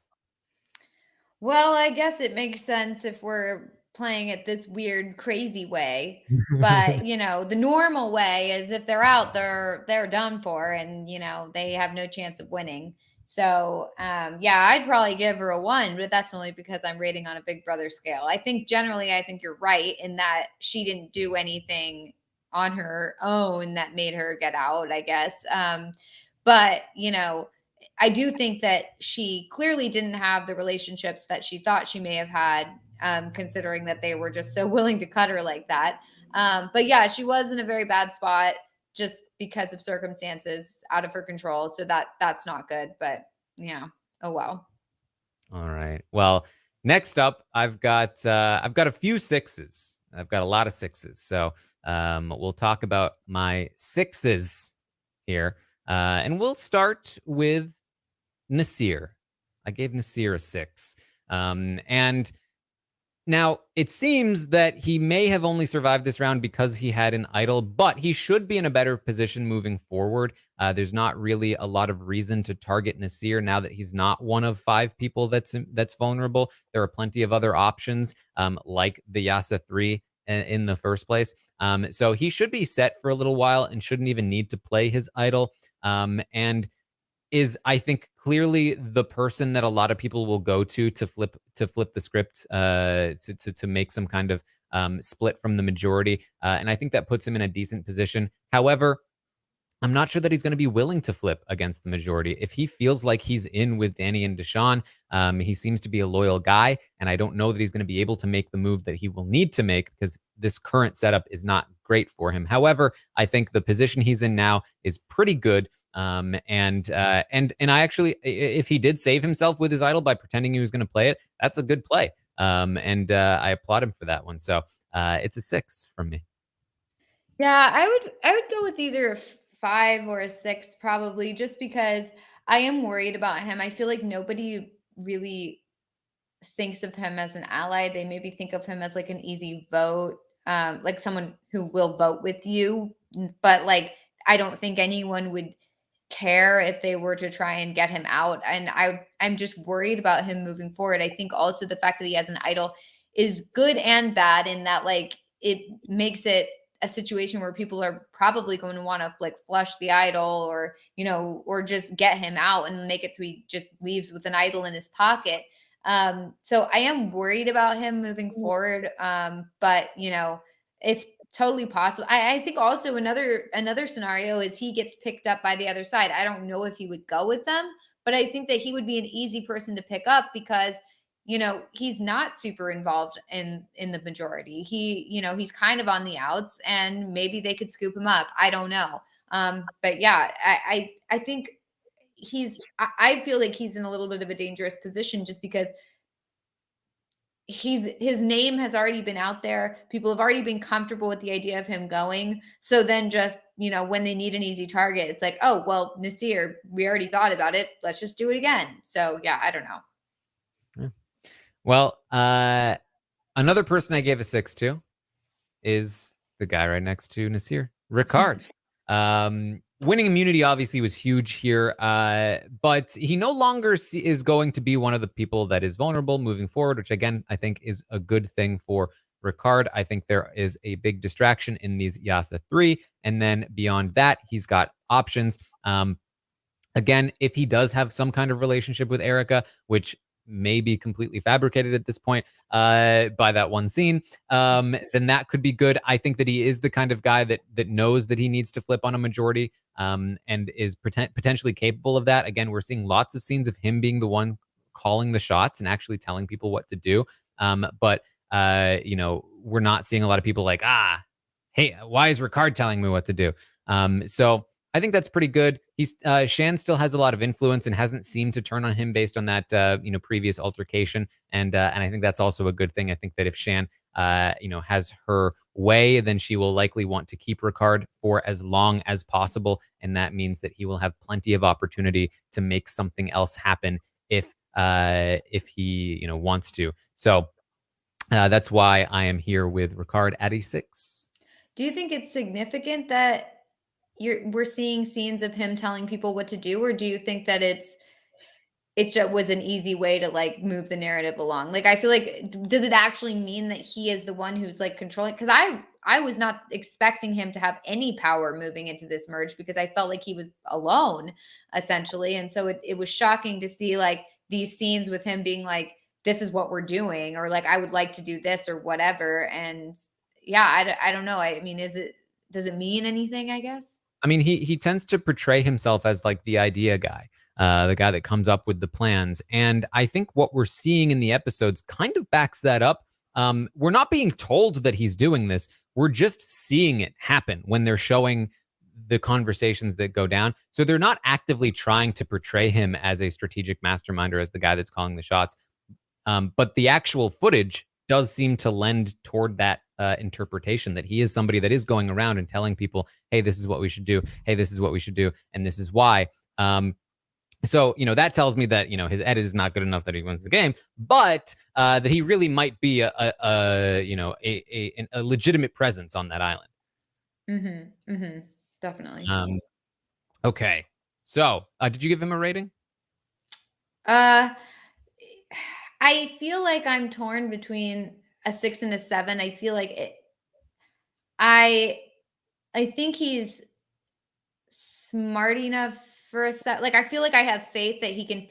Well, I guess it makes sense if we're playing it this weird, crazy way. But, the normal way is if they're out, they're done for, and, they have no chance of winning. So, yeah, I'd probably give her a 1, but that's only because I'm rating on a Big Brother scale. I think you're right in that she didn't do anything on her own that made her get out, I guess. But, I do think that she clearly didn't have the relationships that she thought she may have had, considering that they were just so willing to cut her like that. But yeah, she was in a very bad spot just because of circumstances out of her control. So that's not good, but oh well. All right. Well, next up, I've got a few 6s. I've got a lot of 6s. So we'll talk about my 6s here. And we'll start with Nasir. I gave Nasir a 6. And now it seems that he may have only survived this round because he had an idol, but he should be in a better position moving forward. There's not really a lot of reason to target Nasir now that he's not one of 5 people that's vulnerable. There are plenty of other options, like the Yasa 3 in the first place. So he should be set for a little while and shouldn't even need to play his idol. And is, I think, clearly the person that a lot of people will go to flip the script, to make some kind of split from the majority. And I think that puts him in a decent position. However, I'm not sure that he's going to be willing to flip against the majority. If he feels like he's in with Dani and Deshawn, he seems to be a loyal guy, and I don't know that he's going to be able to make the move that he will need to make because this current setup is not great for him. However, I think the position he's in now is pretty good. And I actually, if he did save himself with his idol by pretending he was going to play it, that's a good play. And I applaud him for that one. So it's a 6 from me. Yeah, I would go with either a 5 or a 6 probably, just because I am worried about him. I feel like nobody really thinks of him as an ally. They maybe think of him as like an easy vote, like someone who will vote with you. But like, I don't think anyone would care if they were to try and get him out. And I'm just worried about him moving forward. I think also the fact that he has an idol is good and bad in that like it makes it a situation where people are probably going to want to like flush the idol or, you know, or just get him out and make it so he just leaves with an idol in his pocket. So I am worried about him moving forward. But you know, it's totally possible. I think also another scenario is he gets picked up by the other side. I don't know if he would go with them, but I think that he would be an easy person to pick up because, you know, he's not super involved in the majority. You know, he's kind of on the outs and maybe they could scoop him up. I don't know. But yeah, I think I feel like he's in a little bit of a dangerous position just because his name has already been out there. People have already been comfortable with the idea of him going. So then just, you know, when they need an easy target, it's like, oh, well, Nasir, we already thought about it. Let's just do it again. So yeah, I don't know. Yeah. Well, another person I gave a 6 to is the guy right next to Nasir, Ricard. Winning immunity obviously was huge here, but he no longer is going to be one of the people that is vulnerable moving forward, which again, I think is a good thing for Ricard. I think there is a big distraction in these Yasa 3, and then beyond that, he's got options. Again, if he does have some kind of relationship with Erica, which may be completely fabricated at this point by that one scene, then that could be good. I think that he is the kind of guy that knows that he needs to flip on a majority and is potentially capable of that. Again, we're seeing lots of scenes of him being the one calling the shots and actually telling people what to do. But you know, we're not seeing a lot of people like, hey, why is Ricard telling me what to do? So I think that's pretty good. Shan still has a lot of influence and hasn't seemed to turn on him based on that previous altercation, and I think that's also a good thing. I think that if Shan has her way, then she will likely want to keep Ricard for as long as possible, and that means that he will have plenty of opportunity to make something else happen if he wants to. So that's why I am here with Ricard at a 6. Do you think it's significant that we're seeing scenes of him telling people what to do, or do you think that it just was an easy way to like move the narrative along? Like, I feel like, does it actually mean that he is the one who's like controlling? Because I was not expecting him to have any power moving into this merge because I felt like he was alone essentially. And so it was shocking to see like these scenes with him being like, this is what we're doing, or like, I would like to do this or whatever. And yeah, I don't know. I mean, does it mean anything, I guess? I mean, he tends to portray himself as like the idea guy, the guy that comes up with the plans. And I think what we're seeing in the episodes kind of backs that up. We're not being told that he's doing this. We're just seeing it happen when they're showing the conversations that go down. So they're not actively trying to portray him as a strategic mastermind or as the guy that's calling the shots. But the actual footage does seem to lend toward that interpretation that he is somebody that is going around and telling people, hey, this is what we should do. Hey, this is what we should do. And this is why. So, that tells me that, his edit is not good enough that he wins the game, but that he really might be a legitimate presence on that island. Mm-hmm. Mm-hmm. Definitely. Okay. So, did you give him a rating? I feel like I'm torn between a 6 and a 7. I feel like I think he's smart enough for a 7. Like, I feel like I have faith that he can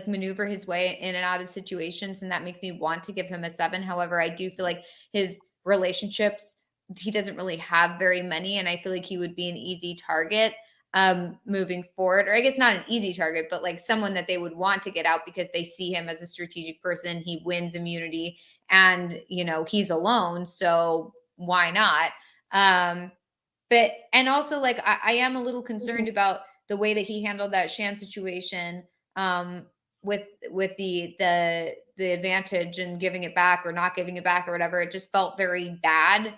maneuver his way in and out of situations, and that makes me want to give him a 7. However, I do feel like his relationships. He doesn't really have very many, and I feel like he would be an easy target moving forward, or I guess not an easy target, but like someone that they would want to get out because they see him as a strategic person. He wins immunity, and he's alone, so why not? But and also like I am a little concerned about the way that he handled that Shan situation with the advantage and giving it back or not giving it back or whatever. It just felt very bad.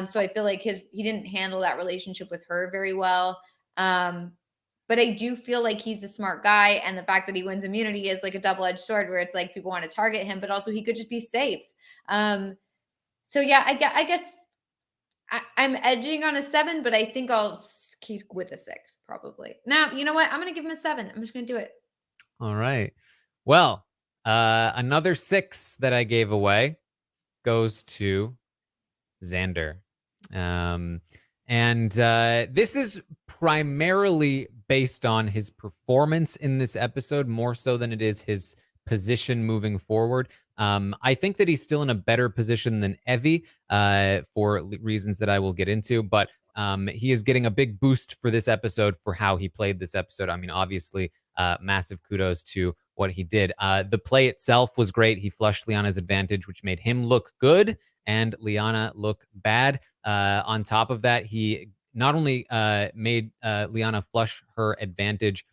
So I feel like he didn't handle that relationship with her very well. But I do feel like he's a smart guy, and the fact that he wins immunity is like a double-edged sword, where it's like people want to target him, but also he could just be safe. So yeah, I guess I'm edging on a 7, but I think I'll keep with a 6 probably. Now, you know what? I'm going to give him a 7. I'm just going to do it. All right. Well, another 6 that I gave away goes to Xander. And this is primarily based on his performance in this episode, more so than it is his position moving forward. I think that he's still in a better position than Evie for reasons that I will get into, but he is getting a big boost for this episode for how he played this episode. I mean, obviously, massive kudos to what he did. The play itself was great. He flushed Liana's advantage, which made him look good and Liana look bad. On top of that, he not only made Liana flush her advantage,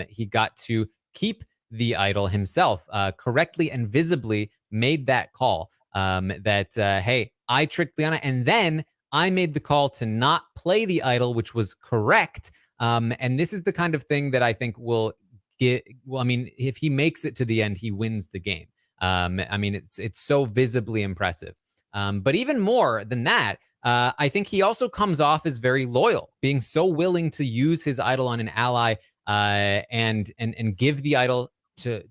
he got to keep the idol himself, correctly and visibly made that call that, hey, I tricked Liana, and then I made the call to not play the idol, which was correct. And this is the kind of thing that I think will get, well, I mean, if he makes it to the end, he wins the game. I mean, it's so visibly impressive. But even more than that, I think he also comes off as very loyal, being so willing to use his idol on an ally and give the idol to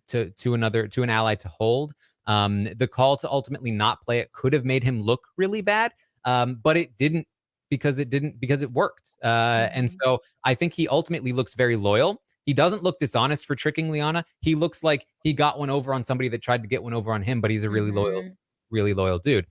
an ally to hold. The call to ultimately not play it could have made him look really bad, but it didn't because it worked. And so I think he ultimately looks very loyal. He doesn't look dishonest for tricking Liana. He looks like he got one over on somebody that tried to get one over on him, but he's a really loyal dude.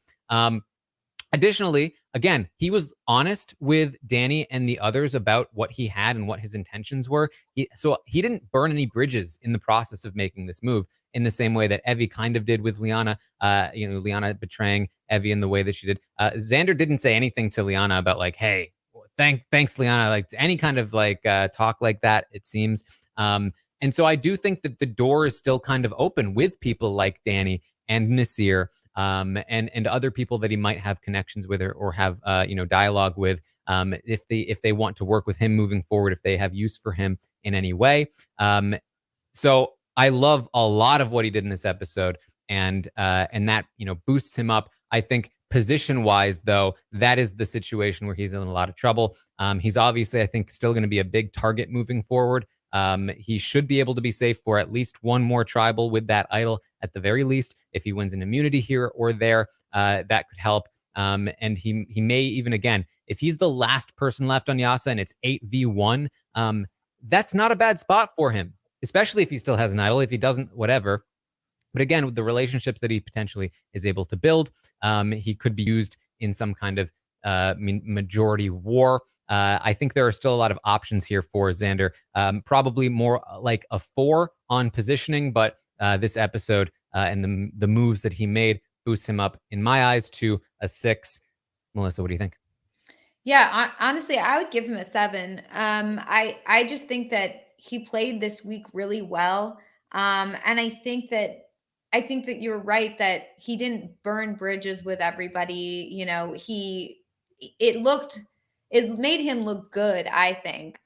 Additionally, again, he was honest with Dani and the others about what he had and what his intentions were. So he didn't burn any bridges in the process of making this move in the same way that Evie kind of did with Liana, Liana betraying Evie in the way that she did. Xander didn't say anything to Liana about like, hey, thanks, Liana, like any kind of like talk like that, it seems. And so I do think that the door is still kind of open with people like Dani and Nasir, and other people that he might have connections with or have dialogue with, if they want to work with him moving forward, if they have use for him in any way. So I love a lot of what he did in this episode, and that boosts him up. I think position-wise, though, that is the situation where he's in a lot of trouble. He's obviously, I think, still going to be a big target moving forward. He should be able to be safe for at least one more tribal with that idol at the very least. If he wins an immunity here or there, that could help. And he may even, again, if he's the last person left on Yasa and it's 8v1, that's not a bad spot for him, especially if he still has an idol. If he doesn't, whatever. But again, with the relationships that he potentially is able to build, he could be used in some kind of majority war. I think there are still a lot of options here for Xander. Probably more like a 4 on positioning, but this episode and the moves that he made boosts him up, in my eyes, to a 6. Melissa, what do you think? Yeah, honestly, I would give him a 7. I just think that he played this week really well, and I think that you're right that he didn't burn bridges with everybody. It made him look good, I think,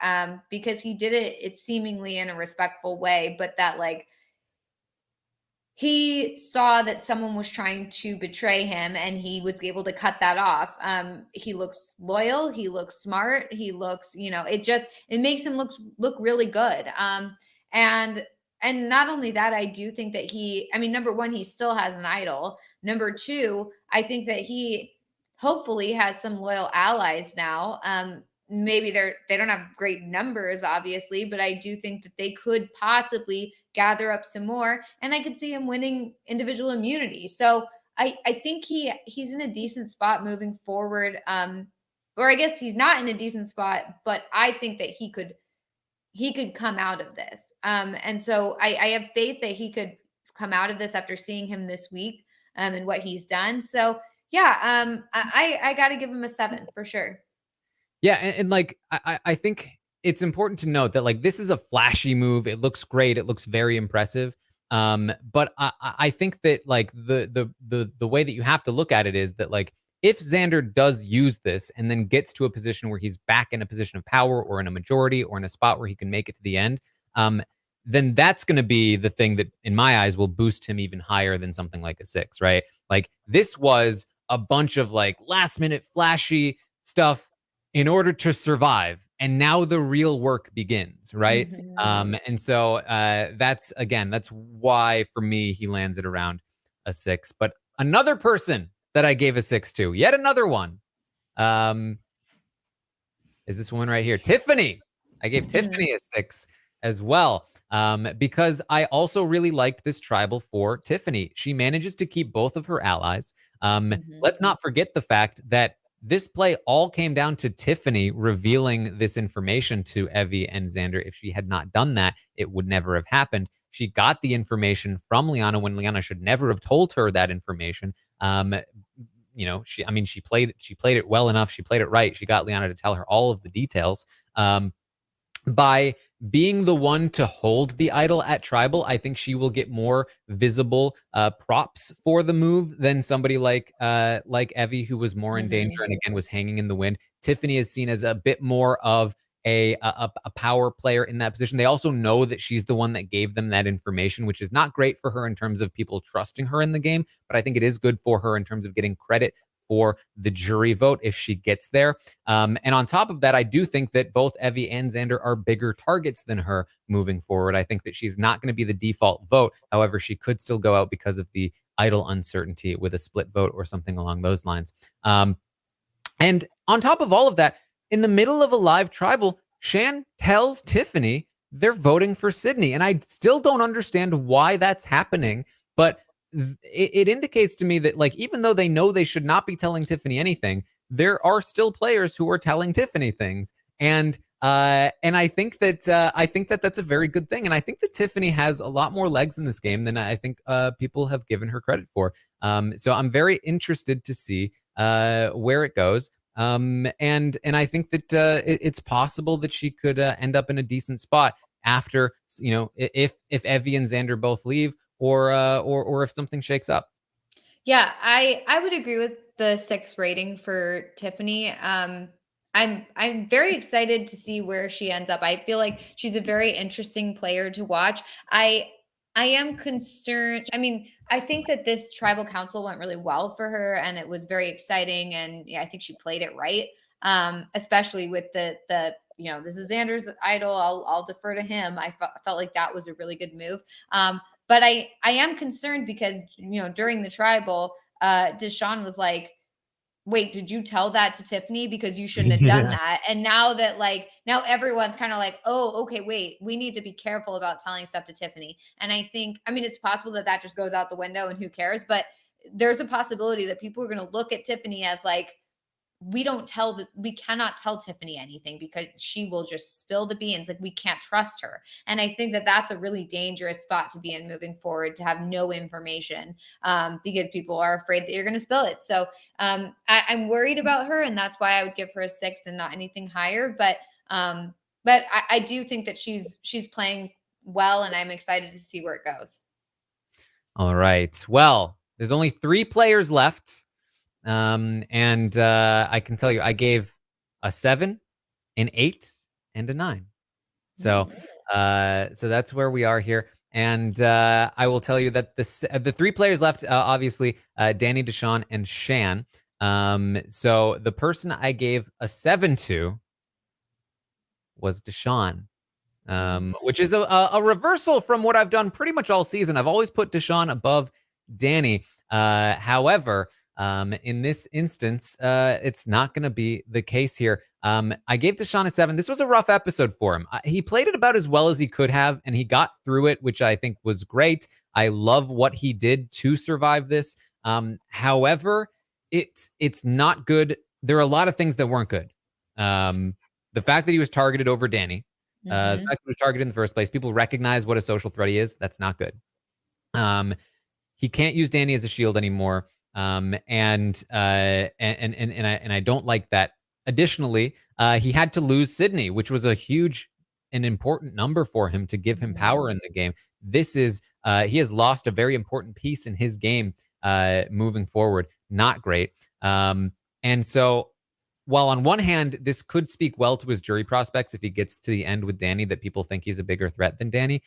because he did it seemingly in a respectful way, but that like he saw that someone was trying to betray him and he was able to cut that off. He looks loyal. He looks smart. He looks, it makes him look really good. And not only that, I do think that number one, he still has an idol. Number two, I think that he hopefully has some loyal allies now. Maybe they don't have great numbers, obviously, but I do think that they could possibly gather up some more, and I could see him winning individual immunity. So I think he's in a decent spot moving forward. Or I guess he's not in a decent spot, but I think that he could come out of this. And so I have faith that he could come out of this after seeing him this week and what he's done. So yeah, I got to give him a 7 for sure. Yeah, and like I think it's important to note that like this is a flashy move. It looks great. It looks very impressive. But I think that like the way that you have to look at it is that like if Xander does use this and then gets to a position where he's back in a position of power or in a majority or in a spot where he can make it to the end, then that's going to be the thing that in my eyes will boost him even higher than something like a 6, right? Like this was a bunch of like last minute flashy stuff in order to survive. And now the real work begins, right? And so that's why for me, he lands at around a 6. But another person that I gave a 6 to, yet another one, is this one right here, Tiffany. I gave Tiffany a 6 as well. Because I also really liked this tribal for Tiffany. She manages to keep both of her allies. Let's not forget the fact that this play all came down to Tiffany revealing this information to Evie and Xander. If she had not done that, it would never have happened. She got the information from Liana when Liana should never have told her that information. She played it well enough. She played it right. She got Liana to tell her all of the details. By being the one to hold the idol at tribal, I think she will get more visible props for the move than somebody like Evie, who was more in danger and again was hanging in the wind. Tiffany is seen as a bit more of a power player in that position. They also know that she's the one that gave them that information, which is not great for her in terms of people trusting her in the game, but I think it is good for her in terms of getting credit for the jury vote if she gets there. And on top of that, I do think that both Evie and Xander are bigger targets than her moving forward. I think that she's not going to be the default vote. However, she could still go out because of the idol uncertainty with a split vote or something along those lines. And on top of all of that, in the middle of a live tribal, Shan tells Tiffany they're voting for Sydney. And I still don't understand why that's happening, but it indicates to me that like even though they know they should not be telling Tiffany anything, there are still players who are telling Tiffany things, and I think that that's a very good thing, and I think that Tiffany has a lot more legs in this game than I think people have given her credit for. So I'm very interested to see where it goes, and I think that it's possible that she could end up in a decent spot after if Evie and Xander both leave. Or if something shakes up. Yeah, I would agree with the 6 rating for Tiffany. I'm very excited to see where she ends up. I feel like she's a very interesting player to watch. I am concerned. I mean, I think that this tribal council went really well for her, and it was very exciting. And yeah, I think she played it right, especially with the this is Xander's idol. I'll defer to him. I felt like that was a really good move. But I am concerned because, during the tribal, Deshaun was like, wait, did you tell that to Tiffany? Because you shouldn't have done that. And now that now everyone's kind of like, oh, okay, wait, we need to be careful about telling stuff to Tiffany. And I think, it's possible that just goes out the window and who cares? But there's a possibility that people are going to look at Tiffany as like, we cannot tell Tiffany anything because she will just spill the beans. Like we can't trust her. And I think that that's a really dangerous spot to be in moving forward, to have no information because people are afraid that you're going to spill it. So I'm worried about her, and that's why I would give her a 6 and not anything higher. But I do think that she's playing well, and I'm excited to see where it goes. All right. Well, there's only 3 players left. And I can tell you, I gave a 7, an 8, and a 9. So that's where we are here. And I will tell you that the 3 players left, obviously, Danny, Deshaun, and Shan. So the person I gave a 7 to was Deshaun, which is a reversal from what I've done pretty much all season. I've always put Deshaun above Danny. However, in this instance, it's not going to be the case here. I gave Deshaun a 7. This was a rough episode for him. He played it about as well as he could have, and he got through it, which I think was great. I love what he did to survive this. However, it's not good. There are a lot of things that weren't good. The fact that he was targeted over Dani, the fact that he was targeted in the first place, people recognize what a social threat he is. That's not good. He can't use Dani as a shield anymore. And I don't like that. Additionally, he had to lose Sydney, which was a huge and important number for him to give him power in the game. This is he has lost a very important piece in his game moving forward. Not great. And so while on one hand, this could speak well to his jury prospects if he gets to the end with Dani, that people think he's a bigger threat than Dani,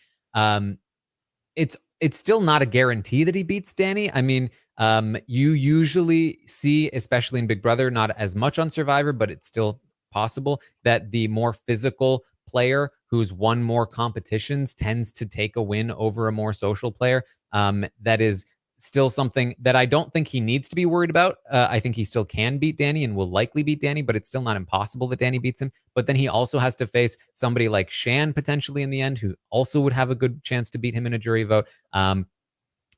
it's still not a guarantee that he beats Dani. I mean, you usually see, especially in Big Brother, not as much on Survivor, but it's still possible that the more physical player who's won more competitions tends to take a win over a more social player. That is still something that I don't think he needs to be worried about. I think he still can beat Dani and will likely beat Dani, but it's still not impossible that Dani beats him. But then he also has to face somebody like Shan potentially in the end, who also would have a good chance to beat him in a jury vote.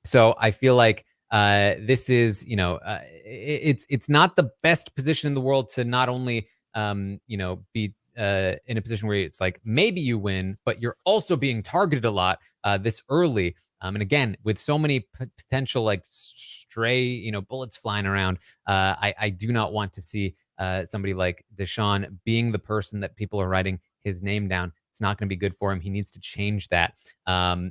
So I feel like this is, it's not the best position in the world to not only, be in a position where it's like maybe you win, but you're also being targeted a lot this early. And again, with so many potential like stray, bullets flying around, I do not want to see somebody like Deshaun being the person that people are writing his name down. It's not going to be good for him. He needs to change that.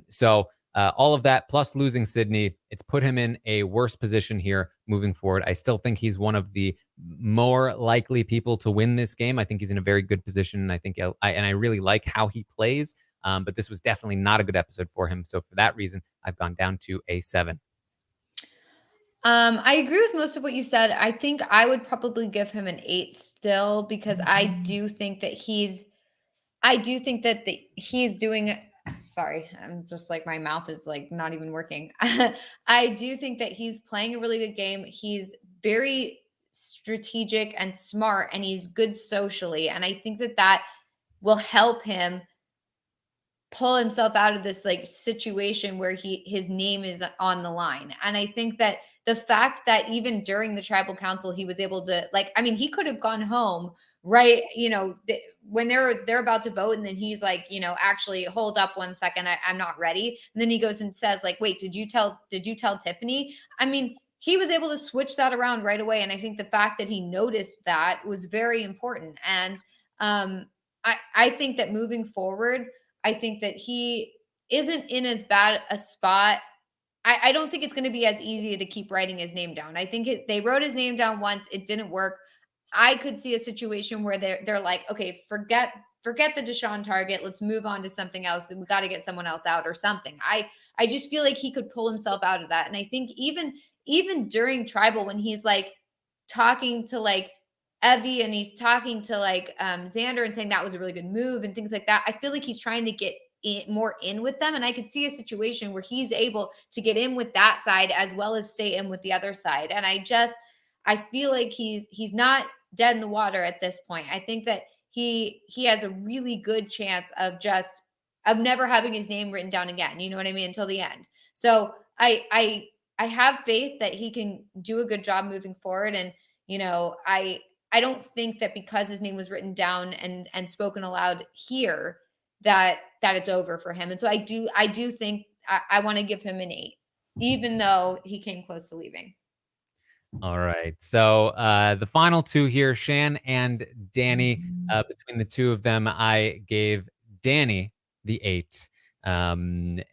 So all of that, plus losing Sydney, it's put him in a worse position here moving forward. I still think he's one of the more likely people to win this game. I think he's in a very good position. And I think I really like how he plays. But this was definitely not a good episode for him. So for that reason, I've gone down to a 7. I agree with most of what you said. I think I would probably give him an 8 still, because I do think that he's doing, sorry, I'm just like, my mouth is like not even working. I do think that he's playing a really good game. He's very strategic and smart, and he's good socially. And I think that will help him pull himself out of this like situation where his name is on the line. And I think that the fact that even during the tribal council, he was able to, he could have gone home, right? When they're about to vote, and then he's like, actually hold up 1 second, I'm not ready. And then he goes and says like, wait, did you tell Tiffany? I mean, he was able to switch that around right away. And I think the fact that he noticed that was very important. And I think that moving forward, I think that he isn't in as bad a spot. I don't think it's going to be as easy to keep writing his name down. I think they wrote his name down once. It didn't work. I could see a situation where they're like, okay, forget the Deshaun target. Let's move on to something else. We got to get someone else out or something. I just feel like he could pull himself out of that. And I think even during tribal, when he's like talking to like Evie and he's talking to like Xander and saying that was a really good move and things like that, I feel like he's trying to get more in with them. And I could see a situation where he's able to get in with that side as well as stay in with the other side. And I feel like he's not dead in the water at this point. I think that he has a really good chance of never having his name written down again. You know what I mean? Until the end. So I have faith that he can do a good job moving forward. And, I don't think that because his name was written down and spoken aloud here that it's over for him. And so I do think I want to give him an 8, even though he came close to leaving. All right. So the final two here, Shan and Dani, between the two of them, I gave Dani the 8. And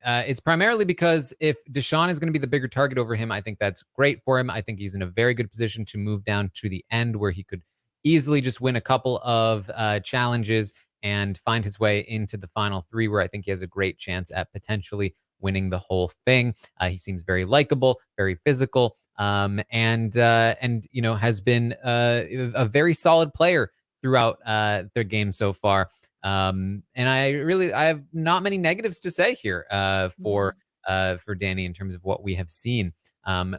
it's primarily because if Deshaun is going to be the bigger target over him, I think that's great for him. I think he's in a very good position to move down to the end where he could easily just win a couple of challenges and find his way into the final 3, where I think he has a great chance at potentially winning the whole thing. He seems very likable, very physical, and has been a very solid player throughout their game so far. And I have not many negatives to say here for Dani in terms of what we have seen.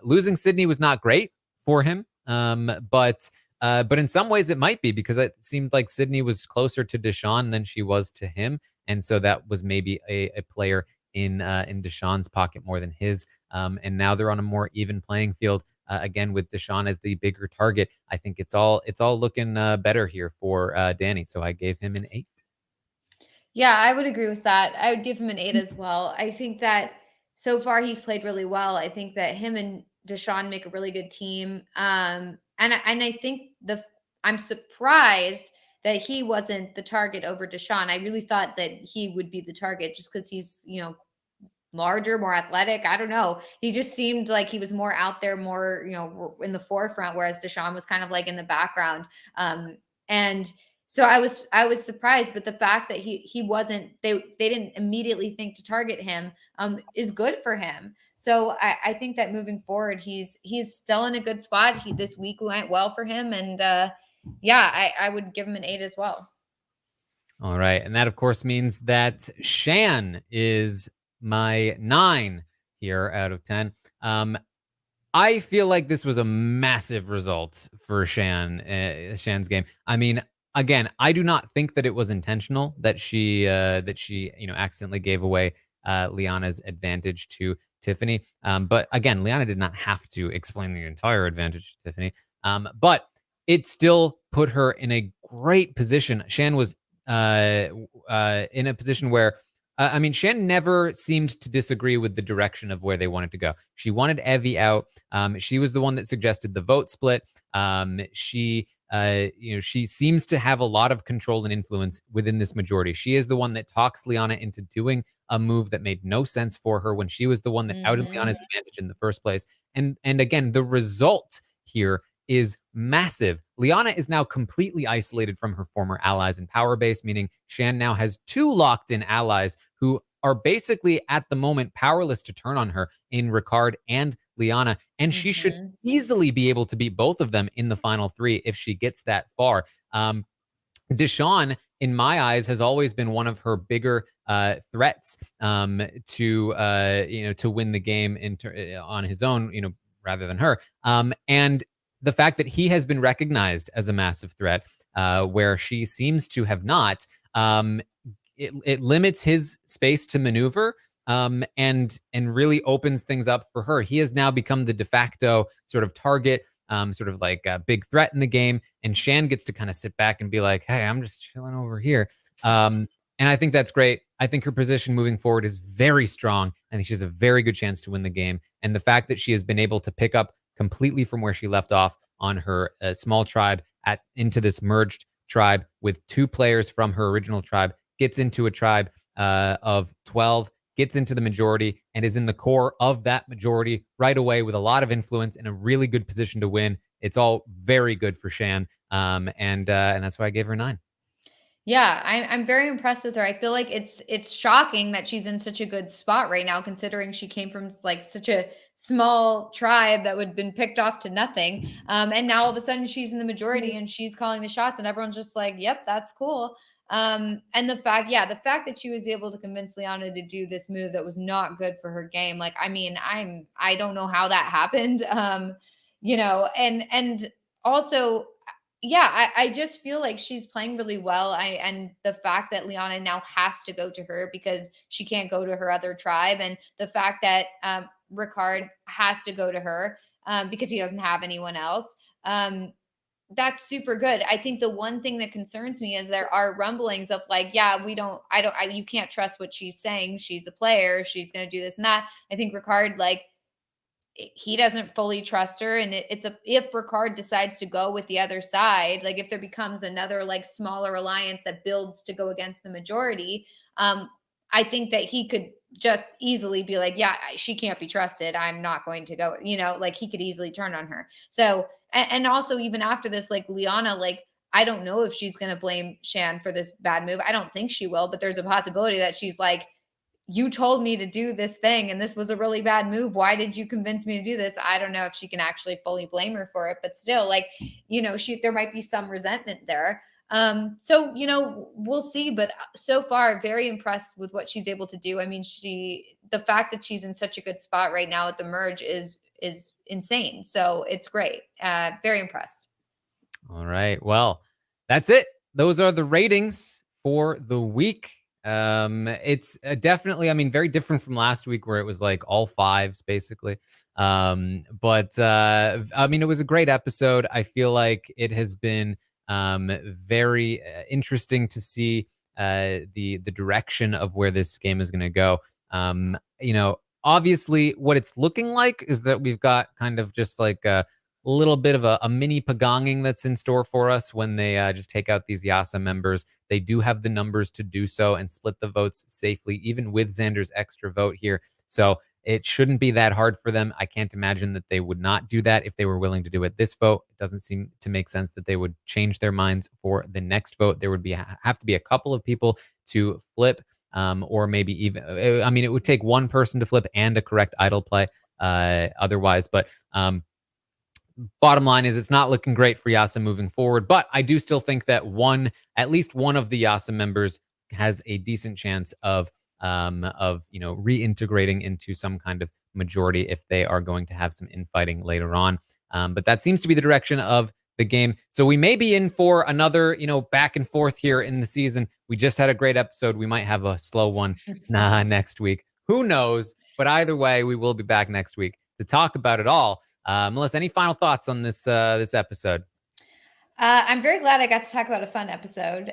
Losing Sydney was not great for him, but in some ways it might be, because it seemed like Sydney was closer to Deshaun than she was to him, and so that was maybe a player in Deshawn's pocket more than his. And now they're on a more even playing field. Again, with Deshawn as the bigger target, I think it's all looking better here for Dani. So I gave him an 8. Yeah, I would agree with that. I would give him an 8 as well. I think that so far he's played really well. I think that him and Deshawn make a really good team. And I think I'm surprised that he wasn't the target over Deshawn. I really thought that he would be the target just because he's, larger, more athletic. I don't know. He just seemed like he was more out there, more, in the forefront, whereas Deshawn was kind of like in the background. And so I was surprised, but the fact that he wasn't, they didn't immediately think to target him is good for him. So I think that moving forward, he's still in a good spot. This week went well for him, and I would give him an 8 as well. All right, and that of course means that Shan is my 9 here out of 10. I feel like this was a massive result for Shan's game. I mean, again, I do not think that it was intentional that she accidentally gave away Liana's advantage to Tiffany. But again, Liana did not have to explain the entire advantage to Tiffany. But it still put her in a great position. Shan was in a position where Shan never seemed to disagree with the direction of where they wanted to go. She wanted Evie out. She was the one that suggested the vote split. She seems to have a lot of control and influence within this majority. She is the one that talks Liana into doing a move that made no sense for her when she was the one that outed Liana's advantage in the first place. And again, the result here is massive. Liana is now completely isolated from her former allies in power base, meaning Shan now has 2 locked-in allies who are basically at the moment powerless to turn on her in Ricard and Liana, and she should easily be able to beat both of them in the final 3 if she gets that far. Deshawn, in my eyes, has always been one of her bigger threats to win the game on his own, rather than her. And the fact that he has been recognized as a massive threat, where she seems to have not, it limits his space to maneuver, and really opens things up for her. He has now become the de facto sort of target, sort of like a big threat in the game, and Shan gets to kind of sit back and be like, hey, I'm just chilling over here. And I think that's great. I think her position moving forward is very strong. I think she has a very good chance to win the game. And the fact that she has been able to pick up completely from where she left off on her small tribe into this merged tribe with 2 players from her original tribe, gets into a tribe of 12, gets into the majority, and is in the core of that majority right away with a lot of influence and a really good position to win. It's all very good for Shan, and that's why I gave her 9. Yeah, I'm very impressed with her. I feel like it's shocking that she's in such a good spot right now, considering she came from like such a small tribe that would have been picked off to nothing. And now all of a sudden she's in the majority and she's calling the shots, and everyone's just like, yep, that's cool. And the fact that she was able to convince Liana to do this move that was not good for her game. Like, I don't know how that happened. And also, yeah, I just feel like she's playing really well. And the fact that Liana now has to go to her because she can't go to her other tribe, and the fact that Ricard has to go to her because he doesn't have anyone else. That's super good. I think the one thing that concerns me is there are rumblings of like, yeah, you can't trust what she's saying. She's a player. She's going to do this and that. I think Ricard, like, he doesn't fully trust her. And if Ricard decides to go with the other side, like if there becomes another like smaller alliance that builds to go against the majority, I think that he could just easily be like, yeah, she can't be trusted. I'm not going to go, like he could easily turn on her. So, and also even after this, like Liana, like, I don't know if she's going to blame Shan for this bad move. I don't think she will, but there's a possibility that she's like, you told me to do this thing and this was a really bad move. Why did you convince me to do this? I don't know if she can actually fully blame her for it, but still, like, there might be some resentment there. So, we'll see, but so far, very impressed with what she's able to do. I mean, the fact that she's in such a good spot right now at the merge is insane. So it's great. Very impressed. All right. Well, that's it. Those are the ratings for the week. It's definitely, I mean, very different from last week where it was like all fives basically. But I mean, it was a great episode. I feel like it has been very interesting to see the direction of where this game is going to go. You know, obviously, what it's looking like is that we've got kind of just like a little bit of a mini pagonging that's in store for us when they just take out these Yasa members. They do have the numbers to do so and split the votes safely, even with Xander's extra vote here. So it shouldn't be that hard for them. I can't imagine that they would not do that if they were willing to do it this vote. It doesn't seem to make sense that they would change their minds for the next vote. There would have to be a couple of people to flip, or maybe even, I mean, it would take one person to flip and a correct idle play otherwise. But bottom line is it's not looking great for Yasa moving forward, but I do still think that at least one of the Yasa members has a decent chance of reintegrating into some kind of majority if they are going to have some infighting later on. But that seems to be the direction of the game. So we may be in for another, back and forth here in the season. We just had a great episode. We might have a slow one next week. Who knows? But either way, we will be back next week to talk about it all. Melissa, any final thoughts on this episode? I'm very glad I got to talk about a fun episode.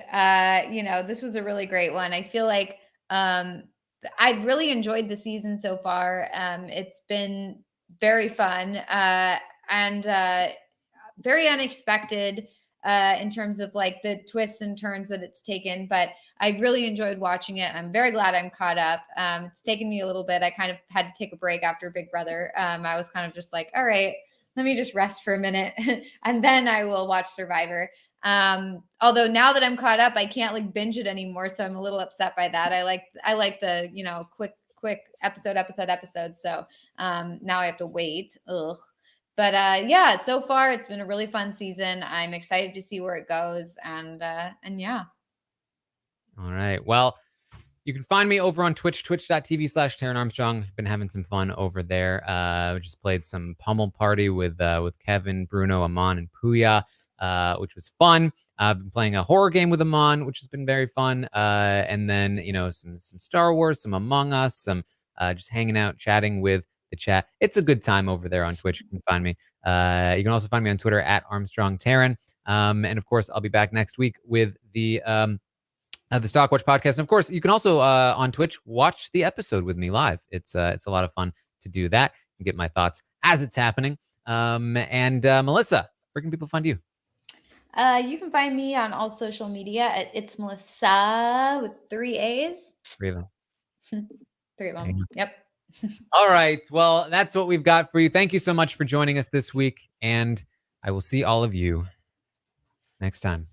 This was a really great one. I feel like I've really enjoyed the season so far. It's been very fun and very unexpected in terms of like the twists and turns that it's taken. But I really enjoyed watching it. I'm very glad I'm caught up. It's taken me a little bit. I kind of had to take a break after Big Brother. I was kind of just like, all right, let me just rest for a minute and then I will watch Survivor. Although now that I'm caught up, I can't like binge it anymore. So I'm a little upset by that. I like the, quick episode. So now I have to wait. Ugh. But yeah, so far it's been a really fun season. I'm excited to see where it goes. And yeah. All right. Well, you can find me over on Twitch, twitch.tv/Taran Armstrong. Been having some fun over there. We just played some Pummel Party with Kevin, Bruno, Amon, and Puya, which was fun. I've been playing a horror game with Amon, which has been very fun. And then, some Star Wars, some Among Us, some just hanging out, chatting with the chat. It's a good time over there on Twitch. You can find me. You can also find me on Twitter @ArmstrongTaran. And of course, I'll be back next week with the Stockwatch podcast. And of course, you can also on Twitch watch the episode with me live. It's a lot of fun to do that and get my thoughts as it's happening. And Melissa, where can people find you? You can find me on all social media at It's Melissa with 3 A's. 3 of them. 3 of them. Yep. All right. Well, that's what we've got for you. Thank you so much for joining us this week. And I will see all of you next time.